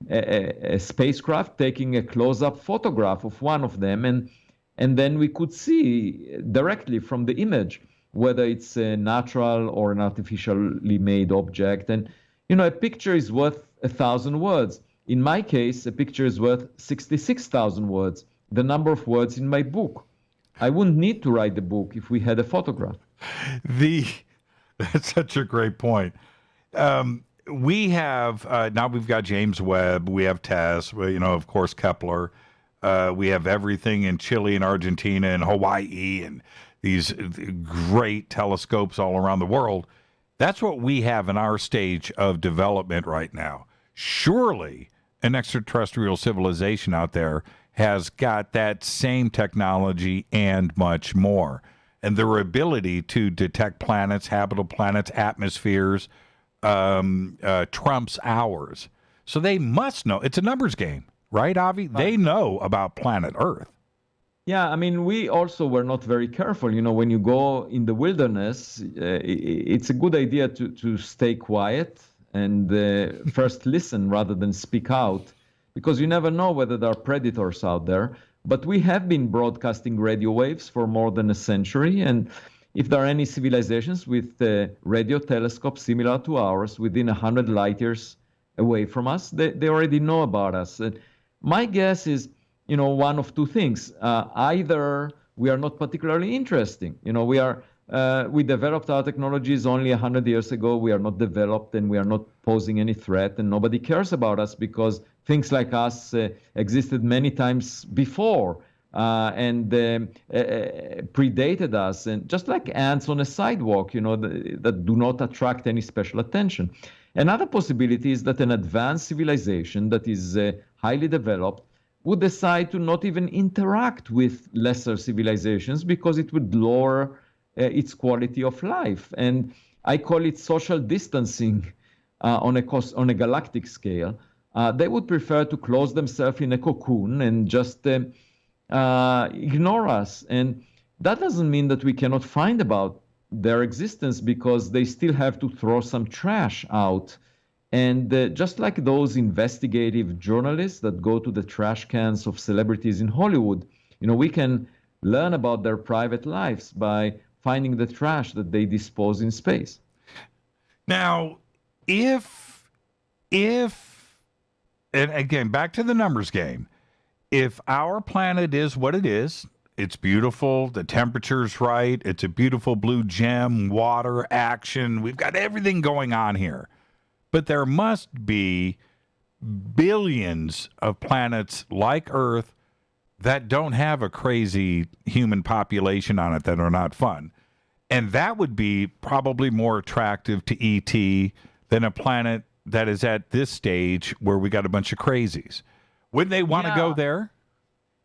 Speaker 15: a spacecraft taking a close-up photograph of one of them, and then we could see directly from the image whether it's a natural or an artificially made object. And, a picture is worth 1,000 words. In my case, a picture is worth 66,000 words, the number of words in my book. I wouldn't need to write the book if we had a photograph.
Speaker 6: That's such a great point. we have now we've got James Webb, we have TESS, of course Kepler, we have everything in Chile and Argentina and Hawaii and these great telescopes all around the world. That's what we have in our stage of development right now. Surely an extraterrestrial civilization out there has got that same technology and much more. And their ability to detect planets, habitable planets, atmospheres, trumps ours. So they must know. It's a numbers game, right, Avi? They know about planet Earth.
Speaker 15: Yeah, I mean, we also were not very careful. When you go in the wilderness, it's a good idea to stay quiet and first listen rather than speak out, because you never know whether there are predators out there. But we have been broadcasting radio waves for more than a century, and if there are any civilizations with radio telescopes similar to ours within 100 light years away from us, they already know about us. My guess is, one of two things. Either we are not particularly interesting. We developed our technologies only 100 years ago. We are not developed and we are not posing any threat, and nobody cares about us because things like us existed many times before and predated us, and just like ants on a sidewalk, that do not attract any special attention. Another possibility is that an advanced civilization that is highly developed would decide to not even interact with lesser civilizations because it would lower its quality of life. And I call it social distancing on a galactic scale. They would prefer to close themselves in a cocoon and just ignore us. And that doesn't mean that we cannot find about their existence, because they still have to throw some trash out. And just like those investigative journalists that go to the trash cans of celebrities in Hollywood, we can learn about their private lives by finding the trash that they dispose in space.
Speaker 6: Now, if and again, back to the numbers game, if our planet is what it is, it's beautiful, the temperature's right, it's a beautiful blue gem, water, action, we've got everything going on here. But there must be billions of planets like Earth that don't have a crazy human population on it, that are not fun. And that would be probably more attractive to ET than a planet that is at this stage where we got a bunch of crazies. Wouldn't they want to go there?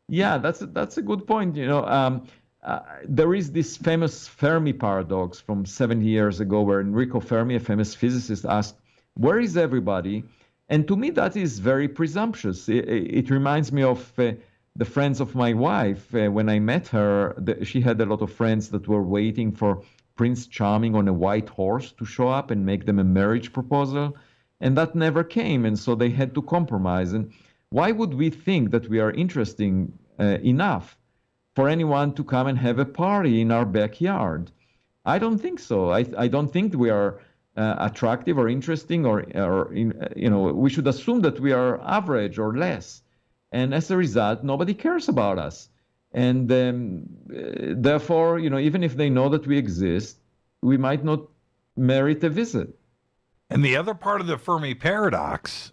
Speaker 15: Yeah, that's a good point. There is this famous Fermi paradox from 70 years ago where Enrico Fermi, a famous physicist, asked, "Where is everybody?" And to me, that is very presumptuous. It reminds me of the friends of my wife. When I met her, she had a lot of friends that were waiting for Prince Charming on a white horse to show up and make them a marriage proposal. And that never came. And so they had to compromise. And why would we think that we are interesting enough for anyone to come and have a party in our backyard? I don't think so. I don't think we are attractive or interesting, or we should assume that we are average or less. And as a result, nobody cares about us. And therefore, even if they know that we exist, we might not merit a visit.
Speaker 6: And the other part of the Fermi paradox,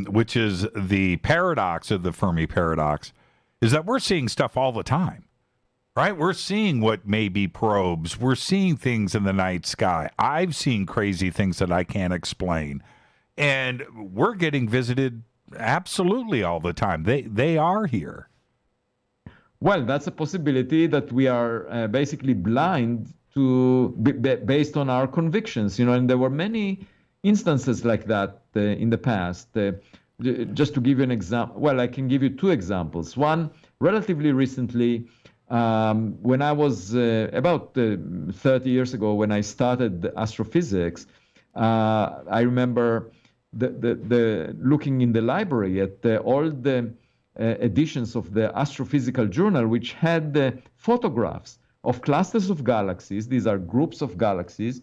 Speaker 6: which is the paradox of the Fermi paradox, is that we're seeing stuff all the time, right? We're seeing what may be probes. We're seeing things in the night sky. I've seen crazy things that I can't explain. And we're getting visited absolutely all the time. They are here.
Speaker 15: Well, that's a possibility that we are basically blind to based on our convictions, and there were many instances like that in the past. Just to give you an example, well, I can give you two examples. One, relatively recently, when I was about 30 years ago, when I started Astrophysics, I remember the looking in the library at all the editions of the Astrophysical Journal, which had photographs of clusters of galaxies. These are groups of galaxies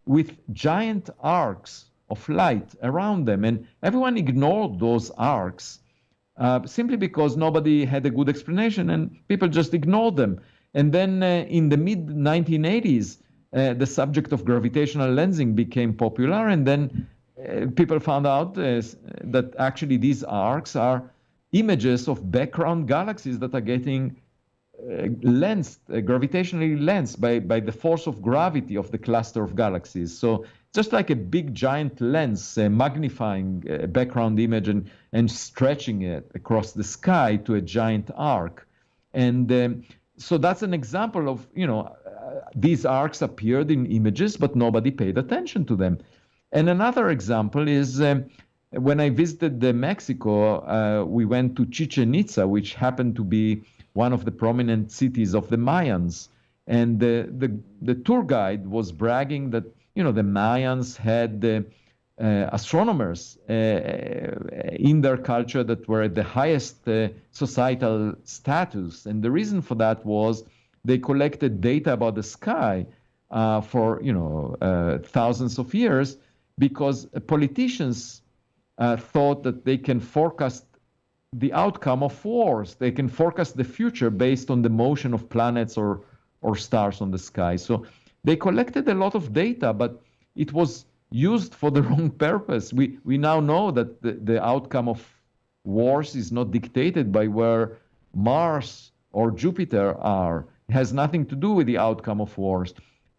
Speaker 15: with giant arcs of light around them. And everyone ignored those arcs simply because nobody had a good explanation, and people just ignored them. And then in the mid-1980s, the subject of gravitational lensing became popular, and then people found out that actually these arcs are images of background galaxies that are getting lensed, gravitationally lensed by the force of gravity of the cluster of galaxies. So just like a big giant lens magnifying a background image and stretching it across the sky to a giant arc. And so that's an example of, these arcs appeared in images, but nobody paid attention to them. And another example is when I visited Mexico, we went to Chichen Itza, which happened to be one of the prominent cities of the Mayans. And the tour guide was bragging that, the Mayans had astronomers in their culture that were at the highest societal status. And the reason for that was they collected data about the sky for, thousands of years, because politicians thought that they can forecast the outcome of wars. They can forecast the future based on the motion of planets or stars on the sky. So they collected a lot of data, but it was used for the wrong purpose. We now know that the outcome of wars is not dictated by where Mars or Jupiter are. It has nothing to do with the outcome of wars.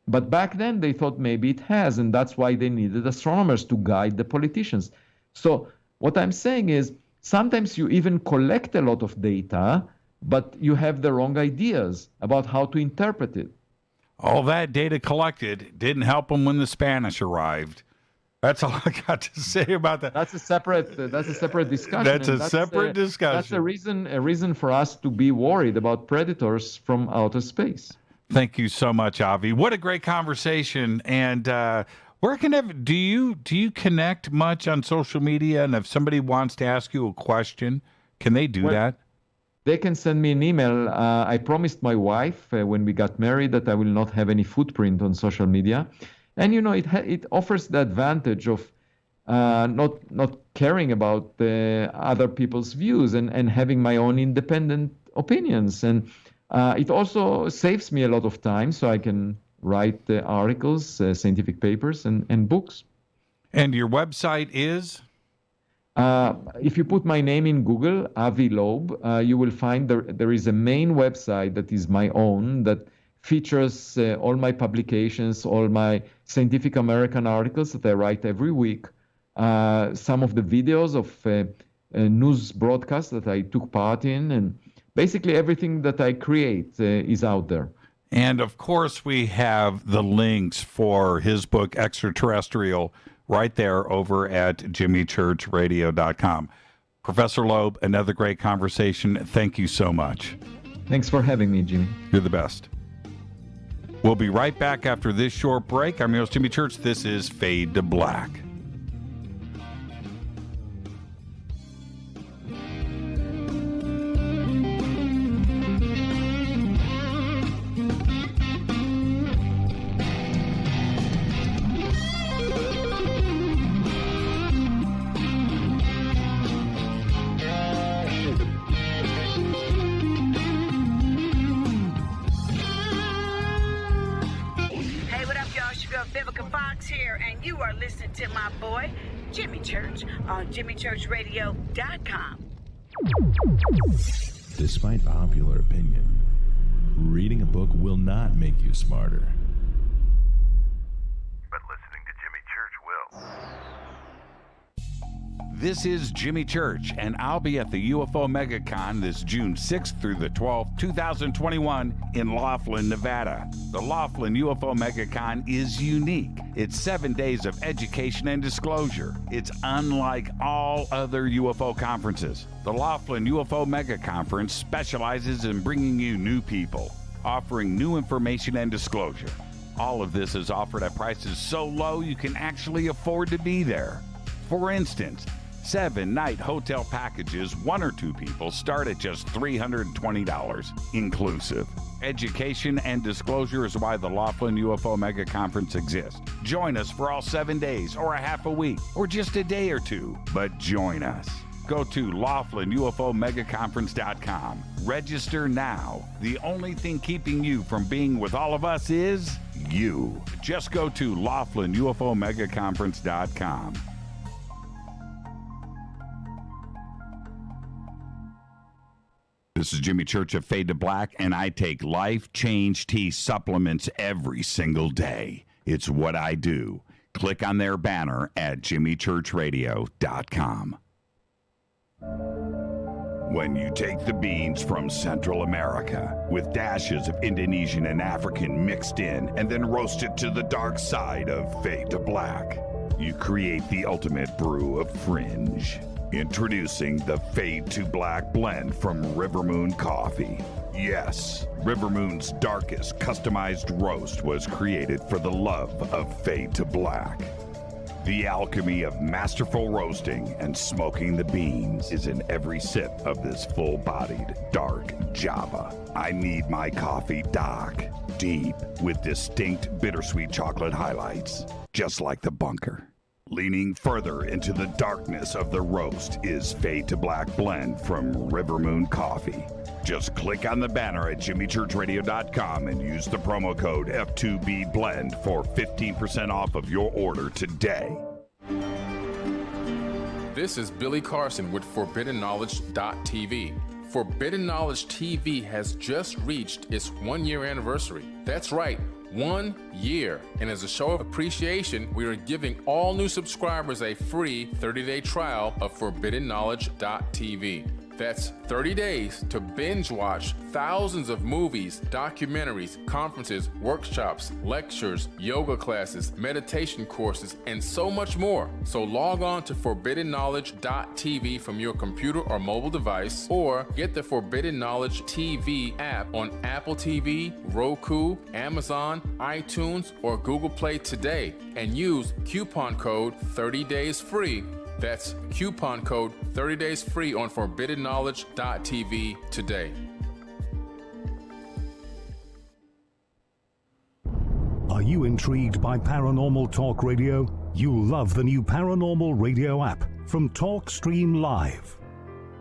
Speaker 15: But back then they thought maybe it has, and that's why they needed astronomers to guide the politicians. So what I'm saying is, sometimes you even collect a lot of data, but you have the wrong ideas about how to interpret it.
Speaker 6: All that data collected didn't help them when the Spanish arrived. That's all I got to say about that.
Speaker 15: That's a separate discussion.
Speaker 6: That's a separate discussion.
Speaker 15: That's a reason for us to be worried about predators from outer space.
Speaker 6: Thank you so much, Avi. What a great conversation. And where can do you connect much on social media? And if somebody wants to ask you a question, can they do that?
Speaker 15: They can send me an email. I promised my wife when we got married that I will not have any footprint on social media. And, it offers the advantage of not caring about other people's views and having my own independent opinions. And it also saves me a lot of time, so I can write articles, scientific papers, and books.
Speaker 6: And your website is?
Speaker 15: If you put my name in Google, Avi Loeb, you will find there is a main website that is my own that features all my publications, all my Scientific American articles that I write every week, some of the videos of news broadcasts that I took part in, and basically everything that I create is out there.
Speaker 6: And of course, we have the links for his book, Extraterrestrial, right there over at jimmychurchradio.com. Professor Loeb, another great conversation. Thank you so much.
Speaker 15: Thanks for having me, Jimmy.
Speaker 6: You're the best. We'll be right back after this short break. I'm your host, Jimmy Church. This is Fade to Black.
Speaker 17: To my boy, Jimmy Church, on jimmychurchradio.com.
Speaker 14: Despite popular opinion, reading a book will not make you smarter.
Speaker 16: But listening to Jimmy Church will.
Speaker 6: This is Jimmy Church, and I'll be at the UFO MegaCon this June 6th through the 12th, 2021 in Laughlin, Nevada. The Laughlin UFO MegaCon is unique. It's 7 days of education and disclosure. It's unlike all other UFO conferences. The Laughlin UFO Mega Conference specializes in bringing you new people, offering new information and disclosure. All of this is offered at prices so low you can actually afford to be there. For instance, 7-night hotel packages, 1 or 2 people, start at just $320 inclusive. Education and disclosure is why the Laughlin UFO Mega Conference exists. Join us for all 7 days, or a half a week, or just a day or two, but join us. Go to LaughlinUFOMegaConference.com. Register now. The only thing keeping you from being with all of us is you. Just go to LaughlinUFOMegaConference.com. This is Jimmy Church of Fade to Black, and I take Life Change Tea supplements every single day. It's what I do. Click on their banner at jimmychurchradio.com. When you take the beans from Central America with dashes of Indonesian and African mixed in and then roast it to the dark side of Fade to Black, you create the ultimate brew of fringe. Introducing the Fade to Black blend from River Moon Coffee. Yes, River Moon's darkest customized roast was created for the love of Fade to Black. The alchemy of masterful roasting and smoking the beans is in every sip of this full-bodied, dark Java. I need my coffee dark, deep, with distinct bittersweet chocolate highlights, just like the bunker. Leaning further into the darkness of the roast is Fade to Black blend from River Moon Coffee. Just click on the banner at jimmychurchradio.com and use the promo code F2BBLEND for 15% off of your order today.
Speaker 19: This is Billy Carson with ForbiddenKnowledge.tv. Forbidden Knowledge TV has just reached its 1-year anniversary. That's right, 1 year. And as a show of appreciation, we are giving all new subscribers a free 30-day trial of ForbiddenKnowledge.tv. That's 30 days to binge watch thousands of movies, documentaries, conferences, workshops, lectures, yoga classes, meditation courses, and so much more. So log on to ForbiddenKnowledge.tv from your computer or mobile device, or get the Forbidden Knowledge TV app on Apple TV, Roku, Amazon, iTunes, or Google Play today, and use coupon code 30daysfree. That's coupon code 30 days free on ForbiddenKnowledge.tv today.
Speaker 20: Are you intrigued by Paranormal Talk Radio? You'll love the new Paranormal Radio app from TalkStream Live.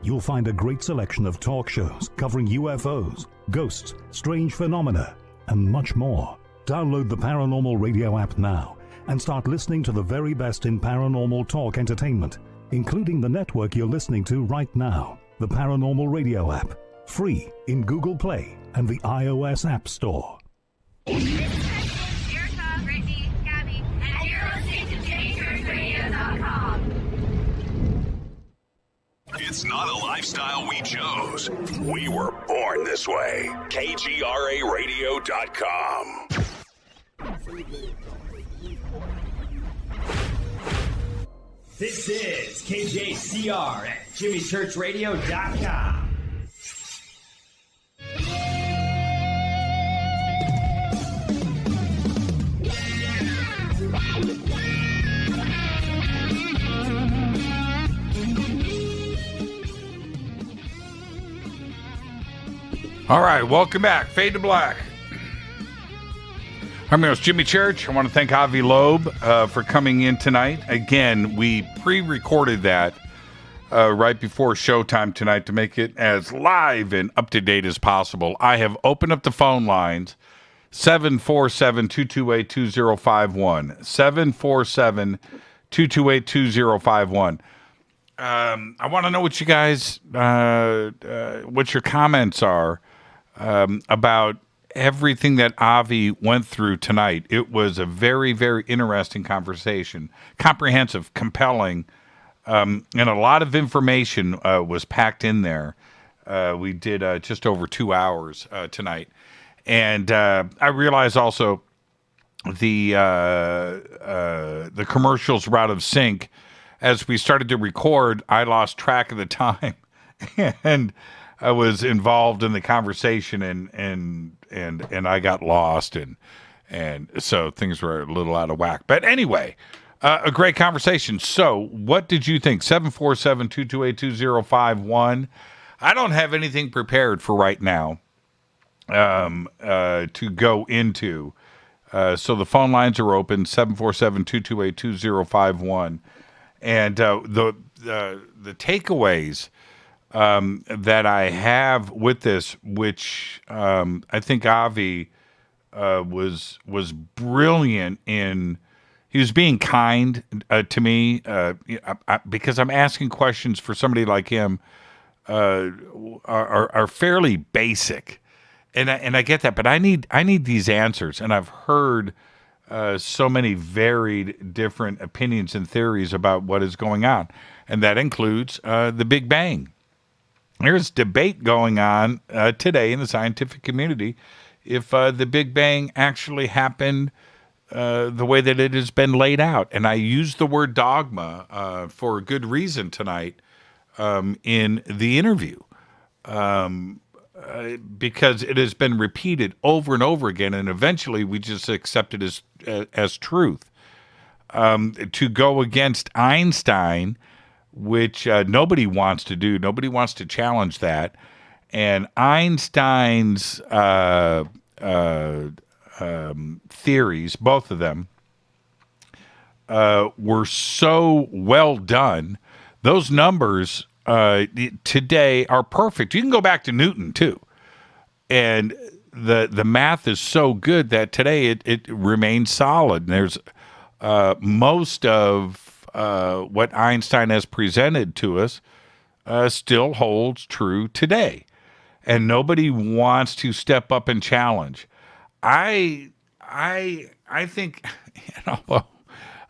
Speaker 20: You'll find a great selection of talk shows covering UFOs, ghosts, strange phenomena, and much more. Download the Paranormal Radio app now and start listening to the very best in paranormal talk entertainment, including the network you're listening to right now, the Paranormal Radio app, free in Google Play and the iOS App Store.
Speaker 9: It's not a lifestyle we chose. We were born this way. KGRARadio.com.
Speaker 21: This is KJCR at JimmyChurchRadio.com.
Speaker 6: All right, welcome back. Fade to Black. I'm your host, Jimmy Church. I want to thank Avi Loeb for coming in tonight. Again, we pre-recorded that right before showtime tonight to make it as live and up-to-date as possible. I have opened up the phone lines, 747-228-2051. 747-228-2051. I want to know what you guys, what your comments are about everything that Avi went through tonight. It was a very, very interesting conversation, comprehensive, compelling, and a lot of information was packed in there. We did just over 2 hours tonight. And I realized also the commercials were out of sync. As we started to record, I lost track of the time, and I was involved in the conversation, and I got lost, and so things were a little out of whack. But anyway, a great conversation. So what did you think? 747-228-2051. I don't have anything prepared for right now to go into. So the phone lines are open, 747-228-2051. And the takeaways that I have with this, which I think Avi was brilliant in. He was being kind to me because I'm asking questions for somebody like him are fairly basic, and I get that, but I need these answers, and I've heard so many varied different opinions and theories about what is going on, and that includes the Big Bang. There's debate going on today in the scientific community if the Big Bang actually happened the way that it has been laid out. And I use the word dogma for a good reason tonight in the interview, because it has been repeated over and over again, and eventually we just accept it as truth. To go against Einstein, which nobody wants to do. Nobody wants to challenge that. And Einstein's theories, both of them, were so well done. Those numbers today are perfect. You can go back to Newton, too. And the math is so good that today it remains solid. And there's most of what Einstein has presented to us still holds true today, and nobody wants to step up and challenge. I think, well,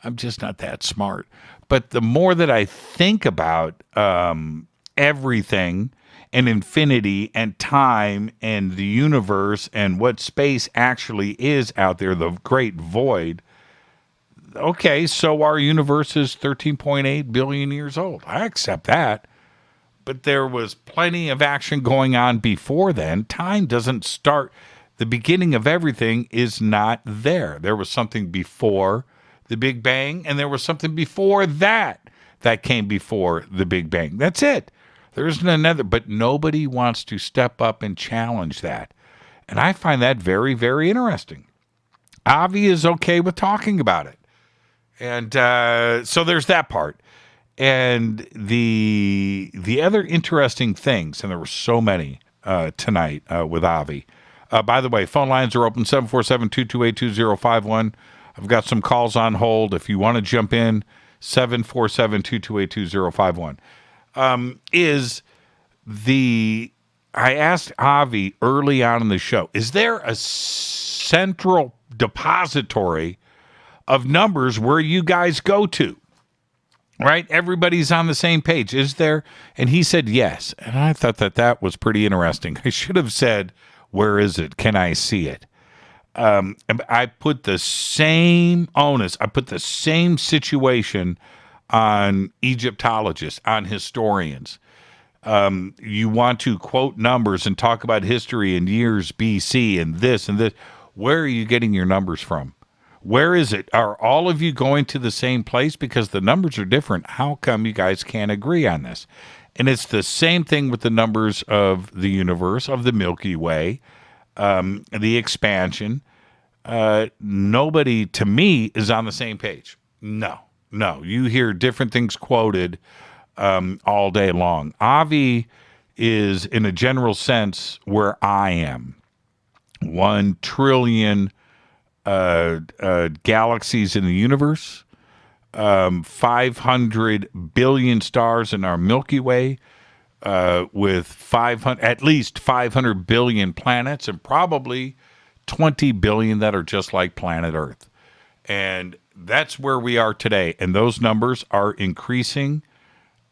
Speaker 6: I'm just not that smart, but the more that I think about everything and infinity and time and the universe and what space actually is out there, the great void. Okay, so our universe is 13.8 billion years old. I accept that. But there was plenty of action going on before then. Time doesn't start. The beginning of everything is not there. There was something before the Big Bang, and there was something before that came before the Big Bang. That's it. There isn't another. But nobody wants to step up and challenge that. And I find that very, very interesting. Avi is okay with talking about it. And so there's that part. And the other interesting things, and there were so many tonight with Avi. By the way, phone lines are open, 747-228-2051. I've got some calls on hold. If you want to jump in, 747-228-2051. I asked Avi early on in the show, is there a central depository of numbers where you guys go to, right? Everybody's on the same page. Is there? And he said yes. And I thought that was pretty interesting. I should have said, where is it? Can I see it? I put the same onus, I put the same situation on Egyptologists, on historians. You want to quote numbers and talk about history in years BC and this and this. Where are you getting your numbers from? Where is it? Are all of you going to the same place? Because the numbers are different. How come you guys can't agree on this? And it's the same thing with the numbers of the universe, of the Milky Way, the expansion. Nobody, to me, is on the same page. No. You hear different things quoted all day long. Avi is, in a general sense, where I am. 1 trillion galaxies in the universe, 500 billion stars in our Milky Way, with at least 500 billion planets, and probably 20 billion that are just like planet Earth. And that's where we are today. And those numbers are increasing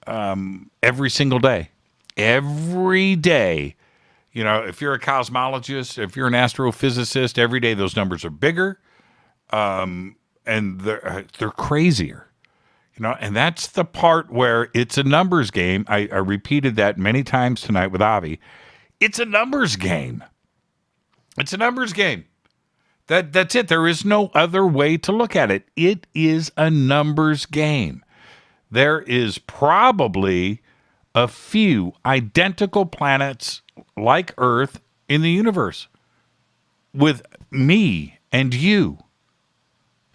Speaker 6: every single day. Every day. You know, if you're a cosmologist, if you're an astrophysicist, every day those numbers are bigger, and they're crazier. You know, and that's the part where it's a numbers game. I repeated that many times tonight with Avi. It's a numbers game. It's a numbers game. That's it. There is no other way to look at it. It is a numbers game. There is probably a few identical planets like Earth in the universe with me and you,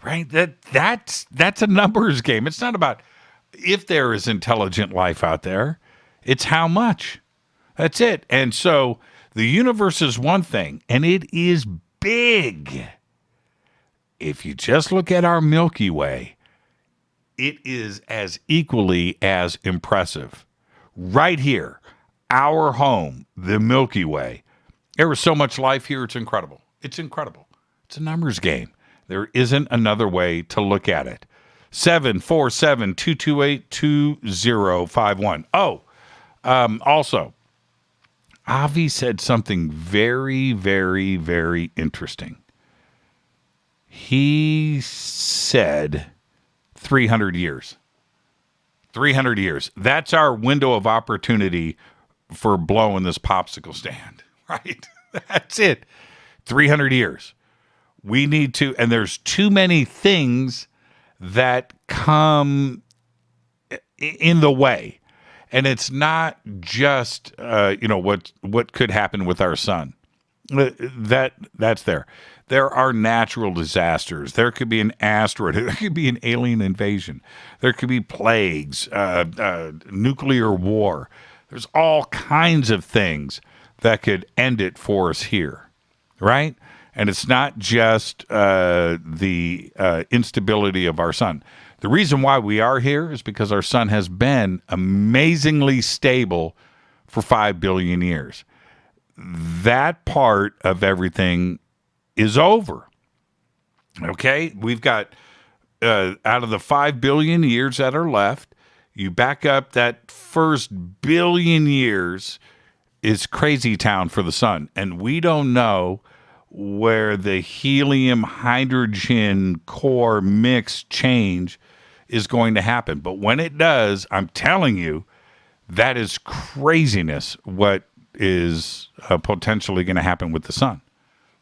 Speaker 6: right? That's a numbers game. It's not about if there is intelligent life out there. It's how much. That's it. And so the universe is one thing, and it is big. If you just look at our Milky Way, it is as equally as impressive. Right here, our home, the Milky Way. There was so much life here. It's incredible. It's incredible. It's a numbers game. There isn't another way to look at it. 747-228-2051. Also, Avi said something very, very, very interesting. He said 300 years. 300 years. That's our window of opportunity for blowing this popsicle stand, right? That's it. 300 years. We need to, and there's too many things that come in the way. And it's not just, what could happen with our sun. That's there. There are natural disasters. There could be an asteroid. There could be an alien invasion. There could be plagues, nuclear war. There's all kinds of things that could end it for us here, right? And it's not just the instability of our sun. The reason why we are here is because our sun has been amazingly stable for 5 billion years. That part of everything is over. Okay? We've got, out of the 5 billion years that are left, you back up that first billion years is crazy town for the sun. And we don't know where the helium-hydrogen core mix change is going to happen. But when it does, I'm telling you, that is craziness what is potentially going to happen with the sun.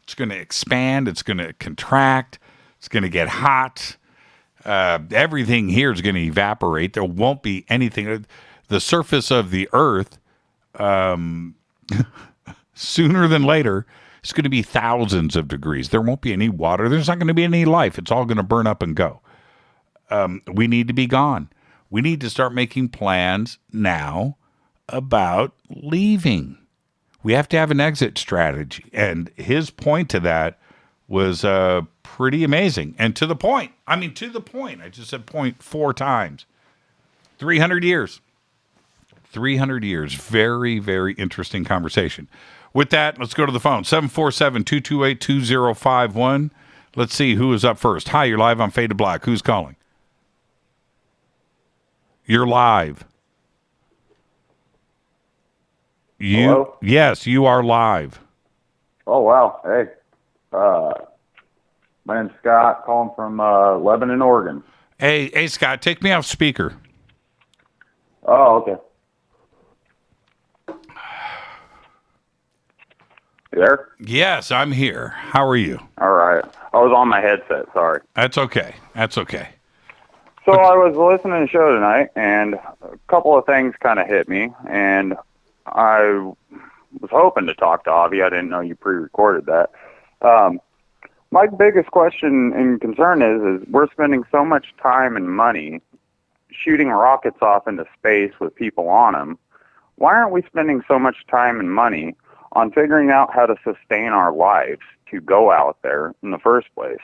Speaker 6: It's going to expand. It's going to contract. It's going to get hot. Everything here is going to evaporate. There won't be anything. The surface of the Earth, sooner than later, it's going to be thousands of degrees. There won't be any water. There's not going to be any life. It's all going to burn up and go. We need to be gone. We need to start making plans now about leaving. We have to have an exit strategy. And his point to that was pretty amazing. And to the point. I mean, to the point. I just said point 4 times. 300 years. 300 years. Very, very interesting conversation. With that, let's go to the phone. 747-228-2051. Let's see who is up first. Hi, you're live on Fade to Black. Who's calling? You're live.
Speaker 2: Hello?
Speaker 6: Yes, you are live.
Speaker 2: Oh, wow. Hey. My name's Scott, calling from Lebanon, Oregon.
Speaker 6: Hey, Scott, take me off speaker.
Speaker 2: Oh, okay. You there?
Speaker 6: Yes, I'm here. How are you?
Speaker 2: All right. I was on my headset, sorry.
Speaker 6: That's okay. That's okay.
Speaker 2: So I was listening to the show tonight, and a couple of things kind of hit me, and I was hoping to talk to Avi. I didn't know you pre-recorded that. My biggest question and concern is we're spending so much time and money shooting rockets off into space with people on them. Why aren't we spending so much time and money on figuring out how to sustain our lives to go out there in the first place?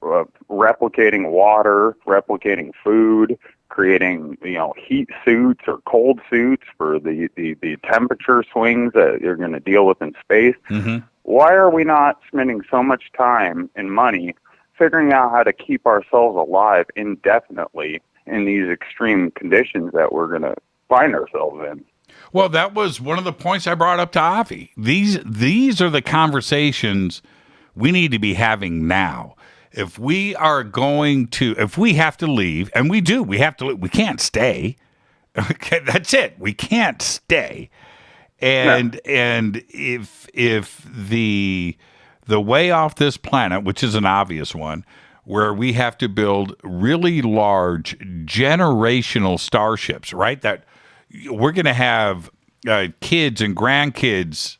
Speaker 2: Replicating water, replicating food, creating heat suits or cold suits for the temperature swings that you're going to deal with in space.
Speaker 6: Mm-hmm.
Speaker 2: Why are we not spending so much time and money figuring out how to keep ourselves alive indefinitely in these extreme conditions that we're going to find ourselves in?
Speaker 6: Well, that was one of the points I brought up to Avi. These are the conversations we need to be having now. If we have to leave, and we do, we have to leave. We can't stay. Okay, that's it. We can't stay. And if the way off this planet, which is an obvious one, where we have to build really large generational starships, right? That we're going to have kids and grandkids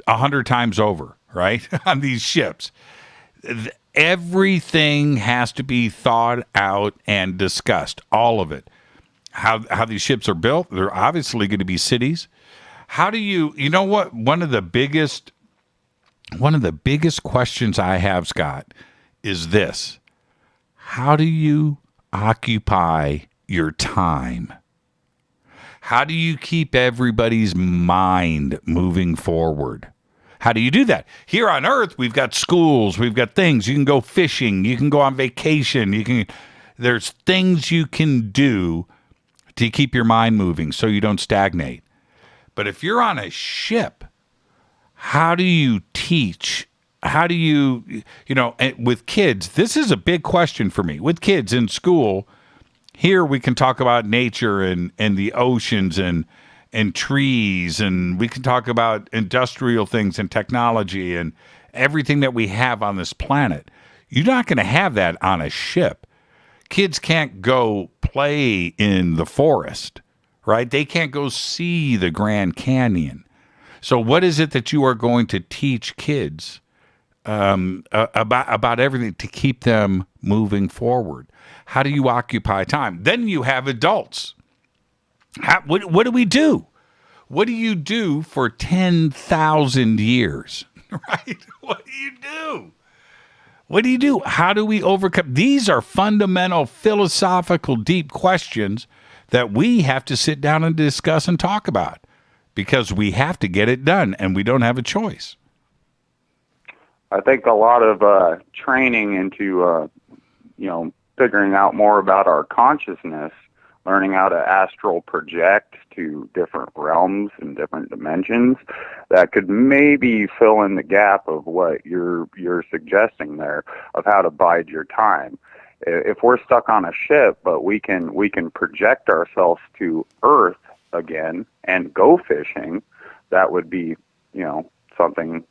Speaker 6: 100 times over, right? On these ships. Everything has to be thought out and discussed, all of it. How these ships are built, they're obviously going to be cities. How do you know what? One of the biggest questions I have, Scott, is this. How do you occupy your time? How do you keep everybody's mind moving forward? How do you do that? Here on Earth, we've got schools, we've got things. You can go fishing, you can go on vacation, there's things you can do to keep your mind moving so you don't stagnate. But if you're on a ship, how do you teach? How do you with kids, this is a big question for me. With kids in school, here we can talk about nature and the oceans and trees, and we can talk about industrial things and technology and everything that we have on this planet. You're not going to have that on a ship. Kids can't go play in the forest, right? They can't go see the Grand Canyon. So what is it that you are going to teach kids about everything to keep them moving forward? How do you occupy time? Then you have adults. What do we do? What do you do for 10,000 years? Right? What do you do? What do you do? How do we overcome? These are fundamental, philosophical, deep questions that we have to sit down and discuss and talk about because we have to get it done and we don't have a choice.
Speaker 2: I think a lot of training into, figuring out more about our consciousness, learning how to astral project to different realms and different dimensions, that could maybe fill in the gap of what you're suggesting there of how to bide your time. If we're stuck on a ship, but we can project ourselves to Earth again and go fishing, that would be, something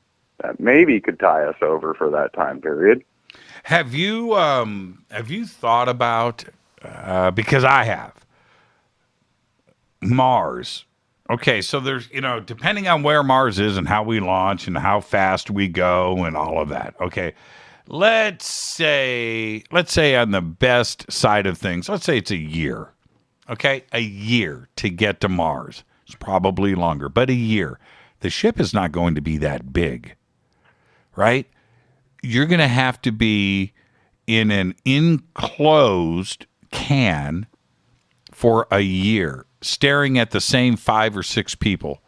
Speaker 2: that maybe could tie us over for that time period.
Speaker 6: Have you thought about, because I have, Mars? Okay, so there's, depending on where Mars is and how we launch and how fast we go and all of that. Okay, let's say on the best side of things, let's say it's a year. Okay, a year to get to Mars. It's probably longer, but a year. The ship is not going to be that big, right? You're going to have to be in an enclosed can for a year, staring at the same 5 or 6 people.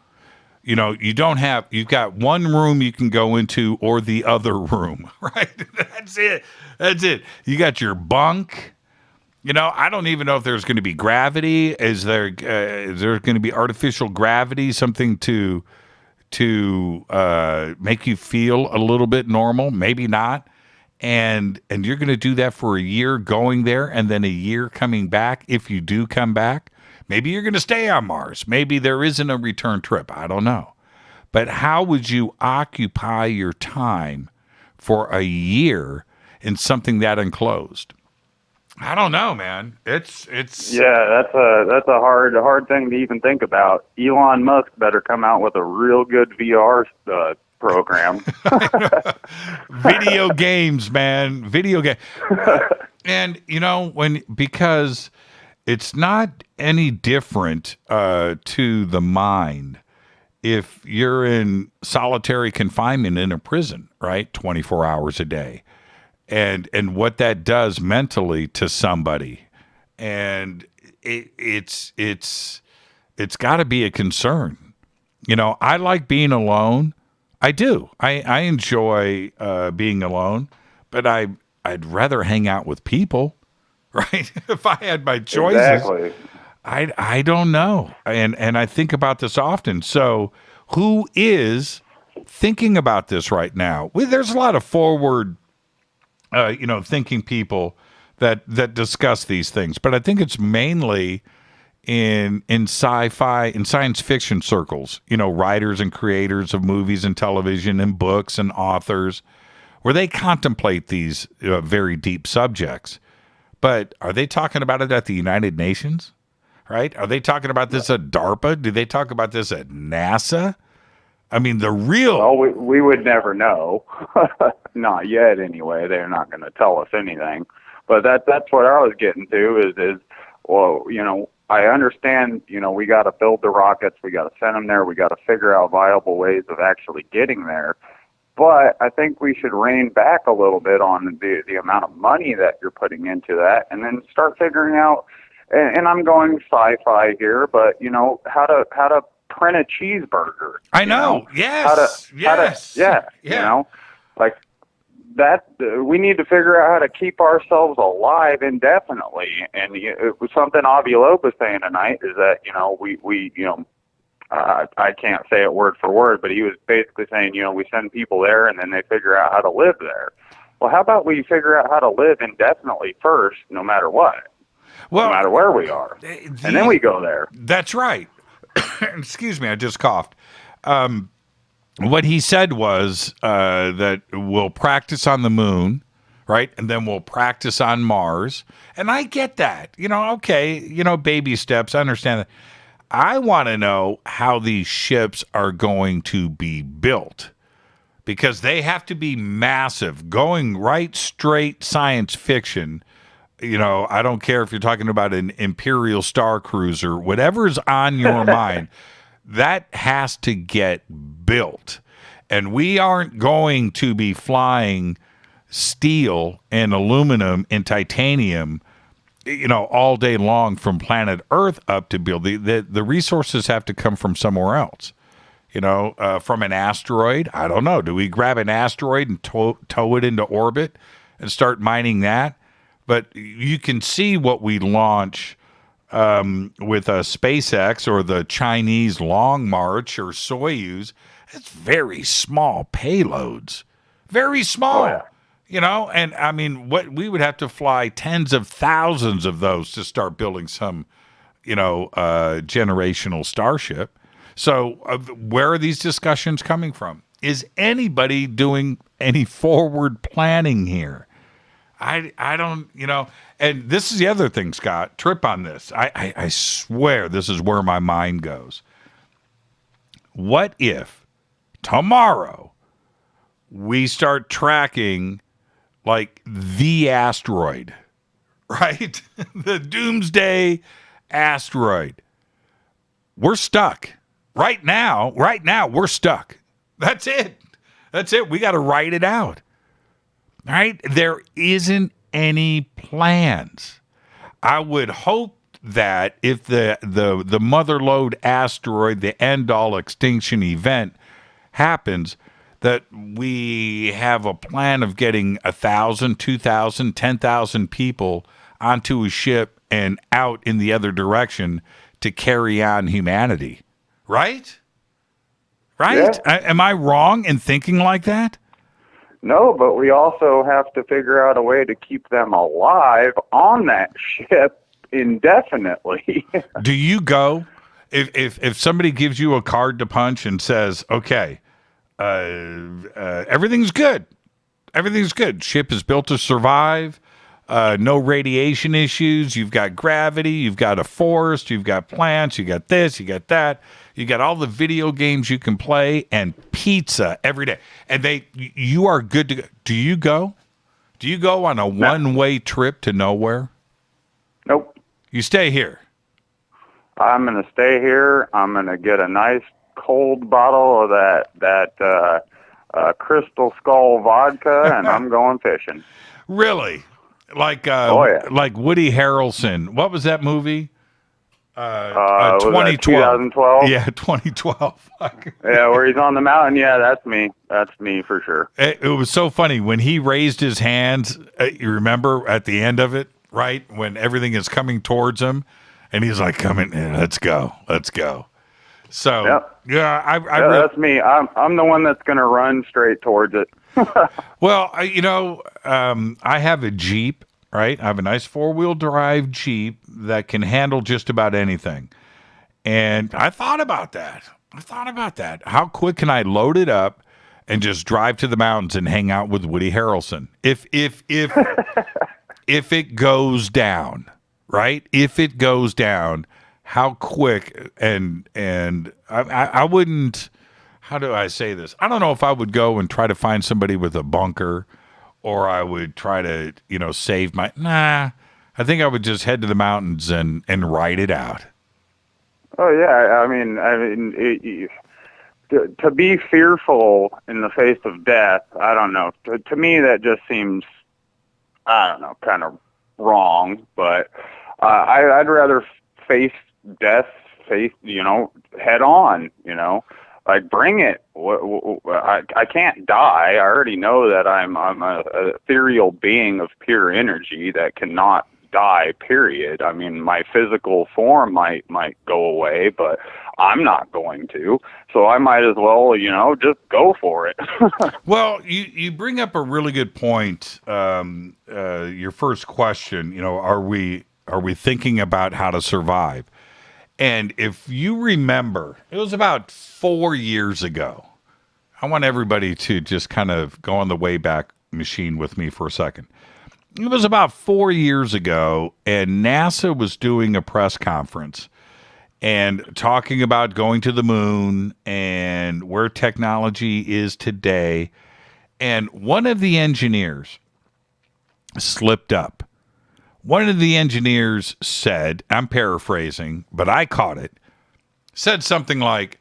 Speaker 6: You've got one room you can go into or the other room, right? That's it. You got your bunk. I don't even know if there's going to be gravity. Is there going to be artificial gravity, something to make you feel a little bit normal? Maybe not. And you're going to do that for a year going there and then a year coming back. If you do come back, maybe you're going to stay on Mars. Maybe there isn't a return trip. I don't know. But how would you occupy your time for a year in something that enclosed? I don't know, man. It's
Speaker 2: yeah, that's a hard thing to even think about. Elon Musk better come out with a real good VR program.
Speaker 6: Video games, man. Video game. And because it's not any different to the mind if you're in solitary confinement in a prison, right? 24 hours a day. And what that does mentally to somebody, and it's got to be a concern. I like being alone. I do. I enjoy being alone, but I'd rather hang out with people, right? If I had my choices,
Speaker 2: exactly.
Speaker 6: I don't know, and I think about this often. So, who is thinking about this right now? There's a lot of forward. Thinking people that discuss these things, but I think it's mainly in sci-fi and science fiction circles. Writers and creators of movies and television and books and authors, where they contemplate these very deep subjects. But are they talking about it at the United Nations? Right? Are they talking about this at DARPA? Do they talk about this at NASA? I mean, the real...
Speaker 2: Well, we would never know. Not yet, anyway. They're not going to tell us anything. But that's what I was getting to is well, I understand, we got to build the rockets. We got to send them there. We got to figure out viable ways of actually getting there. But I think we should rein back a little bit on the amount of money that you're putting into that and then start figuring out and I'm going sci-fi here, but how to print a cheeseburger.
Speaker 6: I know. Yes.
Speaker 2: Like that. We need to figure out how to keep ourselves alive indefinitely. And it was something Avi Loeb was saying tonight is that I can't say it word for word, but he was basically saying we send people there and then they figure out how to live there. Well, how about we figure out how to live indefinitely first, no matter what, no matter where we are, and then we go there.
Speaker 6: That's right. Excuse me, I just coughed. What he said was that we'll practice on the moon, right? And then we'll practice on Mars. And I get that. Baby steps. I understand that. I want to know how these ships are going to be built because they have to be massive, going right straight science fiction. I don't care if you're talking about an Imperial Star Cruiser, whatever's on your mind, that has to get built. And we aren't going to be flying steel and aluminum and titanium, all day long from planet Earth up to build. The resources have to come from somewhere else. From an asteroid. I don't know. Do we grab an asteroid and tow it into orbit and start mining that? But you can see what we launch with a SpaceX or the Chinese Long March or Soyuz. It's very small payloads. Very small.
Speaker 2: Oh, yeah.
Speaker 6: And I mean, what we would have to fly tens of thousands of those to start building some, generational starship. So where are these discussions coming from? Is anybody doing any forward planning here? I don't, and this is the other thing, Scott, trip on this. I swear this is where my mind goes. What if tomorrow we start tracking like the asteroid, right? The doomsday asteroid. We're stuck. Right now, we're stuck. That's it. We got to write it out. Right? There isn't any plans. I would hope that if the mother lode asteroid, the end-all extinction event happens, that we have a plan of getting 1,000, 2,000, 10,000 people onto a ship and out in the other direction to carry on humanity. Right? Yeah. Am I wrong in thinking like that?
Speaker 2: No, but we also have to figure out a way to keep them alive on that ship indefinitely.
Speaker 6: Do you go if somebody gives you a card to punch and says, "Okay, everything's good. Everything's good. Ship is built to survive. No radiation issues. You've got gravity. You've got a forest. You've got plants. You got this. You got that. You got all the video games you can play and pizza every day. And you are good to go." Do you go? Do you go on a one-way trip to nowhere?
Speaker 2: Nope.
Speaker 6: You stay here.
Speaker 2: I'm going to stay here. I'm going to get a nice cold bottle of that Crystal Skull vodka, and I'm going fishing.
Speaker 6: Really? Like like Woody Harrelson. What was that movie? 2012.
Speaker 2: 2012.
Speaker 6: Yeah, 2012.
Speaker 2: Yeah, where he's on the mountain. Yeah, that's me. That's me for sure.
Speaker 6: It was so funny when he raised his hands. You remember at the end of it, right? When everything is coming towards him, and he's like, "Come in, let's go." So yeah,
Speaker 2: that's me. I'm the one that's going to run straight towards it.
Speaker 6: Well, I have a Jeep. Right? I have a nice 4-wheel drive Jeep that can handle just about anything. And I thought about that. How quick can I load it up and just drive to the mountains and hang out with Woody Harrelson? If it goes down, right? If it goes down, how quick and I wouldn't, how do I say this? I don't know if I would go and try to find somebody with a bunker, or I would try to, save my... I think I would just head to the mountains and ride it out.
Speaker 2: Oh, yeah. I mean, to be fearful in the face of death, I don't know. To me, that just seems, I don't know, kind of wrong. But I'd rather face death, head on, Like, bring it. I can't die. I already know that I'm a ethereal being of pure energy that cannot die, period. I mean, my physical form might go away, but I'm not going to. So I might as well, just go for it.
Speaker 6: Well, you bring up a really good point. Your first question, are we thinking about how to survive? And if you remember, it was about 4 years ago. I want everybody to just kind of go on the Wayback Machine with me for a second. It was about 4 years ago, and NASA was doing a press conference and talking about going to the moon and where technology is today. And one of the engineers slipped up. One of the engineers said, I'm paraphrasing, but I caught it, said something like,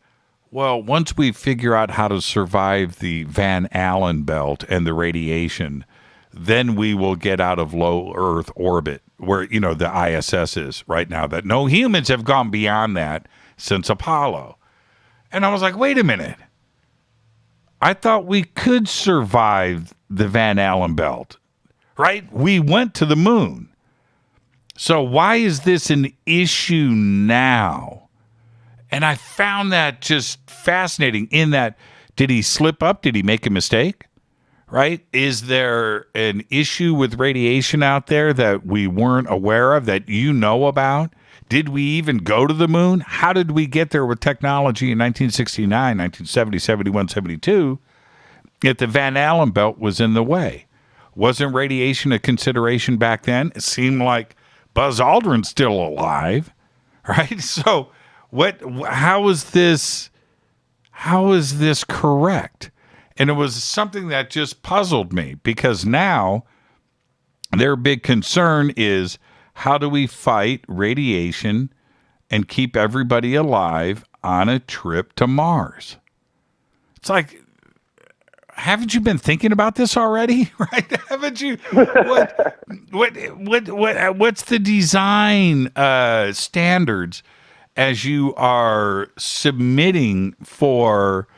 Speaker 6: well, once we figure out how to survive the Van Allen belt and the radiation, then we will get out of low Earth orbit, where, the ISS is right now, that no humans have gone beyond that since Apollo. And I was like, wait a minute. I thought we could survive the Van Allen belt, right? We went to the moon. So why is this an issue now? And I found that just fascinating in that, did he slip up? Did he make a mistake? Right? Is there an issue with radiation out there that we weren't aware of, that you know about? Did we even go to the moon? How did we get there with technology in 1969, 1970, 71, 72, if the Van Allen belt was in the way? Wasn't radiation a consideration back then? It seemed like Buzz Aldrin's still alive, right? So how is this correct? And it was something that just puzzled me, because now their big concern is, how do we fight radiation and keep everybody alive on a trip to Mars? It's like, haven't you been thinking about this already? Right? Haven't you? What's the design standards as you are submitting for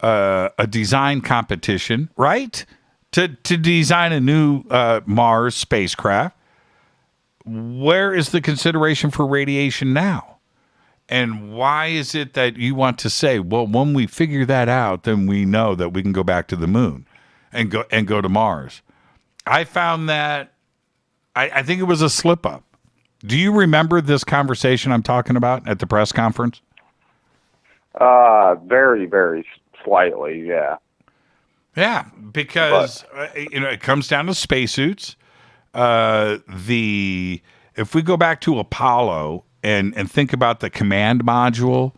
Speaker 6: a design competition, right? To design a new Mars spacecraft? Where is the consideration for radiation now? And why is it that you want to say, well, when we figure that out, then we know that we can go back to the moon and go to Mars? I found that, I think it was a slip up. Do you remember this conversation I'm talking about at the press conference?
Speaker 2: Very, very slightly, yeah.
Speaker 6: Yeah, because it comes down to spacesuits. If we go back to Apollo and think about the command module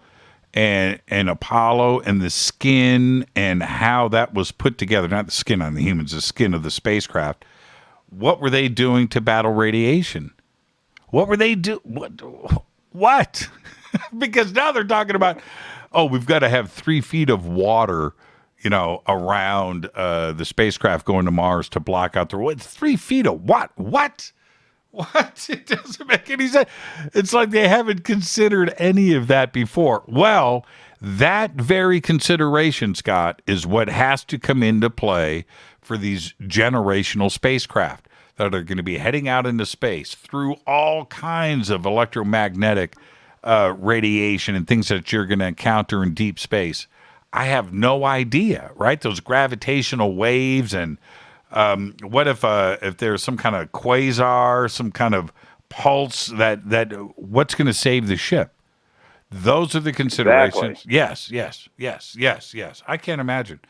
Speaker 6: and Apollo and the skin and how that was put together, not the skin on the humans, the skin of the spacecraft, what were they doing to battle radiation? What were they doing? What? Because now they're talking about, we've got to have 3 feet of water, around the spacecraft going to Mars to block out the 3 feet of what? What? It doesn't make any sense. It's like they haven't considered any of that before. Well, that very consideration, Scott, is what has to come into play for these generational spacecraft that are going to be heading out into space through all kinds of electromagnetic radiation and things that you're going to encounter in deep space. I have no idea, right? Those gravitational waves, and what if there's some kind of quasar, some kind of pulse that what's going to save the ship? Those are the considerations. Exactly. Yes. I can't imagine.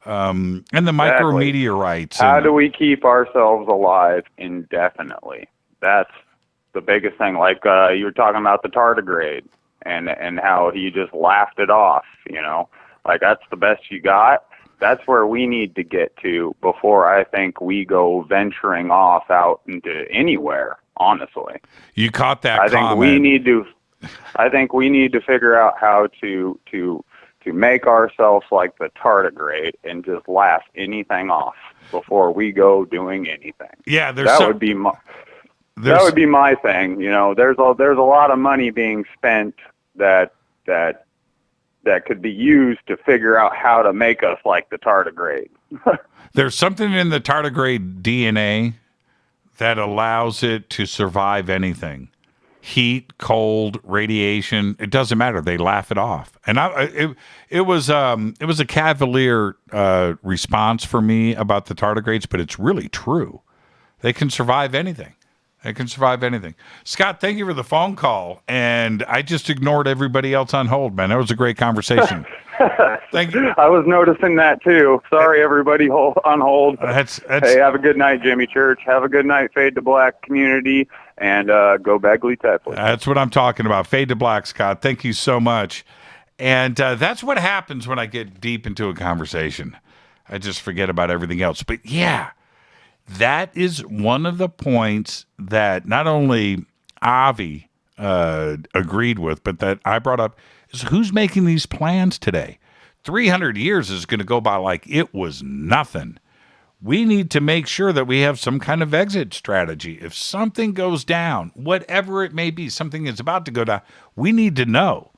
Speaker 6: And the micrometeorites.
Speaker 2: How do we keep ourselves alive indefinitely? That's the biggest thing. Like you were talking about the tardigrade and how he just laughed it off, Like, that's the best you got. That's where we need to get to before I think we go venturing off out into anywhere, honestly.
Speaker 6: You caught that comment.
Speaker 2: I think we need to figure out how to make ourselves like the tardigrade and just laugh anything off before we go doing anything.
Speaker 6: Yeah,
Speaker 2: that would be that would be my thing. You know, there's a lot of money being spent that could be used to figure out how to make us like the tardigrade.
Speaker 6: There's something in the tardigrade DNA that allows it to survive anything. Heat, cold, radiation, it doesn't matter. They laugh it off. And it was a cavalier response for me about the tardigrades, but it's really true. They can survive anything. Scott, thank you for the phone call. And I just ignored everybody else on hold, man. That was a great conversation. Thank you.
Speaker 2: I was noticing that too. Sorry, everybody on hold. Hey, have a good night, Jimmy Church. Have a good night, Fade to Black community, and go Bagley Tetley.
Speaker 6: That's what I'm talking about. Fade to Black, Scott. Thank you so much. And that's what happens when I get deep into a conversation. I just forget about everything else. But yeah, that is one of the points that not only Avi agreed with, but that I brought up is who's making these plans today. 300 years is going to go by like it was nothing. We need to make sure that we have some kind of exit strategy. If something goes down, whatever it may be, something is about to go down, we need to know.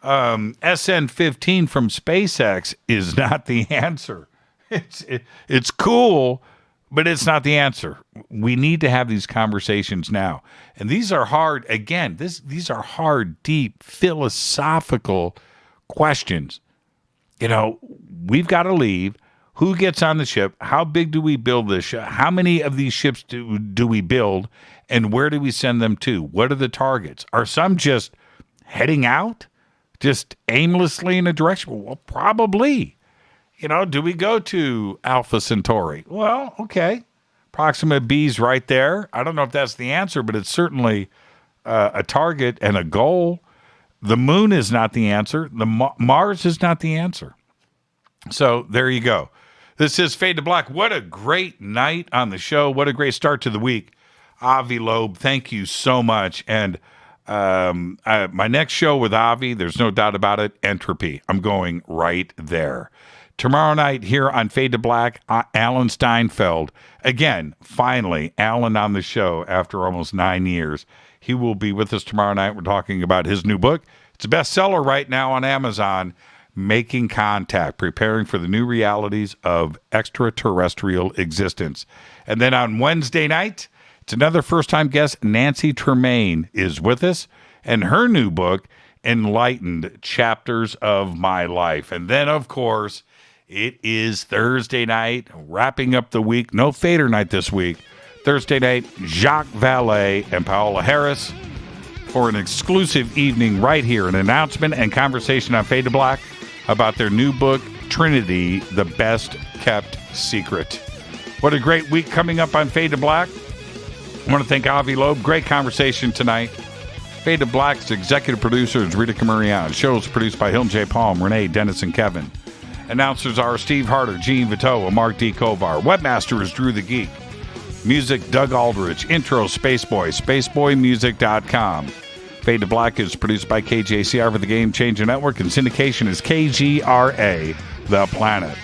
Speaker 6: SN-15 from SpaceX is not the answer. It's cool, but it's not the answer. We need to have these conversations now. And these are hard, again, these are hard, deep, philosophical questions. You know, we've got to leave. Who gets on the ship? How big do we build this ship? How many of these ships do we build? And where do we send them to? What are the targets? Are some just heading out? Just aimlessly in a direction? Well, probably. You know, do we go to Alpha Centauri? Well, okay. Proxima B's right there. I don't know if that's the answer, but it's certainly a target and a goal. The moon is not the answer. Mars is not the answer. So there you go. This is Fade to Black. What a great night on the show. What a great start to the week. Avi Loeb, thank you so much. And my next show with Avi, there's no doubt about it, Entropy. I'm going right there. Tomorrow night here on Fade to Black, Alan Steinfeld. Again, finally, Alan on the show after almost 9 years. He will be with us tomorrow night. We're talking about his new book. It's a bestseller right now on Amazon, Making Contact, Preparing for the New Realities of Extraterrestrial Existence. And then on Wednesday night, it's another first-time guest, Nancy Tremaine, is with us, and her new book, Enlightened Chapters of My Life. And then, of course, it is Thursday night, wrapping up the week. No Fader night this week. Thursday night, Jacques Vallée and Paola Harris for an exclusive evening right here, an announcement and conversation on Fade to Black about their new book, Trinity, The Best Kept Secret. What a great week coming up on Fade to Black. I want to thank Avi Loeb. Great conversation tonight. Fade to Black's executive producer is Rita Camarian. Show is produced by Hilton J. Palm, Renee, Dennis, and Kevin. Announcers are Steve Harder, Gene Vito, and Mark D. Kovar. Webmaster is Drew the Geek. Music, Doug Aldrich. Intro, Spaceboy, spaceboymusic.com. Fade to Black is produced by KJCR for the Game Changer Network, and syndication is KGRA, The Planet.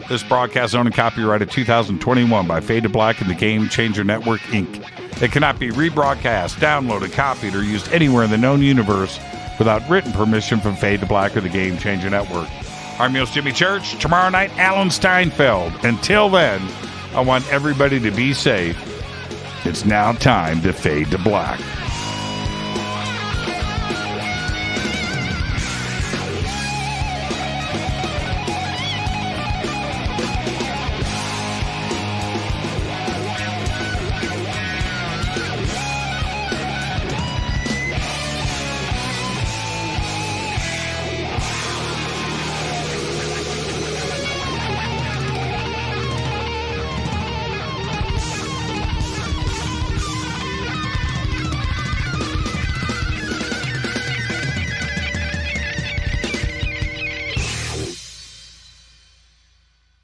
Speaker 6: This broadcast is owned and copyrighted 2021 by Fade to Black and the Game Changer Network, Inc. It cannot be rebroadcast, downloaded, copied, or used anywhere in the known universe without written permission from Fade to Black or the Game Changer Network. I'm your host, Jimmy Church. Tomorrow night, Alan Steinfeld. Until then, I want everybody to be safe. It's now time to Fade to Black.